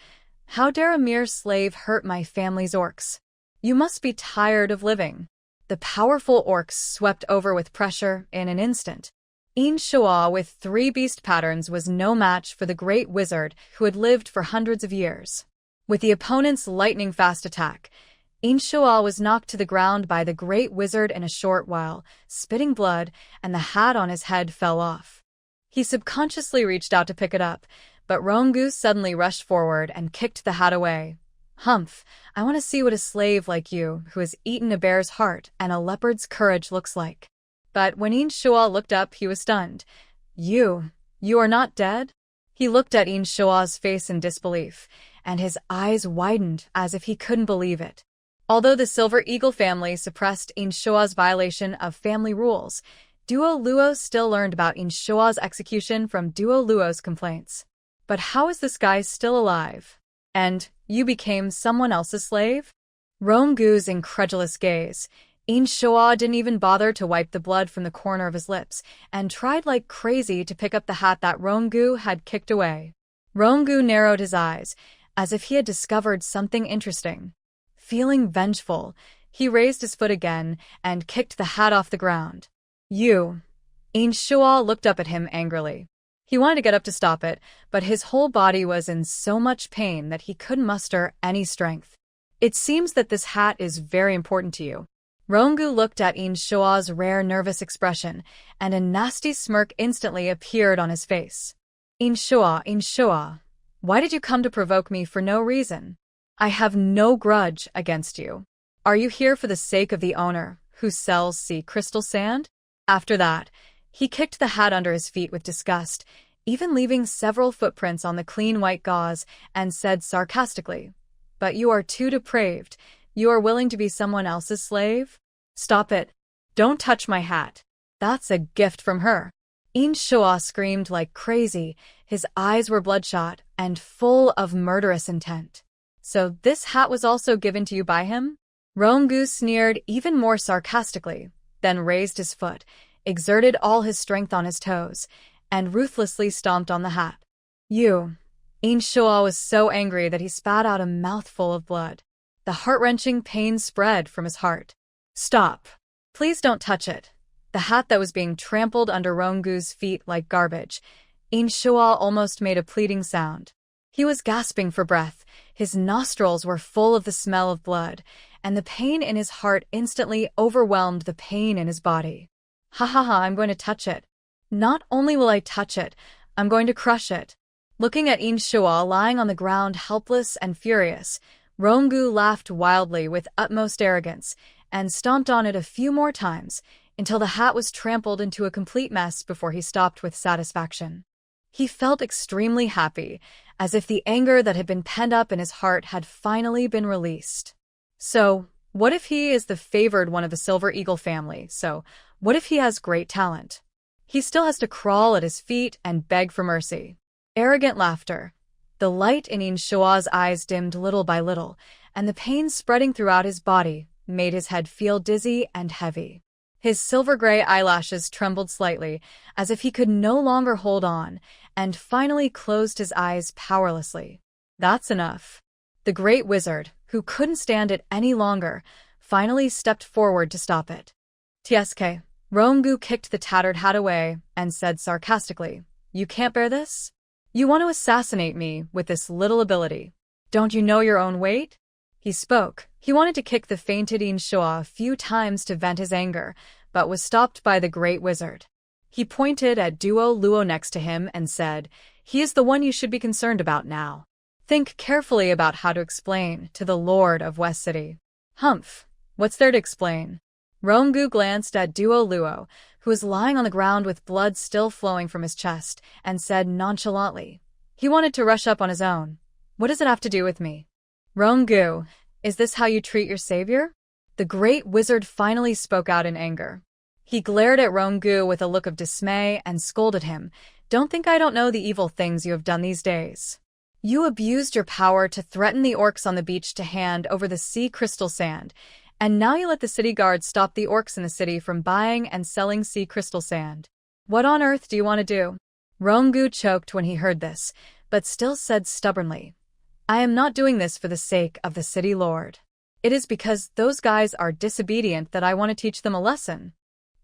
How dare a mere slave hurt my family's orcs? You must be tired of living. The powerful orcs swept over with pressure in an instant. Shua with 3 beast patterns was no match for the great wizard who had lived for hundreds of years. With the opponent's lightning-fast attack, Shua was knocked to the ground by the great wizard in a short while, spitting blood, and the hat on his head fell off. He subconsciously reached out to pick it up, but Rongu suddenly rushed forward and kicked the hat away. Humph, I want to see what a slave like you, who has eaten a bear's heart and a leopard's courage, looks like. But when Shua looked up, he was stunned. You are not dead? He looked at Shua's face in disbelief, and his eyes widened as if he couldn't believe it. Although the Silver Eagle family suppressed Shua's violation of family rules, Duo Luo still learned about Shua's execution from Duo Luo's complaints. But how is this guy still alive? And you became someone else's slave? Rongu's incredulous gaze. Shua didn't even bother to wipe the blood from the corner of his lips, and tried like crazy to pick up the hat that Rongu had kicked away. Rongu narrowed his eyes, as if he had discovered something interesting. Feeling vengeful, he raised his foot again and kicked the hat off the ground. Shua looked up at him angrily. He wanted to get up to stop it, but his whole body was in so much pain that he couldn't muster any strength. It seems that this hat is very important to you. Rongu looked at Shua's rare nervous expression, and a nasty smirk instantly appeared on his face. Shua, why did you come to provoke me for no reason? I have no grudge against you. Are you here for the sake of the owner, who sells sea crystal sand? After that, he kicked the hat under his feet with disgust, even leaving several footprints on the clean white gauze, and said sarcastically, "But you are too depraved. You are willing to be someone else's slave? Stop it. Don't touch my hat. That's a gift from her." Shua screamed like crazy. His eyes were bloodshot and full of murderous intent. So this hat was also given to you by him? Rongu sneered even more sarcastically, then raised his foot, exerted all his strength on his toes, and ruthlessly stomped on the hat. Shua was so angry that he spat out a mouthful of blood. The heart-wrenching pain spread from his heart. Stop. Please don't touch it. The hat that was being trampled under Rongu's feet like garbage. Shua almost made a pleading sound. He was gasping for breath, his nostrils were full of the smell of blood, and the pain in his heart instantly overwhelmed the pain in his body. I'm going to touch it. Not only will I touch it, I'm going to crush it. Looking at Shua lying on the ground helpless and furious, Rongu laughed wildly with utmost arrogance, and stomped on it a few more times, until the hat was trampled into a complete mess before he stopped with satisfaction. He felt extremely happy, as if the anger that had been pent up in his heart had finally been released. So, what if he is the favored one of the Silver Eagle family? So, what if he has great talent? He still has to crawl at his feet and beg for mercy. Arrogant laughter. The light in Shua's eyes dimmed little by little, and the pain spreading throughout his body made his head feel dizzy and heavy. His silver-gray eyelashes trembled slightly, as if he could no longer hold on, and finally closed his eyes powerlessly. That's enough. The great wizard, who couldn't stand it any longer, finally stepped forward to stop it. "Tsk." Rongu kicked the tattered hat away and said sarcastically, "You can't bear this? You want to assassinate me with this little ability. Don't you know your own weight?" He spoke. He wanted to kick the fainted Shua a few times to vent his anger, but was stopped by the great wizard. He pointed at Duo Luo next to him and said, "He is the one you should be concerned about now. Think carefully about how to explain to the Lord of West City." "Humph, what's there to explain?" Rongu glanced at Duo Luo, who was lying on the ground with blood still flowing from his chest, and said nonchalantly, "He wanted to rush up on his own. What does it have to do with me?" "Rongu, is this how you treat your savior?" The great wizard finally spoke out in anger. He glared at Rongu with a look of dismay and scolded him. "Don't think I don't know the evil things you have done these days. You abused your power to threaten the orcs on the beach to hand over the sea crystal sand, and now you let the city guards stop the orcs in the city from buying and selling sea crystal sand. What on earth do you want to do?" Rongu choked when he heard this, but still said stubbornly, I am not doing this for the sake of the city lord. It is because those guys are disobedient that I want to teach them a lesson.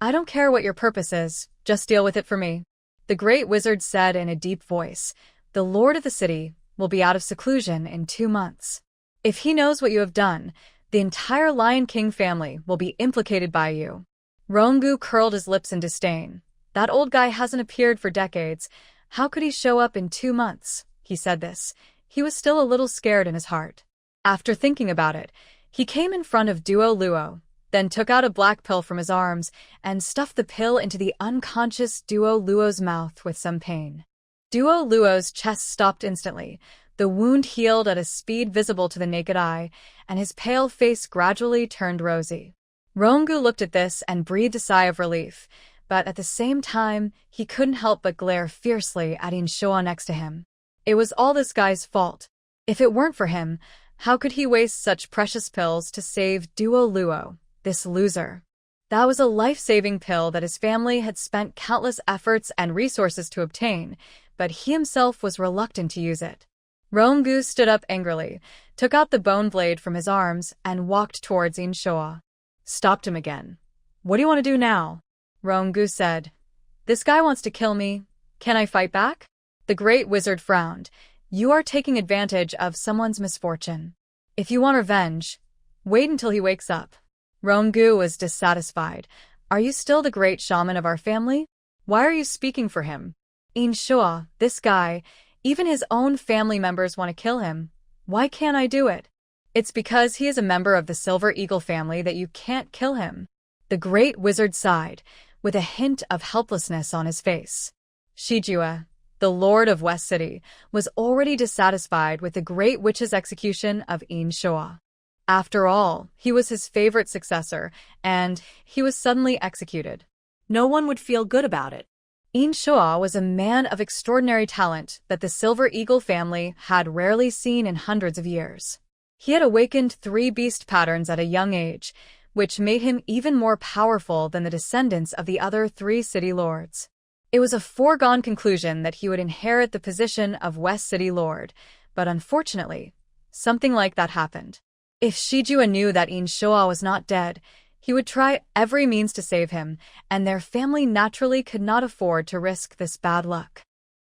I don't care what your purpose is, just deal with it for me. The great wizard said in a deep voice, the lord of the city will be out of seclusion in 2 months. If he knows what you have done, the entire Lion King family will be implicated by you. Rongu curled his lips in disdain. That old guy hasn't appeared for decades. How could he show up in 2 months? He said this. He was still a little scared in his heart. After thinking about it, he came in front of Duo Luo, then took out a black pill from his arms and stuffed the pill into the unconscious Duo Luo's mouth with some pain. Duo Luo's chest stopped instantly. The wound healed at a speed visible to the naked eye, and his pale face gradually turned rosy. Rongu looked at this and breathed a sigh of relief, but at the same time, he couldn't help but glare fiercely at Inshoa next to him. It was all this guy's fault. If it weren't for him, how could he waste such precious pills to save Duo Luo, this loser? That was a life-saving pill that his family had spent countless efforts and resources to obtain, but he himself was reluctant to use it. Rongu stood up angrily, took out the bone blade from his arms, and walked towards Inshoa. Stopped him again. What do you want to do now? Rongu said. This guy wants to kill me. Can I fight back? The great wizard frowned. You are taking advantage of someone's misfortune. If you want revenge, wait until he wakes up. Rongu was dissatisfied. Are you still the great shaman of our family? Why are you speaking for him? Inshoa, this guy, even his own family members want to kill him. Why can't I do it? It's because he is a member of the Silver Eagle family that you can't kill him. The great wizard sighed, with a hint of helplessness on his face. Shijua, the lord of West City, was already dissatisfied with the great witch's execution of Inshoa. After all, he was his favorite successor, and he was suddenly executed. No one would feel good about it. Inshoa was a man of extraordinary talent that the Silver Eagle family had rarely seen in hundreds of years. He had awakened 3 beast patterns at a young age, which made him even more powerful than the descendants of the other 3 city lords. It was a foregone conclusion that he would inherit the position of West City Lord, but unfortunately, something like that happened. If Shijua knew that Inshoa was not dead, he would try every means to save him, and their family naturally could not afford to risk this bad luck.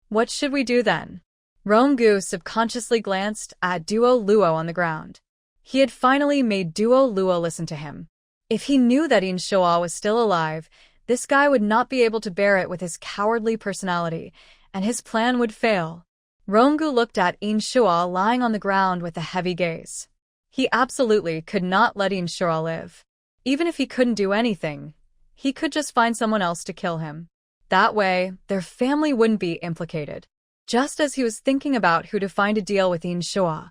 What should we do then? Rongu subconsciously glanced at Duo Luo on the ground. He had finally made Duo Luo listen to him. If he knew that Inshoa was still alive, this guy would not be able to bear it with his cowardly personality, and his plan would fail. Rongu looked at Inshoa lying on the ground with a heavy gaze. He absolutely could not let Inshoa live. Even if he couldn't do anything, he could just find someone else to kill him. That way, their family wouldn't be implicated. Just as he was thinking about who to find a deal with Inshoa,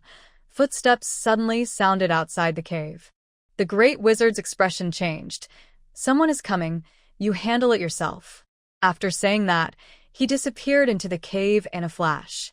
footsteps suddenly sounded outside the cave. The great wizard's expression changed. Someone is coming, you handle it yourself. After saying that, he disappeared into the cave in a flash.